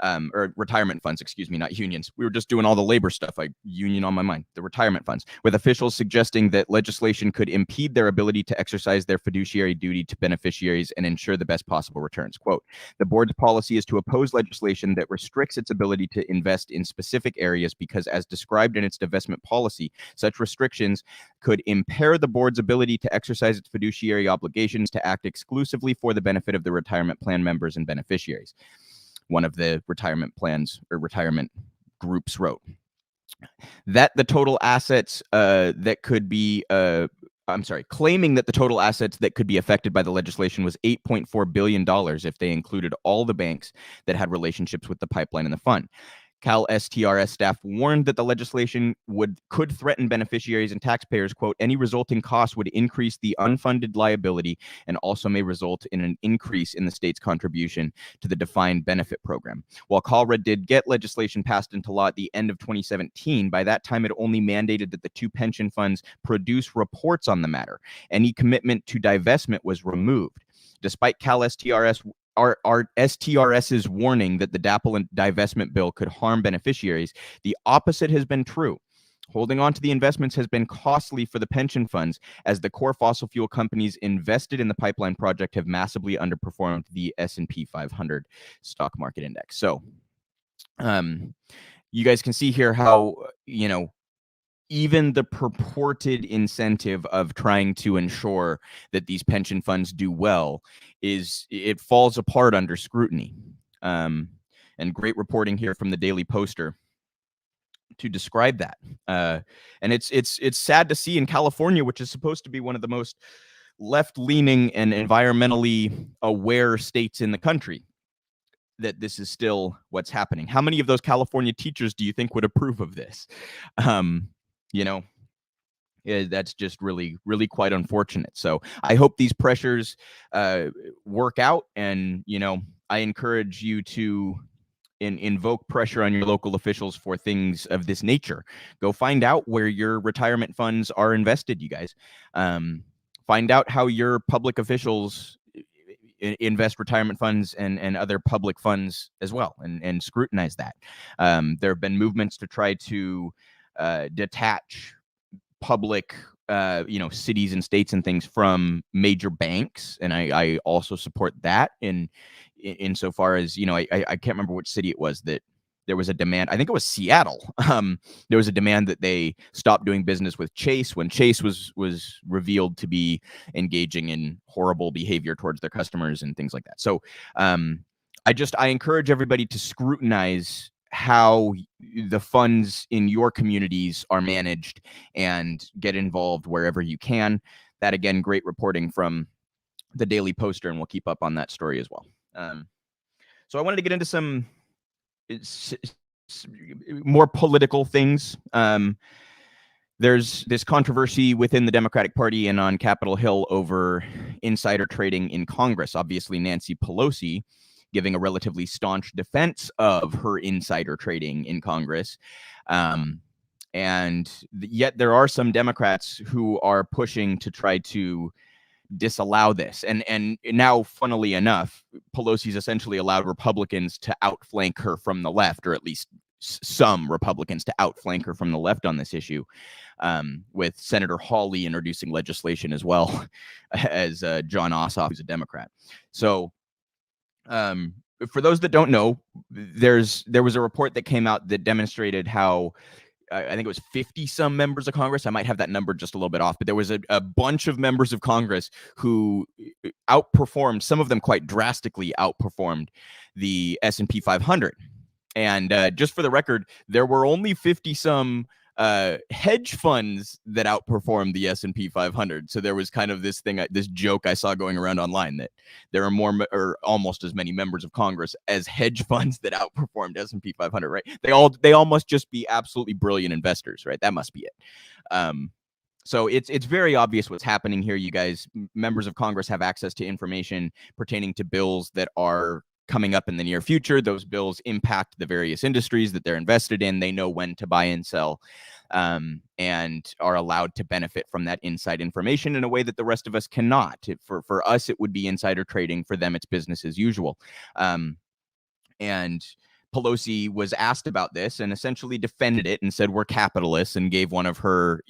Or retirement funds, excuse me, not unions. We were just doing all the labor stuff, like union on my mind, the retirement funds, with officials suggesting that legislation could impede their ability to exercise their fiduciary duty to beneficiaries and ensure the best possible returns. Quote, the board's policy is to oppose legislation that restricts its ability to invest in specific areas because, as described in its divestment policy, such restrictions could impair the board's ability to exercise its fiduciary obligations to act exclusively for the benefit of the retirement plan members and beneficiaries. One of the retirement plans or retirement groups wrote that the total assets claiming that the total assets that could be affected by the legislation was $8.4 billion if they included all the banks that had relationships with the pipeline and the fund. Cal STRS staff warned that the legislation could threaten beneficiaries and taxpayers. Quote, any resulting cost would increase the unfunded liability and also may result in an increase in the state's contribution to the defined benefit program. While CalRED did get legislation passed into law at the end of 2017, by that time it only mandated that the two pension funds produce reports on the matter. Any commitment to divestment was removed. Despite Cal STRS our STRS's warning that the DAPL and divestment bill could harm beneficiaries, the opposite has been true. Holding on to the investments has been costly for the pension funds, as the core fossil fuel companies invested in the pipeline project have massively underperformed the S&P 500 stock market index. So, you guys can see here how, even the purported incentive of trying to ensure that these pension funds do well it falls apart under scrutiny. And great reporting here from the Daily Poster to describe that. And it's sad to see in California, which is supposed to be one of the most left-leaning and environmentally aware states in the country, that this is still what's happening. How many of those California teachers do you think would approve of this? That's just really, really quite unfortunate. So I hope these pressures work out. And, I encourage you to invoke pressure on your local officials for things of this nature. Go find out where your retirement funds are invested, you guys. Find out how your public officials invest retirement funds and other public funds as well, and scrutinize that. There have been movements to try to detach public cities and states and things from major banks, and I also support that insofar as, I can't remember which city it was that there was a demand. I think it was Seattle. There was a demand that they stop doing business with Chase when Chase was revealed to be engaging in horrible behavior towards their customers and things like that. So I encourage everybody to scrutinize how the funds in your communities are managed and get involved wherever you can. That, again, great reporting from the Daily Poster, and we'll keep up on that story as well. So I wanted to get into some more political things. There's this controversy within the Democratic Party and on Capitol Hill over insider trading in Congress. Obviously, Nancy Pelosi giving a relatively staunch defense of her insider trading in Congress. And yet there are some Democrats who are pushing to try to disallow this. And now, funnily enough, Pelosi's essentially allowed Republicans to outflank her from the left, or at least some Republicans to outflank her from the left on this issue, with Senator Hawley introducing legislation as well as John Ossoff, who's a Democrat. So for those that don't know, there was a report that came out that demonstrated how I think it was 50 some members of Congress. I might have that number just a little bit off, but there was a bunch of members of Congress who outperformed, some of them quite drastically outperformed the S&P 500. And just for the record, there were only 50 some hedge funds that outperformed the S&P 500. So there was kind of this joke I saw going around online that there are more or almost as many members of Congress as hedge funds that outperformed S&P 500, right? They all must just be absolutely brilliant investors, right? That must be it. So it's very obvious what's happening here, you guys. Members of Congress have access to information pertaining to bills that are coming up in the near future. Those bills impact the various industries that they're invested in. They know when to buy and sell, and are allowed to benefit from that inside information in a way that the rest of us cannot. For us, it would be insider trading. For them, it's business as usual. And Pelosi was asked about this and essentially defended it and said, we're capitalists, and gave one of her,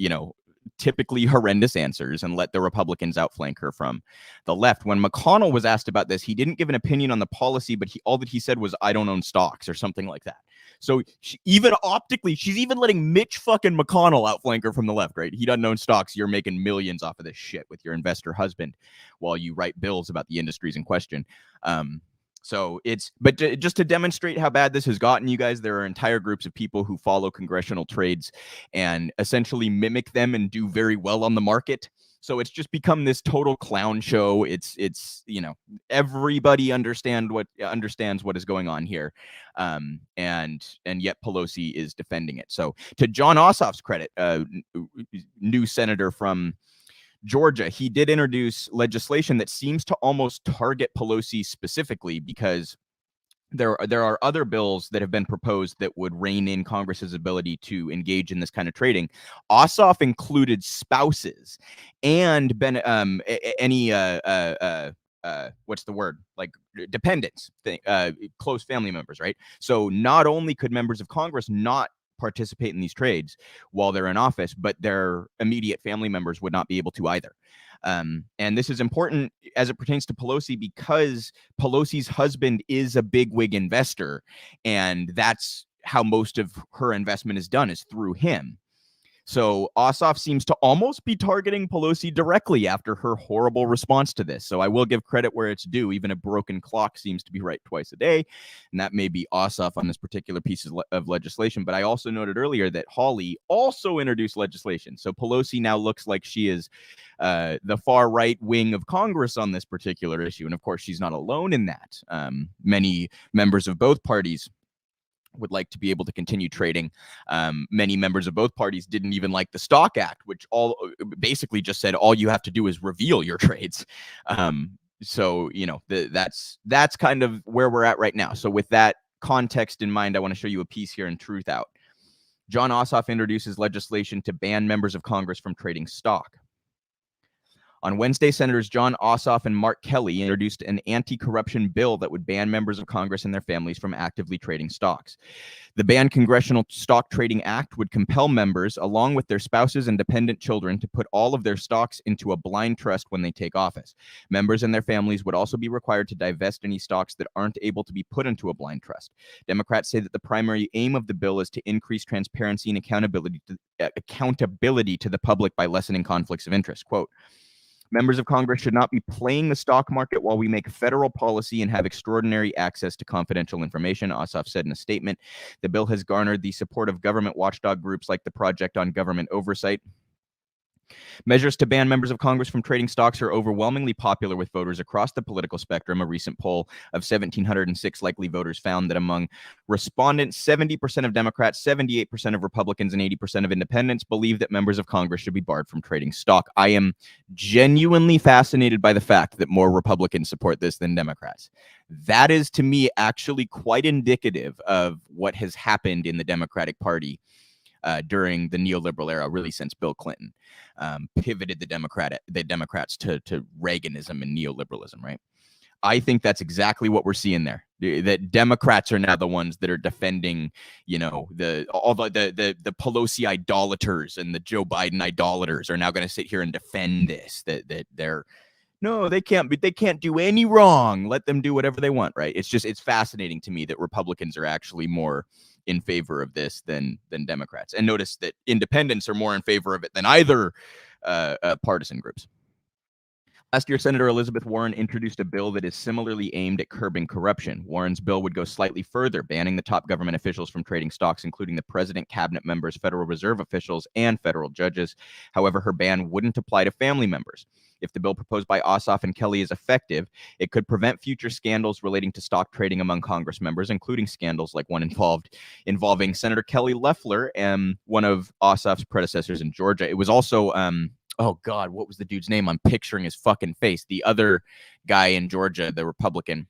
typically horrendous answers and let the Republicans outflank her from the left. When McConnell was asked about this, he didn't give an opinion on the policy, but all that he said was, I don't own stocks, or something like that. So even optically, she's even letting Mitch fucking McConnell outflank her from the left, right? He doesn't own stocks. You're making millions off of this shit with your investor husband while you write bills about the industries in question. But just to demonstrate how bad this has gotten, you guys, there are entire groups of people who follow congressional trades and essentially mimic them and do very well on the market. So it's just become this total clown show. It's everybody understands what is going on here, and yet Pelosi is defending it. So to John Ossoff's credit, new senator from Georgia, he did introduce legislation that seems to almost target Pelosi specifically, because there are other bills that have been proposed that would rein in Congress's ability to engage in this kind of trading. Ossoff included spouses and what's the word? Like dependents, close family members, right? So not only could members of Congress not participate in these trades while they're in office, but their immediate family members would not be able to either. And this is important as it pertains to Pelosi, because Pelosi's husband is a bigwig investor, and that's how most of her investment is done, is through him. So Ossoff seems to almost be targeting Pelosi directly after her horrible response to this. So I will give credit where it's due. Even a broken clock seems to be right twice a day. And that may be Ossoff on this particular piece of legislation. But I also noted earlier that Hawley also introduced legislation. So Pelosi now looks like she is the far right wing of Congress on this particular issue. And of course, she's not alone in that. Many members of both parties would like to be able to continue trading. Many members of both parties didn't even like the Stock Act, which all basically just said all you have to do is reveal your trades. So that's kind of where we're at right now. So with that context in mind, I want to show you a piece here in Truth Out. John Ossoff introduces legislation to ban members of Congress from trading stock. On Wednesday, Senators John Ossoff and Mark Kelly introduced an anti-corruption bill that would ban members of Congress and their families from actively trading stocks. The Banned Congressional Stock Trading Act would compel members, along with their spouses and dependent children, to put all of their stocks into a blind trust when they take office. Members and their families would also be required to divest any stocks that aren't able to be put into a blind trust. Democrats say that the primary aim of the bill is to increase transparency and accountability to the public by lessening conflicts of interest. Quote, members of Congress should not be playing the stock market while we make federal policy and have extraordinary access to confidential information, Ossoff said in a statement. The bill has garnered the support of government watchdog groups like the Project on Government Oversight. Measures to ban members of Congress from trading stocks are overwhelmingly popular with voters across the political spectrum. A recent poll of 1,706 likely voters found that among respondents, 70% of Democrats, 78% of Republicans, and 80% of independents believe that members of Congress should be barred from trading stock. I am genuinely fascinated by the fact that more Republicans support this than Democrats. That is, to me, actually quite indicative of what has happened in the Democratic Party during the neoliberal era, really since Bill Clinton pivoted the Democrats to Reaganism and neoliberalism, right? I think that's exactly what we're seeing there. That Democrats are now the ones that are defending, you know, the Pelosi idolaters and the Joe Biden idolaters are now going to sit here and defend this. That they're no, they can't do any wrong. Let them do whatever they want, right? It's fascinating to me that Republicans are actually more in favor of this than Democrats. And notice that independents are more in favor of it than either partisan groups. Last year, Senator Elizabeth Warren introduced a bill that is similarly aimed at curbing corruption. Warren's bill would go slightly further, banning the top government officials from trading stocks, including the president, cabinet members, Federal Reserve officials, and federal judges. However, her ban wouldn't apply to family members. If the bill proposed by Ossoff and Kelly is effective, it could prevent future scandals relating to stock trading among Congress members, including scandals like one involving Senator Kelly Loeffler and one of Ossoff's predecessors in Georgia. It was also oh God, what was the dude's name? I'm picturing his fucking face. The other guy in Georgia, the Republican.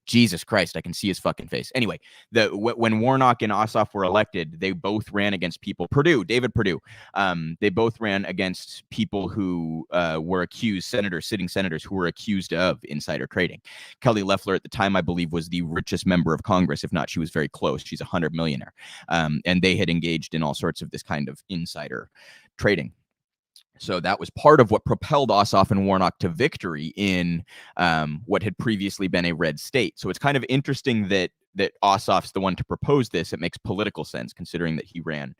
Jesus Christ, I can see his fucking face. Anyway, when Warnock and Ossoff were elected, they both ran against people. David Perdue. They both ran against people who were accused, sitting senators who were accused of insider trading. Kelly Loeffler at the time, I believe, was the richest member of Congress. If not, she was very close. She's a 100 millionaire. And they had engaged in all sorts of this kind of insider trading. So that was part of what propelled Ossoff and Warnock to victory in what had previously been a red state. So it's kind of interesting that Ossoff's the one to propose this. It makes political sense considering that he ran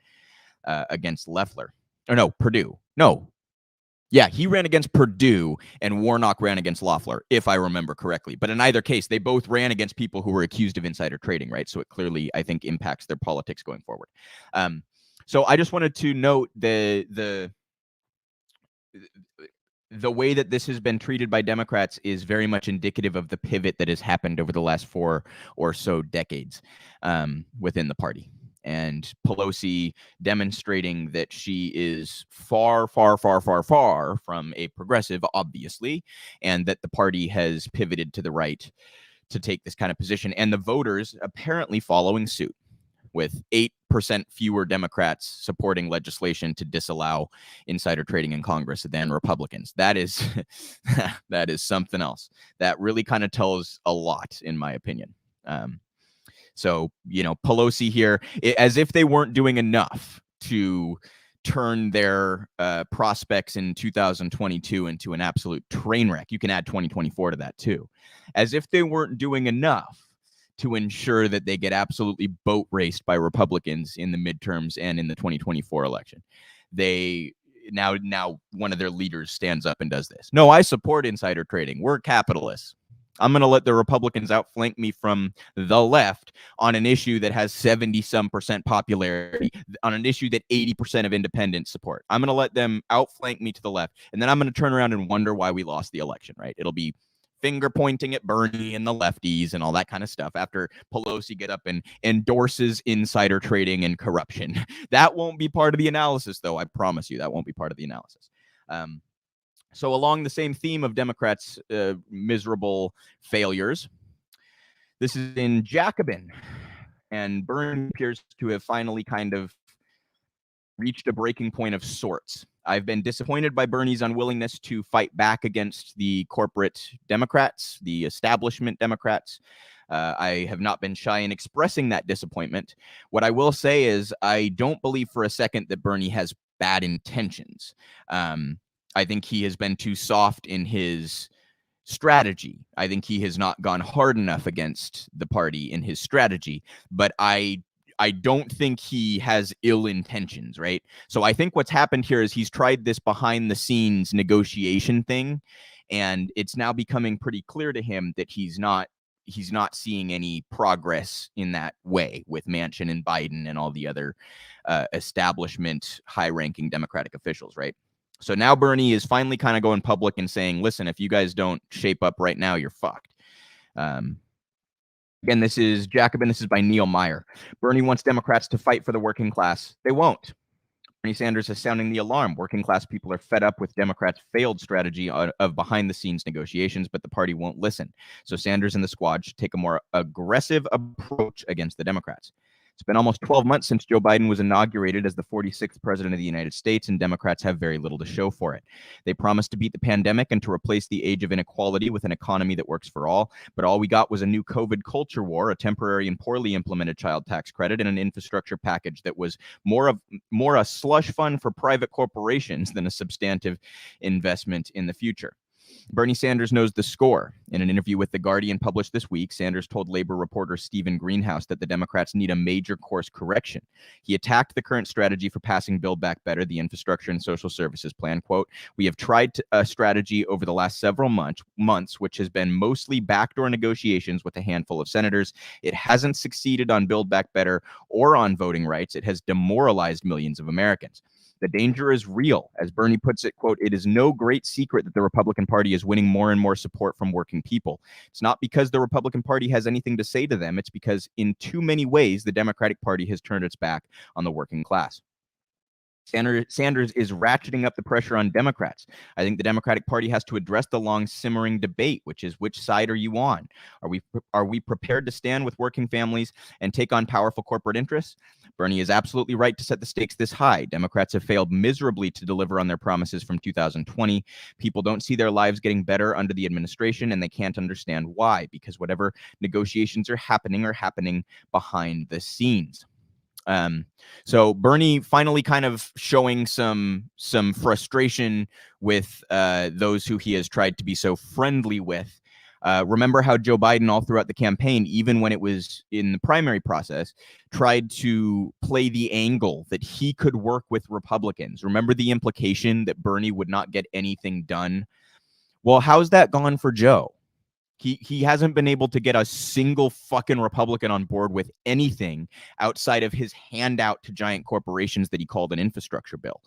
against Loeffler. Or no, Perdue. No. Yeah, he ran against Perdue and Warnock ran against Loeffler, if I remember correctly. But in either case, they both ran against people who were accused of insider trading, right? So it clearly, I think, impacts their politics going forward. So I just wanted to note the way that this has been treated by Democrats is very much indicative of the pivot that has happened over the last 4 or so decades within the party. And Pelosi demonstrating that she is far, far, far, far, far from a progressive, obviously, and that the party has pivoted to the right to take this kind of position. And the voters apparently following suit, with 8% fewer Democrats supporting legislation to disallow insider trading in Congress than Republicans. That is that is something else. That really kind of tells a lot, in my opinion. So, you know, Pelosi here, as if they weren't doing enough to turn their prospects in 2022 into an absolute train wreck. You can add 2024 to that too. As if they weren't doing enough to ensure that they get absolutely boat raced by Republicans in the midterms and in the 2024 election. They now one of their leaders stands up and does this. No, I support insider trading. We're capitalists. I'm going to let the Republicans outflank me from the left on an issue that has 70-some% popularity, on an issue that 80% of independents support. I'm going to let them outflank me to the left, and then I'm going to turn around and wonder why we lost the election, right? It'll be finger pointing at Bernie and the lefties and all that kind of stuff after Pelosi get up and endorses insider trading and corruption. That won't be part of the analysis, though. I promise you that won't be part of the analysis. So along the same theme of Democrats' miserable failures, this is in Jacobin, and Bernie appears to have finally kind of reached a breaking point of sorts. I've been disappointed by Bernie's unwillingness to fight back against the corporate Democrats, the establishment Democrats. I have not been shy in expressing that disappointment. What I will say is I don't believe for a second that Bernie has bad intentions. I think he has been too soft in his strategy. I think he has not gone hard enough against the party in his strategy, but I don't think he has ill intentions, right? So I think what's happened here is he's tried this behind the scenes negotiation thing, and it's now becoming pretty clear to him that he's not seeing any progress in that way with Manchin and Biden and all the other establishment high-ranking Democratic officials, right? So now Bernie is finally kind of going public and saying, listen, if you guys don't shape up right now, you're fucked. Again, this is Jacobin. This is by Neil Meyer. Bernie wants Democrats to fight for the working class. They won't. Bernie Sanders is sounding the alarm. Working class people are fed up with Democrats' failed strategy of behind-the-scenes negotiations, but the party won't listen. So Sanders and the squad should take a more aggressive approach against the Democrats. It's been almost 12 months since Joe Biden was inaugurated as the 46th president of the United States, and Democrats have very little to show for it. They promised to beat the pandemic and to replace the age of inequality with an economy that works for all, but all we got was a new COVID culture war, a temporary and poorly implemented child tax credit, and an infrastructure package that was more a slush fund for private corporations than a substantive investment in the future. Bernie Sanders knows the score. In an interview with The Guardian published this week, Sanders told Labor reporter Stephen Greenhouse that the Democrats need a major course correction. He attacked the current strategy for passing Build Back Better, the infrastructure and social services plan. Quote, "We have tried a strategy over the last several months, which has been mostly backdoor negotiations with a handful of senators. It hasn't succeeded on Build Back Better or on voting rights. It has demoralized millions of Americans. The danger is real. As Bernie puts it, quote, it is no great secret that the Republican Party is winning more and more support from working people. It's not because the Republican Party has anything to say to them. It's because in too many ways, the Democratic Party has turned its back on the working class. Sanders is ratcheting up the pressure on Democrats. I think the Democratic Party has to address the long simmering debate, which is which side are you on? Are we prepared to stand with working families and take on powerful corporate interests? Bernie is absolutely right to set the stakes this high. Democrats have failed miserably to deliver on their promises from 2020. People don't see their lives getting better under the administration, and they can't understand why, because whatever negotiations are happening behind the scenes. So Bernie finally kind of showing some frustration with those who he has tried to be so friendly with. Remember how Joe Biden all throughout the campaign, even when it was in the primary process, tried to play the angle that he could work with Republicans. Remember the implication that Bernie would not get anything done? Well, how's that gone for Joe? He hasn't been able to get a single fucking Republican on board with anything outside of his handout to giant corporations that he called an infrastructure bill,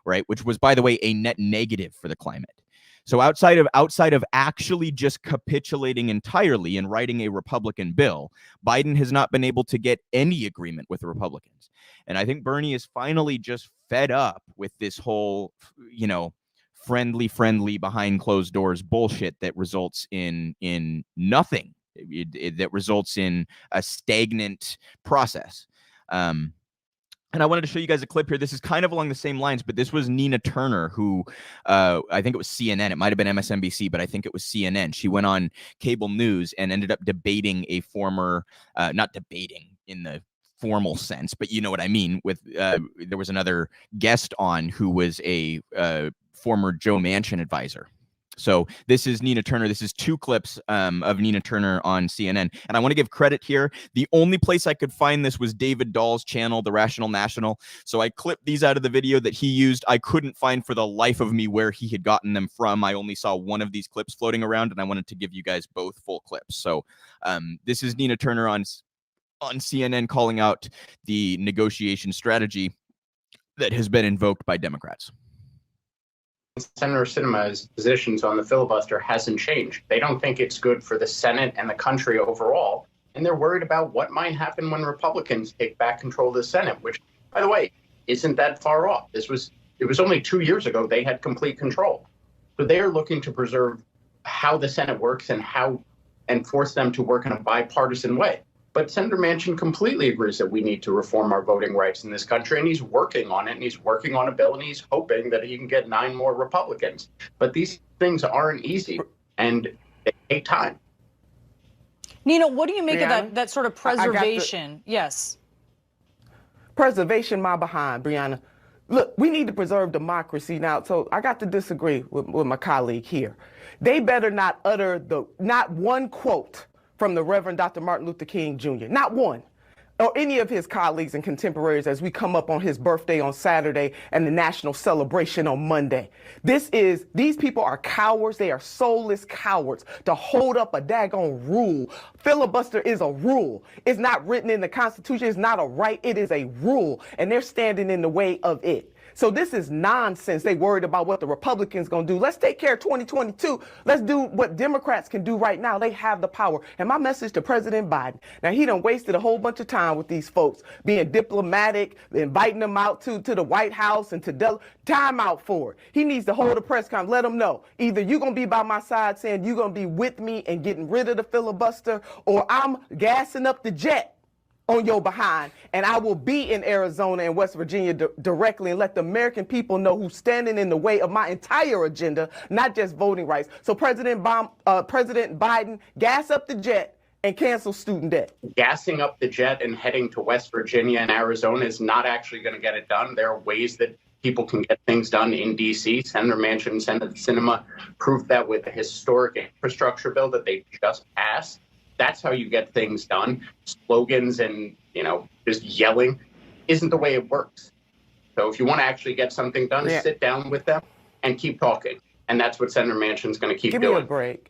right? Which was, by the way, a net negative for the climate. So outside of actually just capitulating entirely and writing a Republican bill, Biden has not been able to get any agreement with the Republicans. And I think Bernie is finally just fed up with this whole, friendly behind closed doors bullshit that results in nothing. That results in a stagnant process. And I wanted to show you guys a clip here. This is kind of along the same lines, but this was Nina Turner, who I think it was CNN. It might have been MSNBC, but I think it was CNN. She went on cable news and ended up debating a former, not debating in the formal sense, but you know what I mean. With there was another guest on who was a former Joe Manchin advisor. So this is Nina Turner. This is two clips of Nina Turner on CNN. And I want to give credit here. The only place I could find this was David Dahl's channel, The Rational National. So I clipped these out of the video that he used. I couldn't find for the life of me where he had gotten them from. I only saw one of these clips floating around, and I wanted to give you guys both full clips. So this is Nina Turner on CNN calling out the negotiation strategy that has been invoked by Democrats. Senator Sinema's positions on the filibuster hasn't changed. They don't think it's good for the Senate and the country overall, and they're worried about what might happen when Republicans take back control of the Senate, which, by the way, isn't that far off. It was only 2 years ago they had complete control. So they're looking to preserve how the Senate works and force them to work in a bipartisan way. But Senator Manchin completely agrees that we need to reform our voting rights in this country, and he's working on it, and he's working on a bill, and he's hoping that he can get 9 more Republicans. But these things aren't easy, and they take time. Nina, what do you make Brianna, of that sort of preservation? Yes. Preservation, my behind, Brianna. Look, we need to preserve democracy now. So I got to disagree with my colleague here. They better not utter not one quote from the Reverend Dr. Martin Luther King Jr., not one, or any of his colleagues and contemporaries as we come up on his birthday on Saturday and the national celebration on Monday. These people are cowards. They are soulless cowards to hold up a daggone rule. Filibuster is a rule. It's not written in the Constitution. It's not a right. It is a rule, and they're standing in the way of it. So this is nonsense. They worried about what the Republicans going to do. Let's take care of 2022. Let's do what Democrats can do right now. They have the power. And my message to President Biden, now he done wasted a whole bunch of time with these folks, being diplomatic, inviting them out to the White House and to time out for it. He needs to hold a press conference, let them know. Either you're going to be by my side saying you're going to be with me and getting rid of the filibuster, or I'm gassing up the jet on your behind, and I will be in Arizona and West Virginia directly and let the American people know who's standing in the way of my entire agenda, not just voting rights. So President Biden, gas up the jet and cancel student debt. Gassing up the jet and heading to West Virginia and Arizona is not actually going to get it done. There are ways that people can get things done in D.C. Senator Manchin and Senator Sinema proved that with the historic infrastructure bill that they just passed. That's how you get things done. Slogans and, just yelling isn't the way it works. So if you want to actually get something done, sit down with them and keep talking. And that's what Senator Manchin's going to keep doing. Give me a break.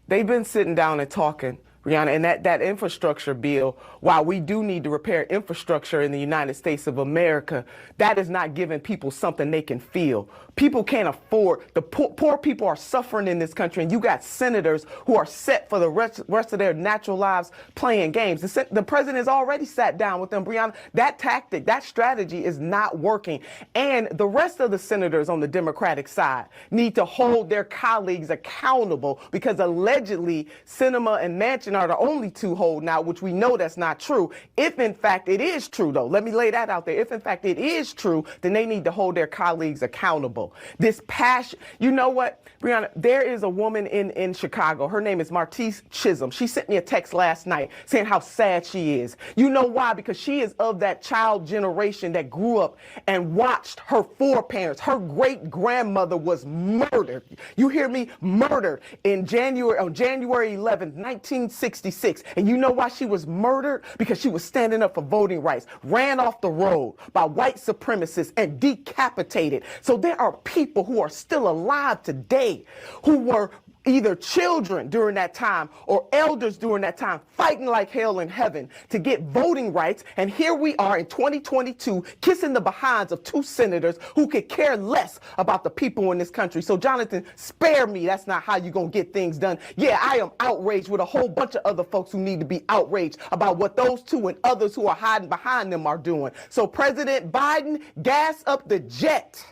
They've been sitting down and talking, Brianna, and that infrastructure bill, while we do need to repair infrastructure in the United States of America, that is not giving people something they can feel. People can't afford, the poor people are suffering in this country, and you got senators who are set for the rest of their natural lives playing games. The president has already sat down with them, Brianna. That tactic, that strategy is not working. And the rest of the senators on the Democratic side need to hold their colleagues accountable, because allegedly Sinema and Manchin are the only two holding out, which we know that's not true. If in fact it is true, though, let me lay that out there. If in fact it is true, then they need to hold their colleagues accountable. This passion, you know what, Brianna, there is a woman in Chicago. Her name is Martise Chisholm. She sent me a text last night saying how sad she is. You know why? Because she is of that child generation that grew up and watched her foreparents. Her great grandmother was murdered. You hear me? Murdered on January 11th, 1966. And you know why she was murdered? Because she was standing up for voting rights, ran off the road by white supremacists and decapitated. So there are people who are still alive today who were either children during that time or elders during that time, fighting like hell in heaven to get voting rights. And here we are in 2022 kissing the behinds of two senators who could care less about the people in this country. So Jonathan, spare me. That's not how you're going to get things done. Yeah, I am outraged with a whole bunch of other folks who need to be outraged about what those two and others who are hiding behind them are doing. So President Biden, gas up the jet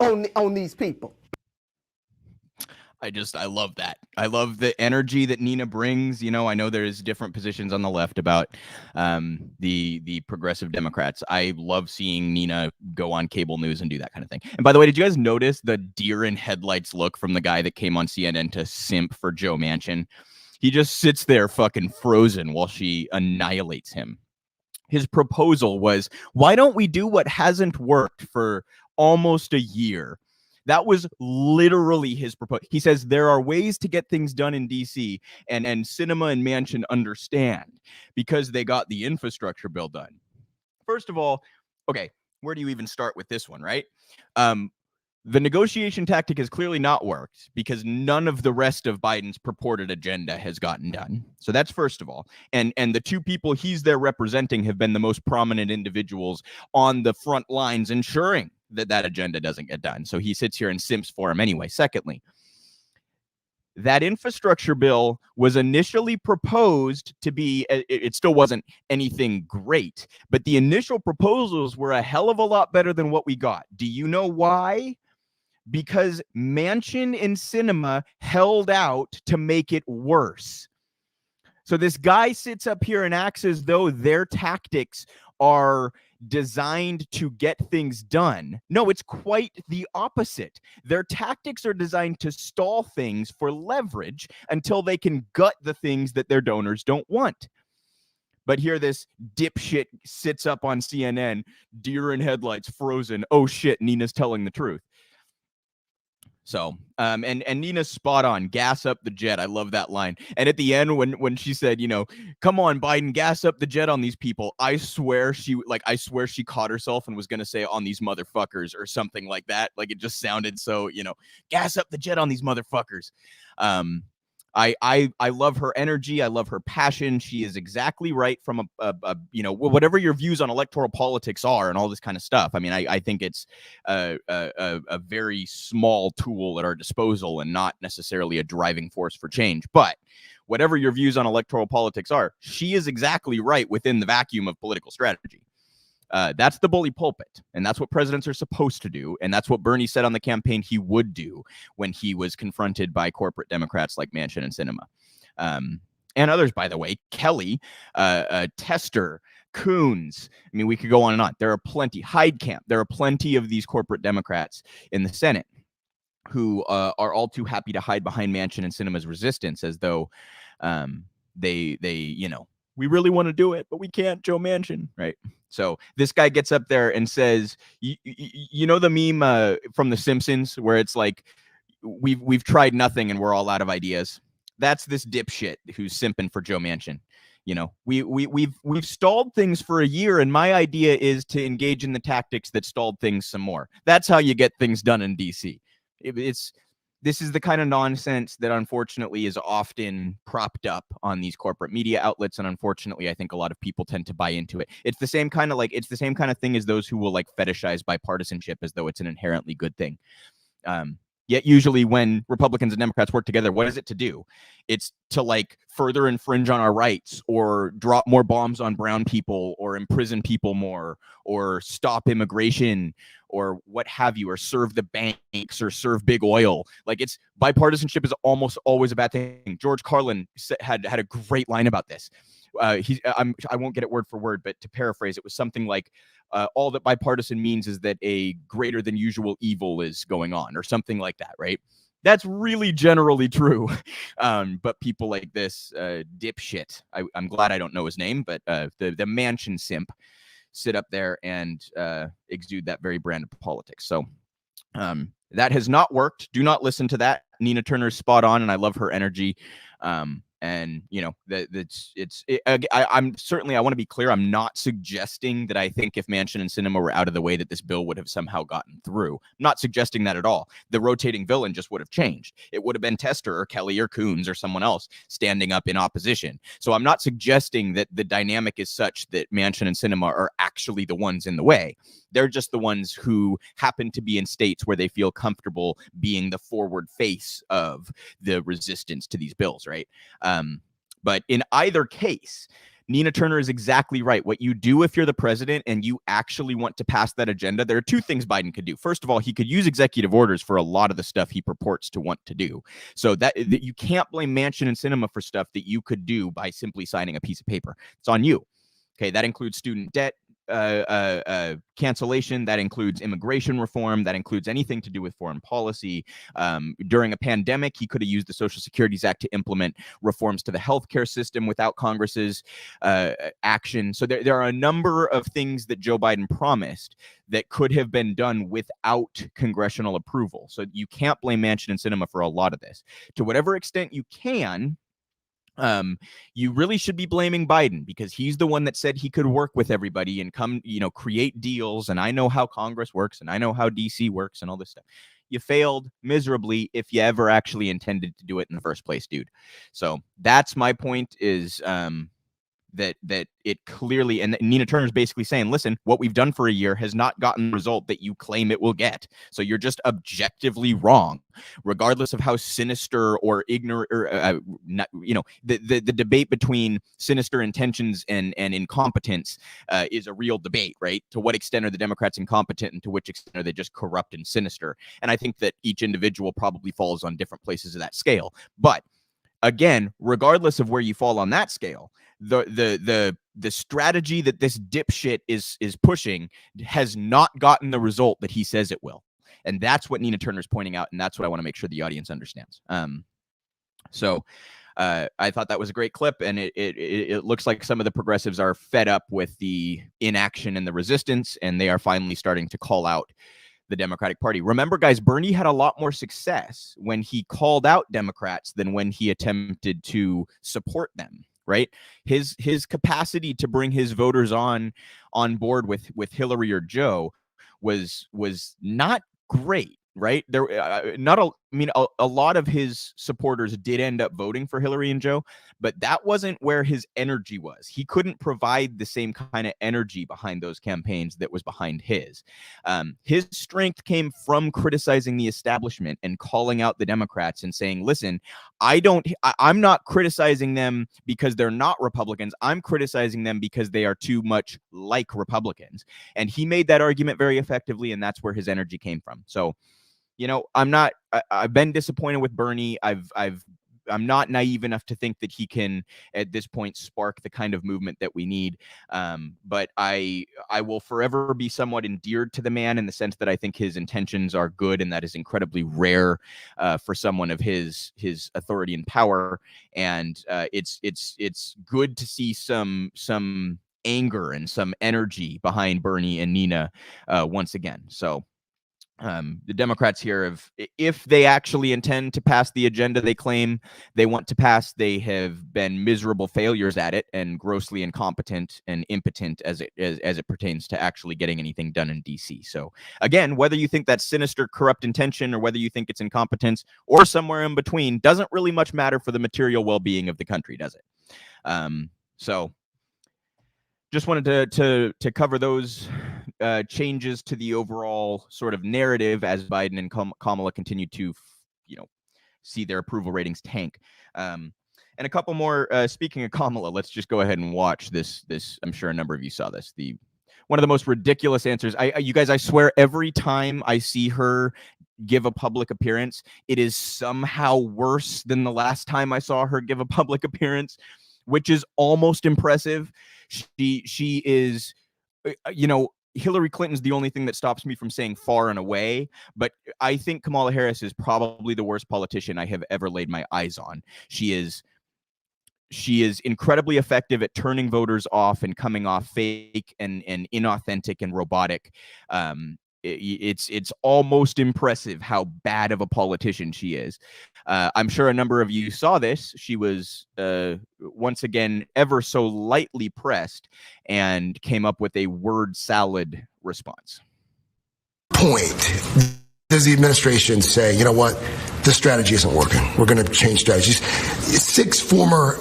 on these people. I love that. I love the energy that Nina brings. I know there's different positions on the left about the progressive Democrats. I love seeing Nina go on cable news and do that kind of thing. And by the way, did you guys notice the deer in headlights look from the guy that came on CNN to simp for Joe Manchin? He just sits there fucking frozen while she annihilates him. His proposal was, why don't we do what hasn't worked for almost a year? That was literally his proposal. He says there are ways to get things done in D.C. and Sinema and Manchin understand because they got the infrastructure bill done. First of all, okay, where do you even start with this one, right? The negotiation tactic has clearly not worked because none of the rest of Biden's purported agenda has gotten done. So that's first of all. And the two people he's there representing have been the most prominent individuals on the front lines ensuring that agenda doesn't get done. So he sits here and simps for him anyway. Secondly, that infrastructure bill was initially proposed to be, it still wasn't anything great, but the initial proposals were a hell of a lot better than what we got. Do you know why? Because Manchin and Sinema held out to make it worse. So this guy sits up here and acts as though their tactics are designed to get things done. No, it's quite the opposite. Their tactics are designed to stall things for leverage until they can gut the things that their donors don't want. But here this dipshit sits up on CNN, deer in headlights, frozen. Oh shit, Nina's telling the truth. So, and Nina's spot on. Gas up the jet. I love that line. And at the end, when she said, you know, come on, Biden, gas up the jet on these people. I swear she caught herself and was gonna say on these motherfuckers or something like that. Like it just sounded so, you know, gas up the jet on these motherfuckers. I love her energy. I love her passion. She is exactly right from a you know, whatever your views on electoral politics are and all this kind of stuff. I mean, I think it's a very small tool at our disposal and not necessarily a driving force for change. But whatever your views on electoral politics are, she is exactly right within the vacuum of political strategy. That's the bully pulpit, and that's what presidents are supposed to do, and that's what Bernie said on the campaign he would do when he was confronted by corporate Democrats like Manchin and Sinema, and others, by the way. Kelly, Tester, Coons. I mean, we could go on and on. There are plenty. Heidkamp. There are plenty of these corporate Democrats in the Senate who are all too happy to hide behind Manchin and Sinema's resistance, as though they you know, we really want to do it, but we can't, Joe Manchin, right? So this guy gets up there and says, you know the meme from The Simpsons where it's like, we've tried nothing and we're all out of ideas. That's this dipshit who's simping for Joe Manchin. You know, we've stalled things for a year, and my idea is to engage in the tactics that stalled things some more. That's how you get things done in DC. This is the kind of nonsense that unfortunately is often propped up on these corporate media outlets, and unfortunately I think a lot of people tend to buy into it. It's the same kind of thing as those who will like fetishize bipartisanship as though it's an inherently good thing. Yet usually when Republicans and Democrats work together, what is it to do? It's to like further infringe on our rights, or drop more bombs on brown people, or imprison people more, or stop immigration, or what have you, or serve the banks, or serve big oil. Like, it's bipartisanship is almost always a bad thing. George Carlin had a great line about this. I won't get it word for word, but to paraphrase, it was something like, all that bipartisan means is that a greater than usual evil is going on, or something like that, right? That's really generally true. But people like this dipshit, I'm glad I don't know his name, but the Manchin simp, sit up there and exude that very brand of politics. So that has not worked. Do not listen to that. Nina Turner's spot on, and I love her energy. And you know, I'm certainly, I want to be clear, I'm not suggesting that I think if Manchin and Sinema were out of the way that this bill would have somehow gotten through. I'm not suggesting that at all. The rotating villain just would have changed. It would have been Tester or Kelly or Coons or someone else standing up in opposition. So I'm not suggesting that the dynamic is such that Manchin and Sinema are actually the ones in the way. They're just the ones who happen to be in states where they feel comfortable being the forward face of the resistance to these bills, right? But in either case, Nina Turner is exactly right. What you do if you're the president and you actually want to pass that agenda, there are two things Biden could do. First of all, he could use executive orders for a lot of the stuff he purports to want to do. So that you can't blame Manchin and Sinema for stuff that you could do by simply signing a piece of paper. It's on you. Okay, that includes student debt cancellation, that includes immigration reform, that includes anything to do with foreign policy. During a pandemic, he could have used the Social Security Act to implement reforms to the healthcare system without Congress's action. So there are a number of things that Joe Biden promised that could have been done without congressional approval. So you can't blame Manchin and Sinema for a lot of this. To whatever extent you can, you really should be blaming Biden, because he's the one that said he could work with everybody and come, you know, create deals. And I know how Congress works, and I know how DC works, and all this stuff. You failed miserably if you ever actually intended to do it in the first place, dude. So that's my point, is that it clearly, and Nina Turner's basically saying, listen, what we've done for a year has not gotten the result that you claim it will get. So you're just objectively wrong, regardless of how sinister or ignorant, or not, you know, the debate between sinister intentions and incompetence is a real debate, right? To what extent are the Democrats incompetent, and to which extent are they just corrupt and sinister? And I think that each individual probably falls on different places of that scale. But again, regardless of where you fall on that scale, the strategy that this dipshit is pushing has not gotten the result that he says it will. And that's what Nina Turner's pointing out, and that's what I want to make sure the audience understands. So I thought that was a great clip, and it looks like some of the progressives are fed up with the inaction and the resistance, and they are finally starting to call out the Democratic Party. Remember, guys, Bernie had a lot more success when he called out Democrats than when he attempted to support them. Right, his capacity to bring his voters on board with Hillary or Joe was not great. Right, there a lot of his supporters did end up voting for Hillary and Joe, but that wasn't where his energy was. He couldn't provide the same kind of energy behind those campaigns that was behind his. His strength came from criticizing the establishment and calling out the Democrats and saying, listen, I'm not criticizing them because they're not Republicans. I'm criticizing them because they are too much like Republicans. And he made that argument very effectively, and that's where his energy came from. So, you know, I've been disappointed with Bernie. I'm not naive enough to think that he can, at this point, spark the kind of movement that we need. But I will forever be somewhat endeared to the man in the sense that I think his intentions are good, and that is incredibly rare for someone of his authority and power. And it's good to see some anger and some energy behind Bernie and Nina once again. So. The Democrats here if they actually intend to pass the agenda they claim they want to pass, they have been miserable failures at it and grossly incompetent and impotent as it pertains to actually getting anything done in DC. So again, whether you think that's sinister, corrupt intention, or whether you think it's incompetence or somewhere in between, doesn't really much matter for the material well-being of the country, does it? So just wanted to cover those changes to the overall sort of narrative as Biden and Kamala continue to, see their approval ratings tank. And a couple more. Speaking of Kamala, let's just go ahead and watch this. I'm sure a number of you saw this. One of the most ridiculous answers. You guys, I swear, every time I see her give a public appearance, it is somehow worse than the last time I saw her give a public appearance, which is almost impressive. She is, Hillary Clinton's the only thing that stops me from saying far and away, but I think Kamala Harris is probably the worst politician I have ever laid my eyes on. She is incredibly effective at turning voters off and coming off fake and inauthentic and robotic. It's almost impressive how bad of a politician she is. I'm sure a number of you saw this. She was once again ever so lightly pressed and came up with a word salad response. Point. Does the administration say, you know what, this strategy isn't working, we're going to change strategies? 6 former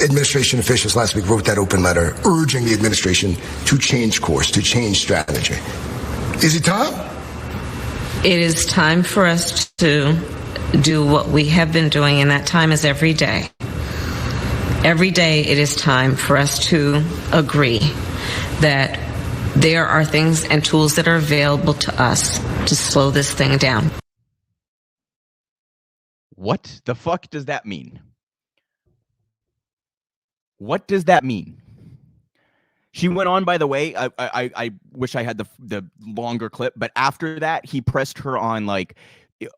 administration officials last week wrote that open letter urging the administration to change course, to change strategy. Is it time? It is time for us to do what we have been doing, and that time is every day. Every day it is time for us to agree that there are things and tools that are available to us to slow this thing down. What the fuck does that mean? What does that mean? She went on, by the way, I wish I had the longer clip, but after that, he pressed her on, like,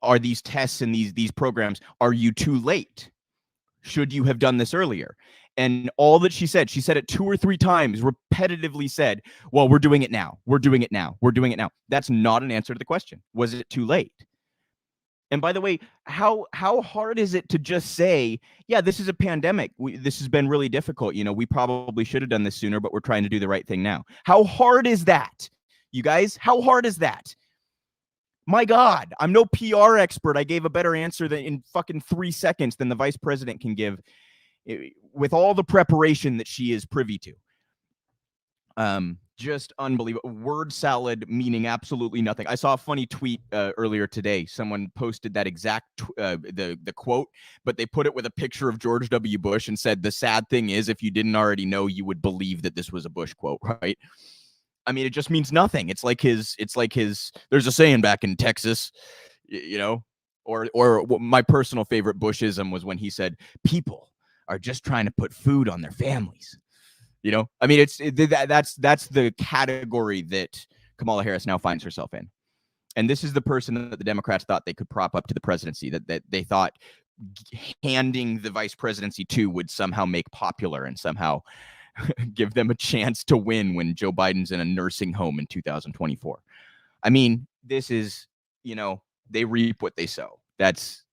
are these tests and these programs, are you too late? Should you have done this earlier? And all that she said it 2 or 3 times, repetitively said, well, we're doing it now. We're doing it now. We're doing it now. That's not an answer to the question. Was it too late? And by the way, how hard is it to just say, yeah, this is a pandemic. This has been really difficult. We probably should have done this sooner, but we're trying to do the right thing now. How hard is that, you guys? How hard is that? My God, I'm no PR expert. I gave a better answer than in fucking 3 seconds than the vice president can give with all the preparation that she is privy to. Just unbelievable. Word salad meaning absolutely nothing. I saw a funny tweet earlier today. Someone posted that exact the quote, but they put it with a picture of George W. Bush and said, the sad thing is, if you didn't already know, you would believe that this was a Bush quote, right? I mean, it just means nothing. It's like his, there's a saying back in Texas, Or my personal favorite Bushism was when he said, people are just trying to put food on their families. You know, I mean, that's the category that Kamala Harris now finds herself in. And this is the person that the Democrats thought they could prop up to the presidency, that they thought handing the vice presidency to would somehow make popular and somehow give them a chance to win when Joe Biden's in a nursing home in 2024. I mean, this is, you know, they reap what they sow.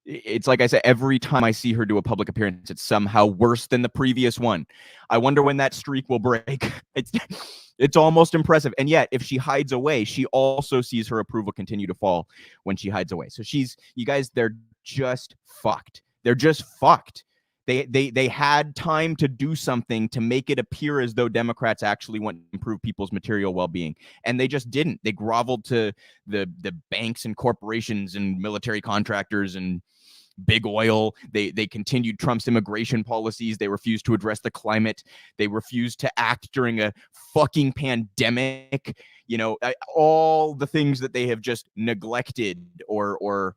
It's like I said, every time I see her do a public appearance, it's somehow worse than the previous one. I wonder when that streak will break. It's almost impressive. And yet, if she hides away, she also sees her approval continue to fall when she hides away. So you guys, they're just fucked. They're just fucked. They had time to do something to make it appear as though Democrats actually want to improve people's material well-being, and they just didn't. They groveled to the banks and corporations and military contractors and big oil. They continued Trump's immigration policies. They refused to address the climate. They refused to act during a fucking pandemic. You know, all the things that they have just neglected or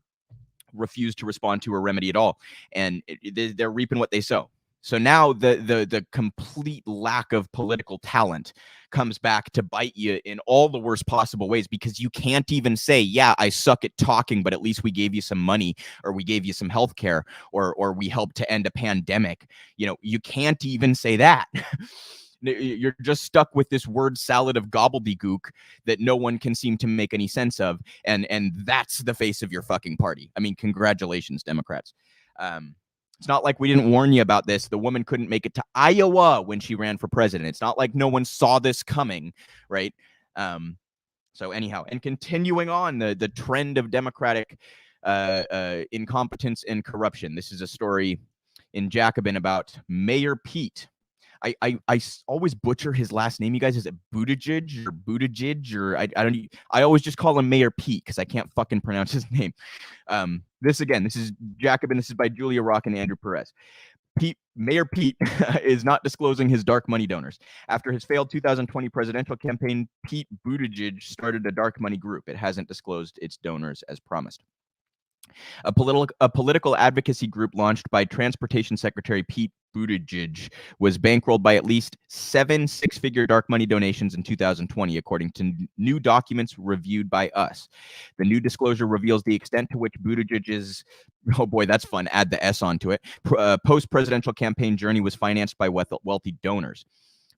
refused to respond to or remedy at all. And they're reaping what they sow. So now the complete lack of political talent comes back to bite you in all the worst possible ways, because you can't even say, yeah, I suck at talking, but at least we gave you some money, or we gave you some health care, or we helped to end a pandemic. You know, you can't even say that. You're just stuck with this word salad of gobbledygook that no one can seem to make any sense of. And that's the face of your fucking party. I mean, congratulations, Democrats. It's not like we didn't warn you about this. The woman couldn't make it to Iowa when she ran for president. It's not like no one saw this coming, right? So anyhow, and continuing on the trend of Democratic incompetence and corruption. This is a story in Jacobin about Mayor Pete. I always butcher his last name. You guys, is it Buttigieg or Buttigieg or I always just call him Mayor Pete because I can't fucking pronounce his name. This is Jacobin. This is by Julia Rock and Andrew Perez. Mayor Pete is not disclosing his dark money donors. After his failed 2020 presidential campaign, Pete Buttigieg started a dark money group. It hasn't disclosed its donors as promised. A political advocacy group launched by Transportation Secretary Pete Buttigieg was bankrolled by at least 7 six-figure dark money donations in 2020, according to new documents reviewed by us. The new disclosure reveals the extent to which Buttigieg's, oh boy, that's fun, add the S onto it, post-presidential campaign journey was financed by wealthy donors.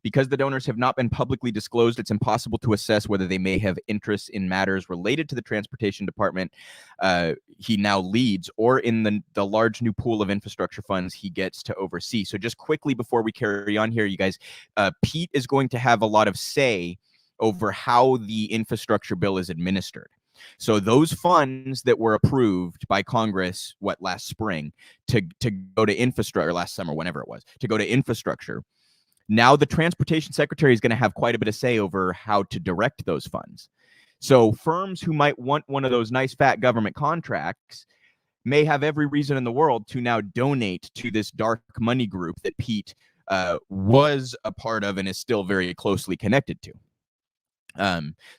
Because the donors have not been publicly disclosed, it's impossible to assess whether they may have interests in matters related to the transportation department he now leads, or in the large new pool of infrastructure funds he gets to oversee. So just quickly before we carry on here, you guys, Pete is going to have a lot of say over how the infrastructure bill is administered. So those funds that were approved by Congress, last spring, to go to infrastructure, or last summer, whenever it was, to go to infrastructure, now the transportation secretary is going to have quite a bit of say over how to direct those funds. So firms who might want one of those nice fat government contracts may have every reason in the world to now donate to this dark money group that Pete was a part of and is still very closely connected to.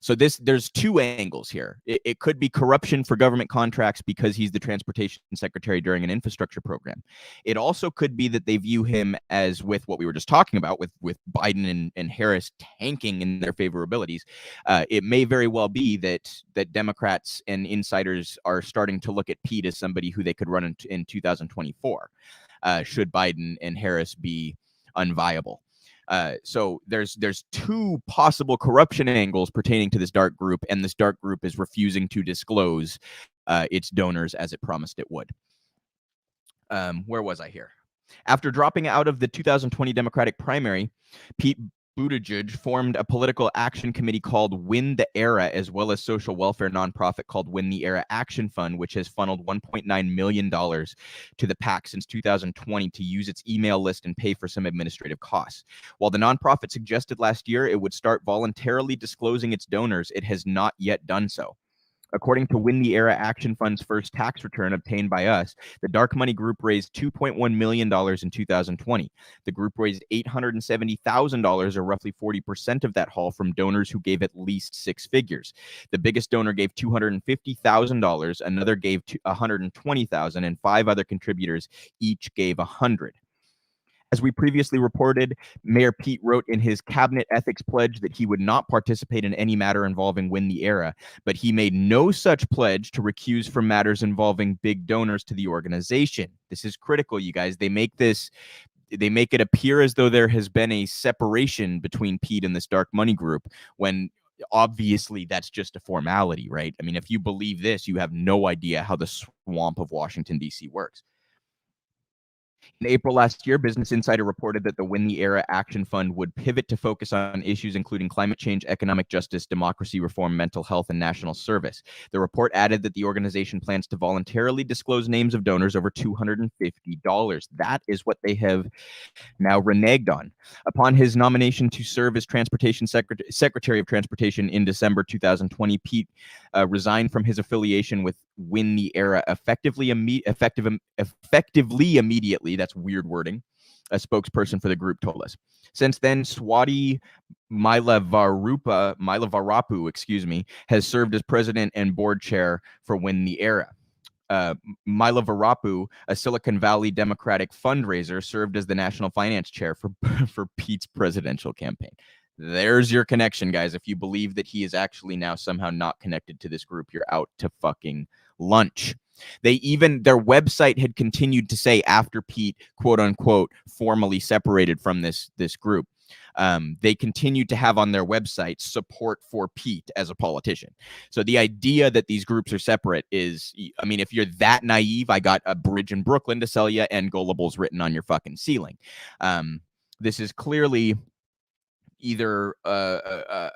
So there's two angles here. It could be corruption for government contracts because he's the transportation secretary during an infrastructure program. It also could be that they view him as, with what we were just talking about, with Biden and Harris tanking in their favorabilities. It may very well be that Democrats and insiders are starting to look at Pete as somebody who they could run in 2024, should Biden and Harris be unviable. So there's two possible corruption angles pertaining to this dark group, and this dark group is refusing to disclose its donors as it promised it would. Where was I here? After dropping out of the 2020 Democratic primary, Pete Buttigieg formed a political action committee called Win the Era, as well as social welfare nonprofit called Win the Era Action Fund, which has funneled $1.9 million to the PAC since 2020 to use its email list and pay for some administrative costs. While the nonprofit suggested last year it would start voluntarily disclosing its donors, it has not yet done so. According to Win the Era Action Fund's first tax return obtained by us, the dark money group raised $2.1 million in 2020. The group raised $870,000, or roughly 40% of that haul, from donors who gave at least six figures. The biggest donor gave $250,000, another gave $120,000, and five other contributors each gave $100,000. As we previously reported, Mayor Pete wrote in his cabinet ethics pledge that he would not participate in any matter involving Win the Era, but he made no such pledge to recuse from matters involving big donors to the organization. This is critical, you guys. They make it appear as though there has been a separation between Pete and this dark money group, when obviously that's just a formality, right? I mean, if you believe this, you have no idea how the swamp of Washington, D.C. works. In April last year, Business Insider reported that the Win the Era Action Fund would pivot to focus on issues including climate change, economic justice, democracy reform, mental health, and national service. The report added that the organization plans to voluntarily disclose names of donors over $250. That is what they have now reneged on. Upon his nomination to serve as Transportation Secretary of Transportation in December 2020, Pete resigned from his affiliation with Win the Era effectively immediately. That's weird wording, a spokesperson for the group told us. Since then, Swati Mailavarapu, has served as president and board chair for Win the Era. Mailavarapu, a Silicon Valley Democratic fundraiser, served as the national finance chair for Pete's presidential campaign. There's your connection, guys. If you believe that he is actually now somehow not connected to this group, you're out to fucking lunch. Their website had continued to say, after Pete, quote unquote, formally separated from this group, they continued to have on their website support for Pete as a politician. So the idea that these groups are separate is, I mean, if you're that naive, I got a bridge in Brooklyn to sell you and Gullables written on your fucking ceiling. This is clearly either a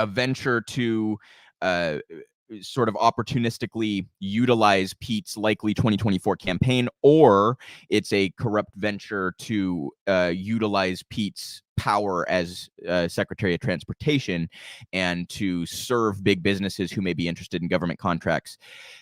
venture to sort of opportunistically utilize Pete's likely 2024 campaign, or it's a corrupt venture to utilize Pete's power as Secretary of Transportation and to serve big businesses who may be interested in government contracts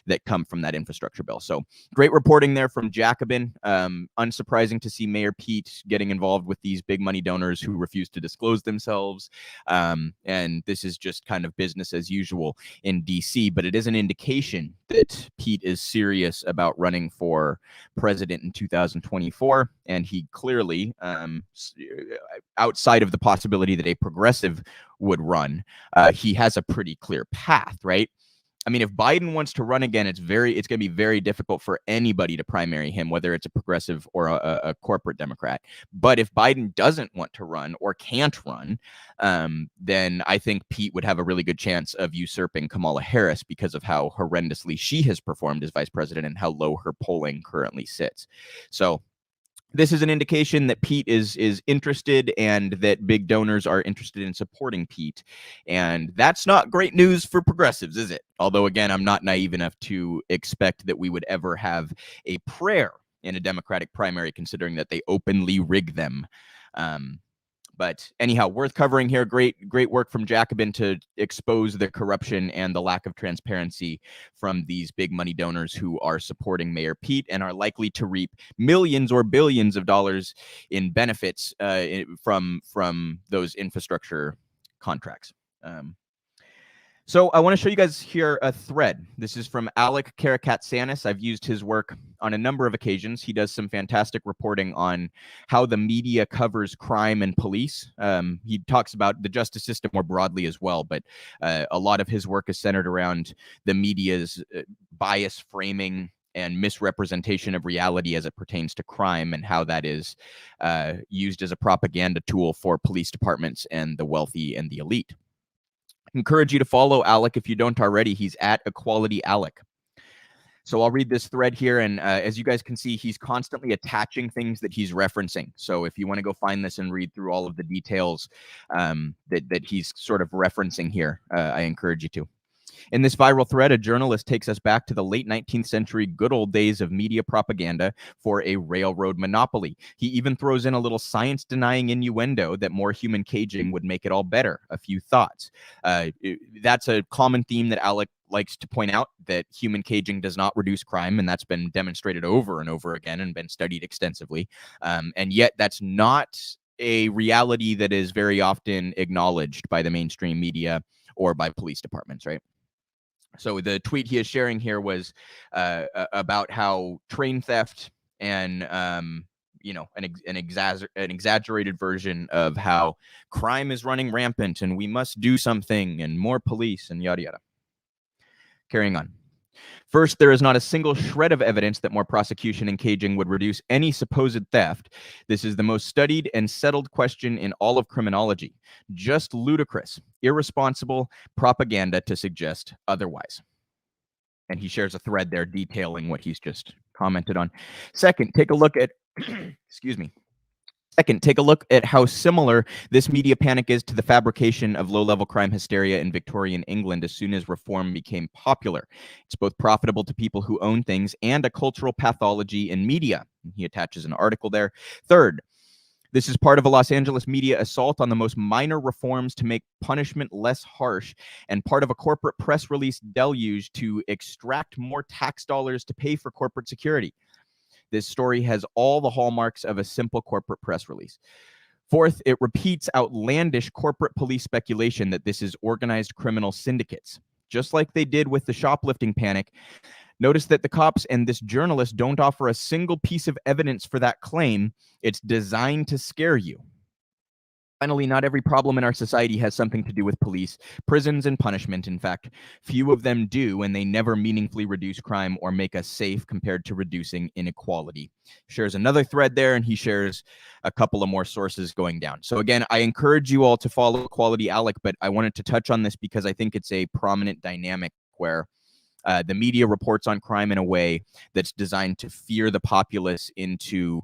that come from that infrastructure bill. So great reporting there from Jacobin. Unsurprising to see Mayor Pete getting involved with these big money donors who refuse to disclose themselves. And this is just kind of business as usual in DC, but it is an indication that Pete is serious about running for president in 2024. And he clearly, outside of the possibility that a progressive would run, he has a pretty clear path, right? I mean, if Biden wants to run again, it's going to be very difficult for anybody to primary him, whether it's a progressive or a corporate Democrat. But if Biden doesn't want to run or can't run, then I think Pete would have a really good chance of usurping Kamala Harris because of how horrendously she has performed as vice president and how low her polling currently sits. So this is an indication that Pete is interested and that big donors are interested in supporting Pete. And that's not great news for progressives, is it? Although, again, I'm not naive enough to expect that we would ever have a prayer in a Democratic primary, considering that they openly rig them. But anyhow, worth covering here. Great work from Jacobin to expose the corruption and the lack of transparency from these big money donors who are supporting Mayor Pete and are likely to reap millions or billions of dollars in benefits from those infrastructure contracts. So I want to show you guys here a thread. This is from Alec Karakatsanis. I've used his work on a number of occasions. He does some fantastic reporting on how the media covers crime and police. He talks about the justice system more broadly as well, but a lot of his work is centered around the media's bias framing and misrepresentation of reality as it pertains to crime and how that is used as a propaganda tool for police departments and the wealthy and the elite. Encourage you to follow Alec if you don't already. He's at Equality Alec. So I'll read this thread here, and as you guys can see, he's constantly attaching things that he's referencing. So if you want to go find this and read through all of the details that he's sort of referencing here, I encourage you to. In this viral thread, a journalist takes us back to the late 19th century good old days of media propaganda for a railroad monopoly. He even throws in a little science-denying innuendo that more human caging would make it all better. A few thoughts. That's a common theme that Alec likes to point out, that human caging does not reduce crime, and that's been demonstrated over and over again and been studied extensively. And yet that's not a reality that is very often acknowledged by the mainstream media or by police departments, right? So the tweet he is sharing here was about how train theft and you know, an exaggerated version of how crime is running rampant and we must do something and more police and yada yada. Carrying on. First, there is not a single shred of evidence that more prosecution and caging would reduce any supposed theft. This is the most studied and settled question in all of criminology. Just ludicrous, irresponsible propaganda to suggest otherwise. And he shares a thread there detailing what he's just commented on. Second, take a look at, excuse me. Second, take a look at how similar this media panic is to the fabrication of low-level crime hysteria in Victorian England as soon as reform became popular. It's both profitable to people who own things and a cultural pathology in media. He attaches an article there. Third, this is part of a Los Angeles media assault on the most minor reforms to make punishment less harsh, and part of a corporate press release deluge to extract more tax dollars to pay for corporate security. This story has all the hallmarks of a simple corporate press release. Fourth, it repeats outlandish corporate police speculation that this is organized criminal syndicates. Just like they did with the shoplifting panic, notice that the cops and this journalist don't offer a single piece of evidence for that claim. It's designed to scare you. Finally, not every problem in our society has something to do with police, prisons, and punishment. In fact, few of them do, and they never meaningfully reduce crime or make us safe compared to reducing inequality. Shares another thread there, and he shares a couple of more sources going down. So again, I encourage you all to follow Quality Alec, but I wanted to touch on this because I think it's a prominent dynamic where the media reports on crime in a way that's designed to fear the populace into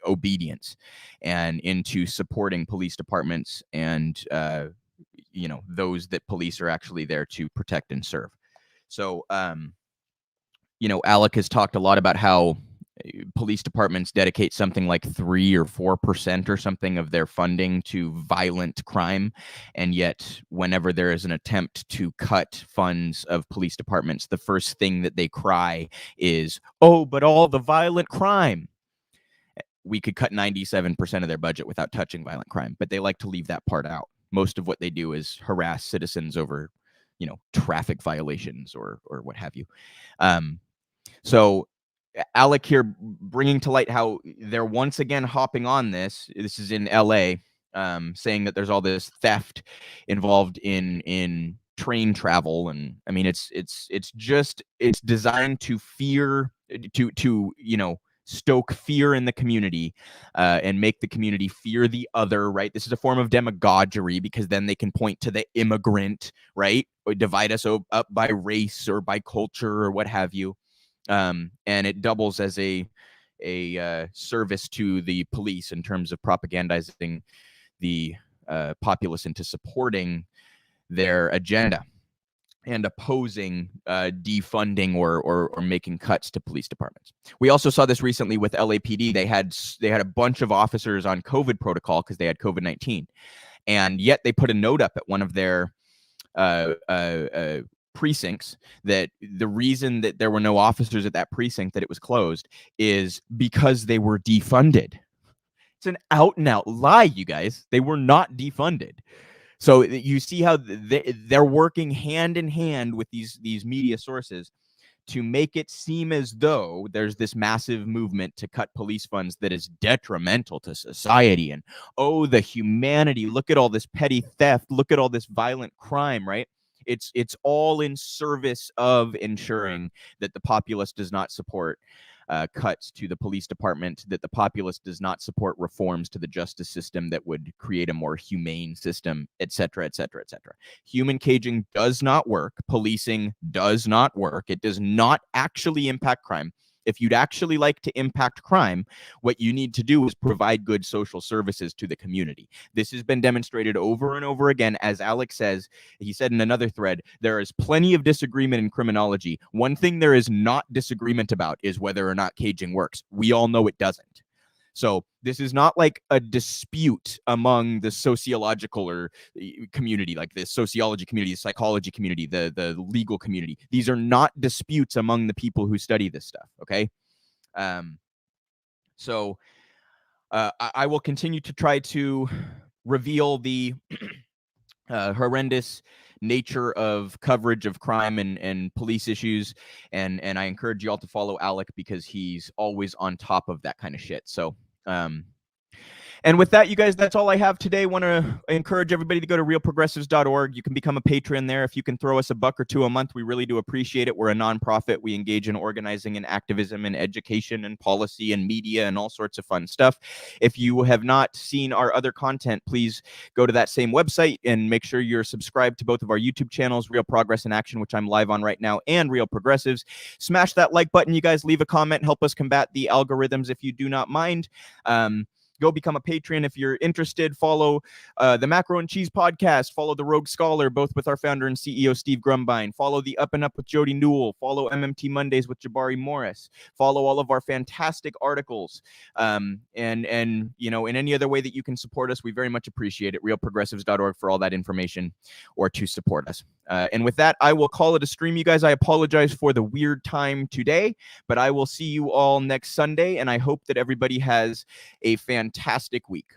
obedience and into supporting police departments and you know, those that police are actually there to protect and serve. So you know, Alec has talked a lot about how police departments dedicate something like 3 or 4% or something of their funding to violent crime. And yet, whenever there is an attempt to cut funds of police departments, the first thing that they cry is, oh, but all the violent crime. We could cut 97% of their budget without touching violent crime, but they like to leave that part out. Most of what they do is harass citizens over, you know, traffic violations or what have you. So Alec here bringing to light how they're once again hopping on this. This is in LA, saying that there's all this theft involved in train travel. And I mean, it's designed to fear, to, you know, stoke fear in the community and make the community fear the other, right? This is a form of demagoguery because then they can point to the immigrant, right? Or divide us up by race or by culture or what have you. And it doubles as a service to the police in terms of propagandizing the populace into supporting their agenda and opposing defunding or making cuts to police departments. We also saw this recently with LAPD. They had a bunch of officers on COVID protocol because they had COVID-19, and yet they put a note up at one of their precincts that the reason that there were no officers at that precinct, that it was closed, is because they were defunded. It's an out and out lie, you guys. They were not defunded. So you see how they're working hand in hand with these media sources to make it seem as though there's this massive movement to cut police funds that is detrimental to society. And oh, the humanity, look at all this petty theft, look at all this violent crime, right? It's all in service of ensuring that the populace does not support cuts to the police department, that the populace does not support reforms to the justice system that would create a more humane system, etc., etc., etc. Human caging does not work. Policing does not work. It does not actually impact crime. If you'd actually like to impact crime, what you need to do is provide good social services to the community. This has been demonstrated over and over again. As Alex says, he said in another thread, there is plenty of disagreement in criminology. One thing there is not disagreement about is whether or not caging works. We all know it doesn't. So this is not like a dispute among the sociological or community, like the sociology community, the psychology community, the legal community. These are not disputes among the people who study this stuff, okay? So I will continue to try to reveal the horrendous nature of coverage of crime and police issues, and I encourage you all to follow Alec because he's always on top of that kind of shit. So and with that, you guys, that's all I have today. Want to encourage everybody to go to realprogressives.org. You can become a patron there. If you can throw us $1 or $2 a month, we really do appreciate it. We're a nonprofit. We engage in organizing and activism and education and policy and media and all sorts of fun stuff. If you have not seen our other content, please go to that same website and make sure you're subscribed to both of our YouTube channels, Real Progress in Action, which I'm live on right now, and Real Progressives. Smash that like button, you guys. Leave a comment. Help us combat the algorithms if you do not mind. Go become a patron if you're interested. Follow the Macro and Cheese podcast. Follow the Rogue Scholar, both with our founder and CEO, Steve Grumbine. Follow the Up and Up with Jody Newell. Follow MMT Mondays with Jabari Morris. Follow all of our fantastic articles. And you know, in any other way that you can support us, we very much appreciate it. Realprogressives.org for all that information or to support us. And with that, I will call it a stream, you guys. I apologize for the weird time today, but I will see you all next Sunday, and I hope that everybody has a fantastic week.